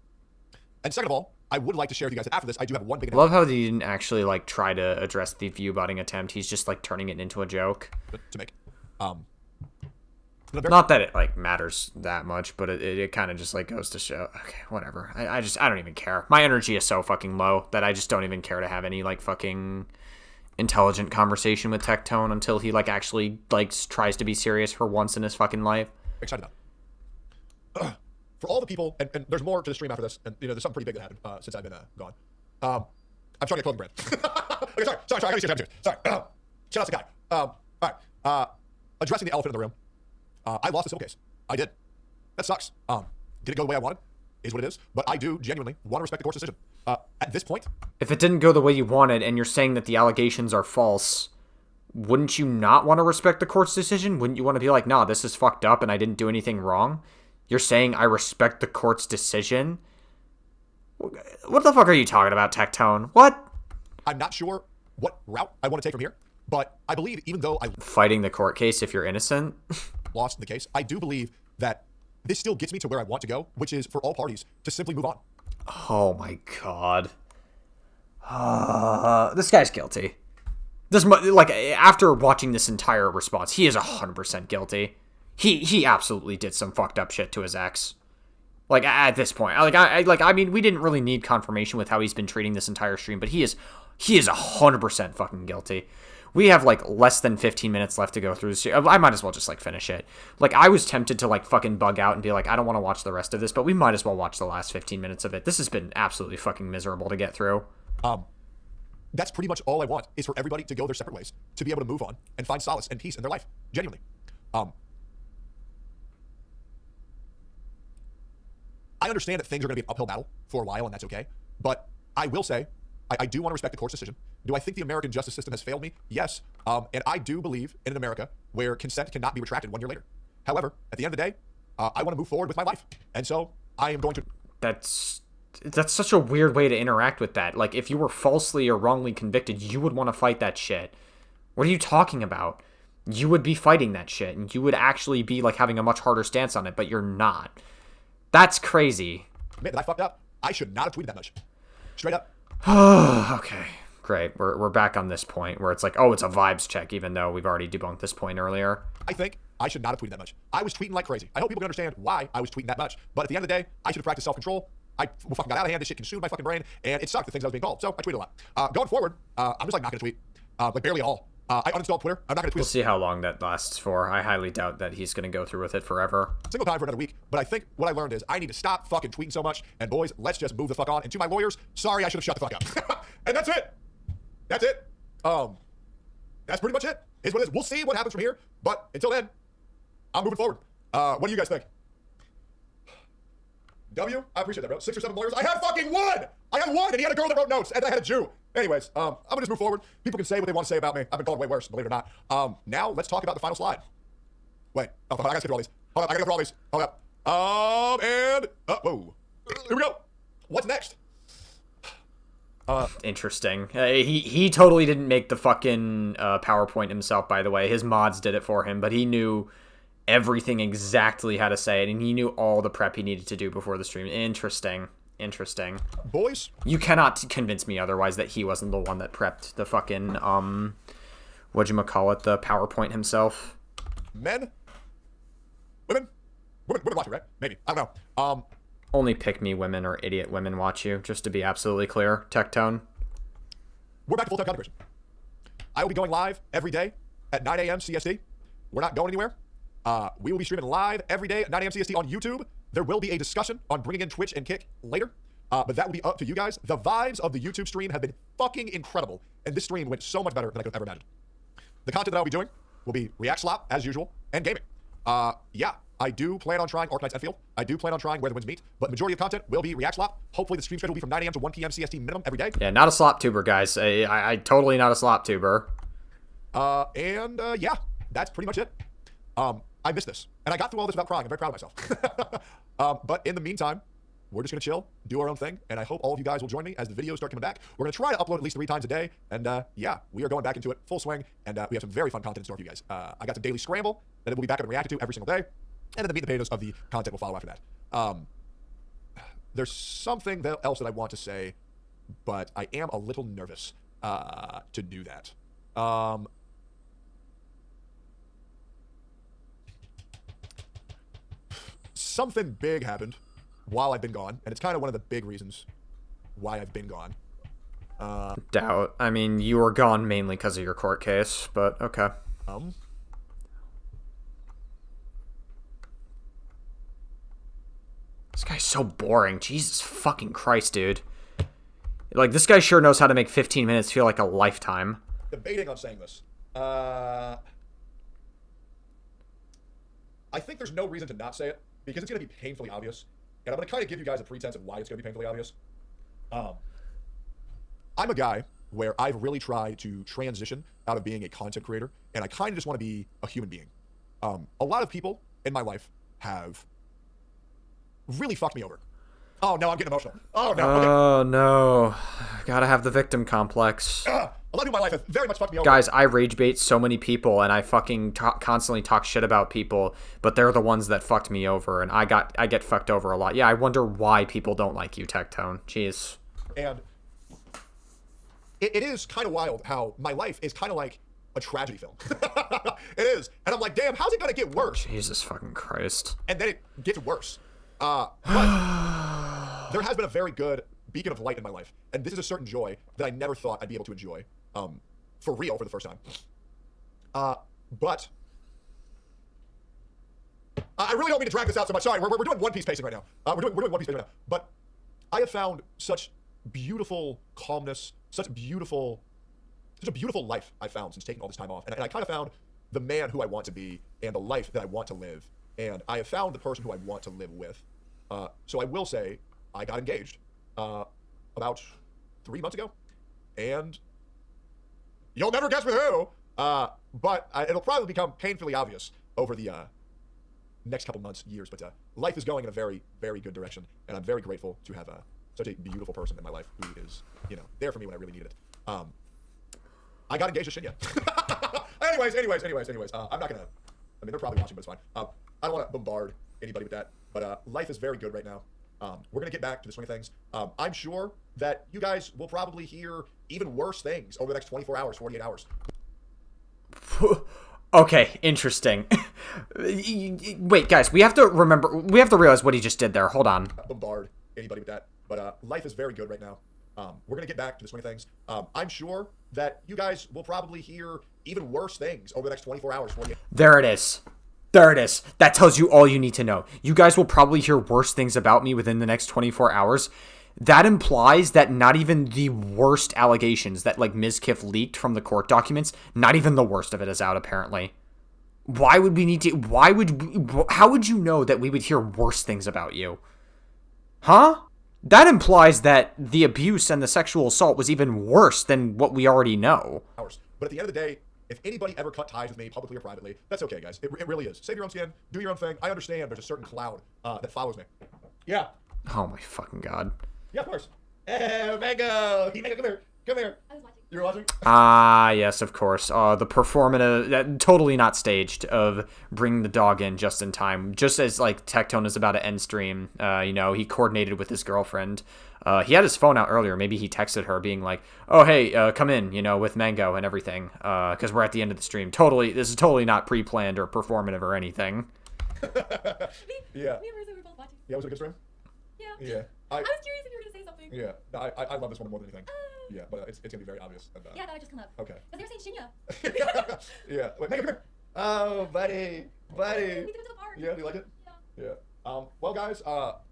[SPEAKER 2] And second of all, I would like to share with you guys that after this, I do have one big
[SPEAKER 1] announcement. Love how he didn't actually like try to address the view botting attempt. He's just like turning it into a joke.
[SPEAKER 2] To make.
[SPEAKER 1] Not that it like matters that much, but it kind of just like goes to show. Okay, whatever. I don't even care. My energy is so fucking low that I just don't even care to have any like fucking intelligent conversation with Tectone until he like actually like tries to be serious for once in his fucking life.
[SPEAKER 2] Excited about. For all the people, and there's more to the stream after this, and there's something pretty big that happened since I've been gone. I'm trying to get clothing brand. Okay, sorry, I gotta see your time too. Sorry. Shout out to Guy. All right. Addressing the elephant in the room. I lost a civil case. I did. That sucks. Did it go the way I wanted? Is what it is. But I do genuinely want to respect the court's decision. At this point,
[SPEAKER 1] if it didn't go the way you wanted, and you're saying that the allegations are false, wouldn't you not want to respect the court's decision? Wouldn't you want to be like, nah, this is fucked up, and I didn't do anything wrong? You're saying I respect the court's decision? What the fuck are you talking about, Tectone? What?
[SPEAKER 2] I'm not sure what route I want to take from here, but I believe even though I...
[SPEAKER 1] Fighting the court case if you're innocent?
[SPEAKER 2] Lost the case, I do believe that this still gets me to where I want to go, which is for all parties to simply move on.
[SPEAKER 1] Oh my god. This guy's guilty. Like, after watching this entire response, he is 100% guilty. He absolutely did some fucked up shit to his ex. Like, at this point, I mean, we didn't really need confirmation with how he's been treating this entire stream, but he is 100% fucking guilty. We have, like, less than 15 minutes left to go through this. I might as well just, like, finish it. Like, I was tempted to, like, fucking bug out and be like, I don't want to watch the rest of this, but we might as well watch the last 15 minutes of it. This has been absolutely fucking miserable to get through.
[SPEAKER 2] That's pretty much all I want, is for everybody to go their separate ways, to be able to move on and find solace and peace in their life. Genuinely. I understand that things are going to be an uphill battle for a while, and that's okay. But I will say, I do want to respect the court's decision. Do I think the American justice system has failed me? Yes. And I do believe in an America where consent cannot be retracted 1 year later. However, at the end of the day, I want to move forward with my life. And so I am going to...
[SPEAKER 1] That's such a weird way to interact with that. Like, if you were falsely or wrongly convicted, you would want to fight that shit. What are you talking about? You would be fighting that shit, and you would actually be, like, having a much harder stance on it, but you're not. That's crazy.
[SPEAKER 2] Admit that I fucked up. I should not have tweeted that much. Straight up.
[SPEAKER 1] Okay, great. We're back on this point where it's like, oh, it's a vibes check, even though we've already debunked this point earlier.
[SPEAKER 2] I think I should not have tweeted that much. I was tweeting like crazy. I hope people can understand why I was tweeting that much. But at the end of the day, I should have practiced self-control. I fucking got out of hand. This shit consumed my fucking brain, and it sucked, the things I was being called. So I tweeted a lot. Going forward, I'm just, like, not going to tweet. Like, barely at all. I uninstalled Twitter. I'm not going to tweet.
[SPEAKER 1] We'll see how long that lasts for. I highly doubt that he's going to go through with it forever.
[SPEAKER 2] Single time for another week. But I think what I learned is I need to stop fucking tweeting so much. And boys, let's just move the fuck on. And to my lawyers, sorry, I should have shut the fuck up. And that's it. That's it. That's pretty much it. Is what it is. We'll see what happens from here. But until then, I'm moving forward. What do you guys think? W, I appreciate that, bro. 6 or 7 lawyers. I had fucking one. I had one, and he had a girl that wrote notes, and I had a Jew. Anyways, I'm gonna just move forward. People can say what they want to say about me. I've been called way worse, believe it or not. Now let's talk about the final slide. Wait, I gotta skip through all these. Hold up, I gotta go through all these. Hold up. Whoa. Here we go. What's next?
[SPEAKER 1] Interesting. He totally didn't make the fucking PowerPoint himself, by the way. His mods did it for him, but he knew everything exactly how to say it, and he knew all the prep he needed to do before the stream. Interesting.
[SPEAKER 2] Boys,
[SPEAKER 1] you cannot convince me otherwise that he wasn't the one that prepped the fucking whatchamacallit, the PowerPoint himself.
[SPEAKER 2] Men, women watch it, right? Maybe, I don't know.
[SPEAKER 1] Only pick me women or idiot women watch you, just to be absolutely clear. Tectone.
[SPEAKER 2] We're back to full-time content creation. I will be going live every day at 9 a.m. CST. We're not going anywhere. We will be streaming live every day at 9 a.m. CST on YouTube. There will be a discussion on bringing in Twitch and Kick later, but that will be up to you guys. The vibes of the YouTube stream have been fucking incredible, and this stream went so much better than I could have ever imagined. The content that I'll be doing will be React Slop, as usual, and gaming. Yeah, I do plan on trying Arknights Enfield. I do plan on trying Where the Winds Meet, but majority of content will be React Slop. Hopefully the stream schedule will be from 9 a.m. to 1 p.m. CST minimum every day.
[SPEAKER 1] Yeah, not a slop tuber, guys. I totally not a slop tuber.
[SPEAKER 2] Yeah, that's pretty much it. I missed this, and I got through all this without crying. I'm very proud of myself. But in the meantime, we're just gonna chill, do our own thing, and I hope all of you guys will join me as the videos start coming back. We're gonna try to upload at least 3 times a day, and yeah, we are going back into it full swing, and we have some very fun content in store for you guys. I got some daily scramble that it will be back and reacted to every single day, and then the meat and potatoes of the content will follow after that. There's something else that I want to say, but I am a little nervous to do that. Something big happened while I've been gone, and it's kind of one of the big reasons why I've been gone.
[SPEAKER 1] Doubt. I mean, you were gone mainly because of your court case, but okay. This guy's so boring. Jesus fucking Christ, dude. Like, this guy sure knows how to make 15 minutes feel like a lifetime.
[SPEAKER 2] Debating on saying this. I think there's no reason to not say it, because it's going to be painfully obvious. And I'm going to kind of give you guys a pretense of why it's going to be painfully obvious. I'm a guy where I've really tried to transition out of being a content creator, and I kind of just want to be a human being. A lot of people in my life have really fucked me over. Oh, no, I'm getting emotional. Oh, no. Okay.
[SPEAKER 1] Oh, no. Gotta have the victim complex.
[SPEAKER 2] A lot of people in my life have very much fucked me over.
[SPEAKER 1] Guys, I rage bait so many people, and I fucking constantly talk shit about people, but they're the ones that fucked me over, and I get fucked over a lot. Yeah, I wonder why people don't like you, Tectone. Jeez.
[SPEAKER 2] And it is kind of wild how my life is kind of like a tragedy film. It is. And I'm like, damn, how's it gonna get worse?
[SPEAKER 1] Jesus fucking Christ.
[SPEAKER 2] And then it gets worse. But there has been a very good beacon of light in my life. And this is a certain joy that I never thought I'd be able to enjoy. For real, for the first time. But I really don't mean to drag this out so much. Sorry, we're doing One Piece pacing right now. We're doing One Piece pacing right now. But I have found such beautiful calmness, such a beautiful life I've found since taking all this time off. And I kind of found the man who I want to be and the life that I want to live. And I have found the person who I want to live with. So I will say I got engaged about 3 months ago. And you'll never guess with who. But it'll probably become painfully obvious over the next couple months, years. But life is going in a very, very good direction. And I'm very grateful to have such a beautiful person in my life who is, there for me when I really needed it. I got engaged to Shinya. anyways, I'm not gonna, they're probably watching, but it's fine. I don't want to bombard anybody with that, but life is very good right now. We're gonna get back to the swing of things. I'm sure that you guys will probably hear even worse things over the next 24 hours, 48 hours.
[SPEAKER 1] Okay, interesting. Wait, guys, we have to realize what he just did there. Hold on.
[SPEAKER 2] Bombard anybody with that, but life is very good right now. We're gonna get back to the swing of things. I'm sure that you guys will probably hear even worse things over the next 24 hours, 48.
[SPEAKER 1] There it is. There it is. That tells you all you need to know. You guys will probably hear worse things about me within the next 24 hours. That implies that not even the worst allegations that, like, Ms. Kiff leaked from the court documents, not even the worst of it is out, apparently. Why would we need to... How would you know that we would hear worse things about you? Huh? That implies that the abuse and the sexual assault was even worse than what we already know.
[SPEAKER 2] But at the end of the day, if anybody ever cut ties with me, publicly or privately, that's okay, guys. It really is. Save your own skin. Do your own thing. I understand there's a certain cloud that follows me. Yeah.
[SPEAKER 1] Oh my fucking god.
[SPEAKER 2] Yeah, of course. Hey, Mango! Hey, Mango, come here. Come here.
[SPEAKER 3] I was watching.
[SPEAKER 2] You were watching?
[SPEAKER 1] Ah, yes, of course. The performative, totally not staged, of bringing the dog in just in time. Just as, like, Tectone is about to end stream, he coordinated with his girlfriend. He had his phone out earlier. Maybe he texted her being like, oh, hey, come in, with Mango and everything. Because we're at the end of the stream. This is totally not pre-planned or performative or anything.
[SPEAKER 2] Yeah.
[SPEAKER 3] Me and Marissa were both watching.
[SPEAKER 2] Yeah, was it a good stream?
[SPEAKER 3] Yeah.
[SPEAKER 2] Yeah.
[SPEAKER 3] I was curious if you were going to say something.
[SPEAKER 2] Yeah. No, I love this one more than anything. Yeah, but it's going to be very obvious. And,
[SPEAKER 3] Yeah, that would just come up.
[SPEAKER 2] Okay.
[SPEAKER 3] Because they were saying Shinya.
[SPEAKER 2] Yeah. Wait, Mango, come here. Oh, buddy. Buddy.
[SPEAKER 3] We took him to the park.
[SPEAKER 2] Yeah, do you like it?
[SPEAKER 3] Yeah.
[SPEAKER 2] Yeah. Well, guys,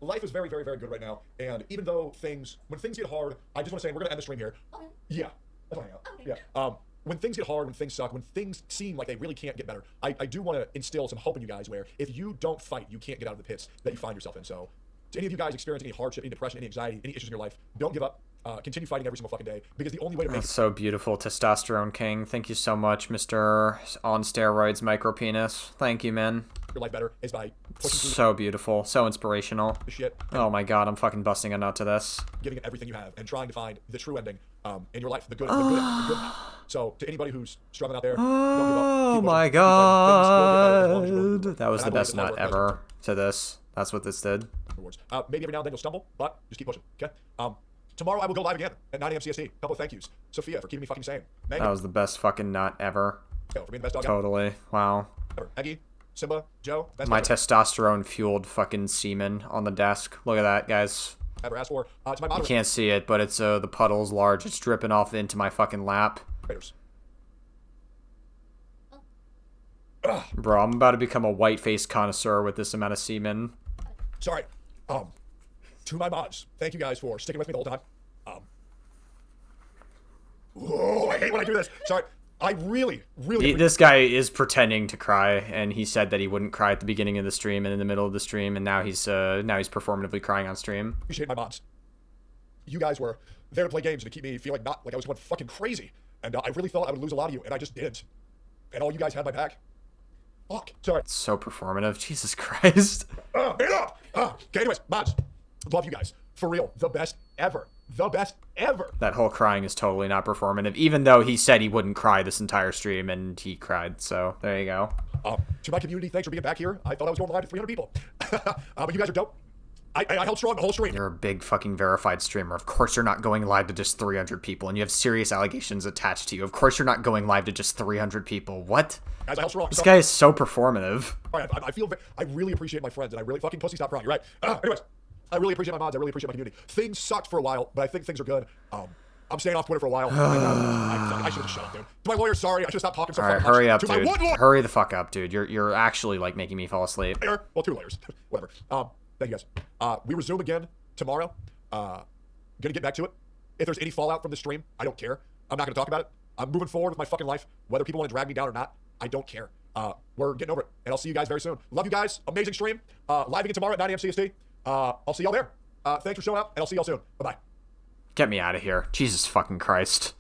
[SPEAKER 2] life is very, very, very good right now. And even though when things get hard, I just want to say, we're going to end the stream here.
[SPEAKER 3] Okay.
[SPEAKER 2] Yeah. Let's hang out.
[SPEAKER 3] Okay.
[SPEAKER 2] Yeah. When things get hard, when things suck, when things seem like they really can't get better, I do want to instill some hope in you guys where if you don't fight, you can't get out of the pits that you find yourself in. So to any of you guys experiencing any hardship, any depression, any anxiety, any issues in your life, don't give up. Continue fighting every single fucking day because the only way to make
[SPEAKER 1] That's so beautiful, Testosterone King. Thank you so much, Mr. On Steroids Micro Penis. Thank you, man.
[SPEAKER 2] your life better is by pushing through
[SPEAKER 1] So beautiful, so inspirational.
[SPEAKER 2] the shit,
[SPEAKER 1] Oh my god, I'm fucking busting a nut to this.
[SPEAKER 2] giving it everything you have, and trying to find the true ending in your life, the good life. So to anybody who's struggling out there, don't give up.
[SPEAKER 1] Oh
[SPEAKER 2] Keep
[SPEAKER 1] my
[SPEAKER 2] pushing. Things will get better as long as you're willing to do
[SPEAKER 1] god.
[SPEAKER 2] it.
[SPEAKER 1] That was
[SPEAKER 2] And
[SPEAKER 1] the
[SPEAKER 2] I
[SPEAKER 1] best
[SPEAKER 2] believe
[SPEAKER 1] nut
[SPEAKER 2] it's hard work,
[SPEAKER 1] ever to this. That's what this did.
[SPEAKER 2] rewards. Maybe every now and then you'll stumble, but just keep pushing, okay? Tomorrow I will go live again at 9 a.m. CST. Couple of thank yous. Sophia for keeping me fucking sane.
[SPEAKER 1] That
[SPEAKER 2] Mango
[SPEAKER 1] was the best fucking nut ever.
[SPEAKER 2] for being the best dog
[SPEAKER 1] Totally. Wow.
[SPEAKER 2] ever. Eggy, Simba, Joe, best
[SPEAKER 1] My
[SPEAKER 2] dog ever.
[SPEAKER 1] testosterone fueled fucking semen on the desk. Look at that, guys.
[SPEAKER 2] Ever asked for. To my
[SPEAKER 1] You
[SPEAKER 2] moderators.
[SPEAKER 1] can't see it, but it's the puddle's large. It's dripping off into my fucking lap. Bro, I'm about to become a white-faced connoisseur with this amount of semen.
[SPEAKER 2] Sorry. To my mods, thank you guys for sticking with me the whole time. Oh, I hate when I do this. Sorry. I really
[SPEAKER 1] This guy is pretending to cry, and he said that he wouldn't cry at the beginning of the stream and in the middle of the stream, and now he's performatively crying on stream.
[SPEAKER 2] appreciate my mods. You guys were there to play games and to keep me feeling not like I was going fucking crazy. And I really thought I would lose a lot of you, and I just didn't. And all you guys had my back. Fuck. Sorry.
[SPEAKER 1] So performative. Jesus Christ.
[SPEAKER 2] Man up! Okay, anyways, mods. Love you guys. For real. The best ever. The best ever.
[SPEAKER 1] That whole crying is totally not performative, even though he said he wouldn't cry this entire stream, and he cried, so there you go.
[SPEAKER 2] To my community, thanks for being back here. I thought I was going live to 300 people. But you guys are dope. I held strong the whole stream.
[SPEAKER 1] You're a big fucking verified streamer. Of course you're not going live to just 300 people, and you have serious allegations attached to you. Of course you're not going live to just 300 people. What?
[SPEAKER 2] Guys, I held strong.
[SPEAKER 1] This guy is so performative.
[SPEAKER 2] All right, I really appreciate my friends, and I really fucking pussy stop crying. You're right. Anyways, I really appreciate my mods. I really appreciate my community. Things sucked for a while, but I think things are good. I'm staying off Twitter for a while. I should have just shut up, dude. To my lawyer, sorry. I should have stopped talking so
[SPEAKER 1] All right,
[SPEAKER 2] fucking
[SPEAKER 1] hurry
[SPEAKER 2] much.
[SPEAKER 1] up,
[SPEAKER 2] To
[SPEAKER 1] dude.
[SPEAKER 2] my one lawyer.
[SPEAKER 1] Hurry the fuck up, dude. You're actually like making me fall asleep.
[SPEAKER 2] Well, 2 layers. Whatever. Thank you guys. We resume again tomorrow. Gonna get back to it. If there's any fallout from the stream, I don't care. I'm not gonna talk about it. I'm moving forward with my fucking life. Whether people want to drag me down or not, I don't care. We're getting over it, and I'll see you guys very soon. Love you guys. Amazing stream. Live again tomorrow at 9 a.m. CST. I'll see y'all there. Thanks for showing up, and I'll see y'all soon. Bye-bye.
[SPEAKER 1] Get me out of here. Jesus fucking Christ.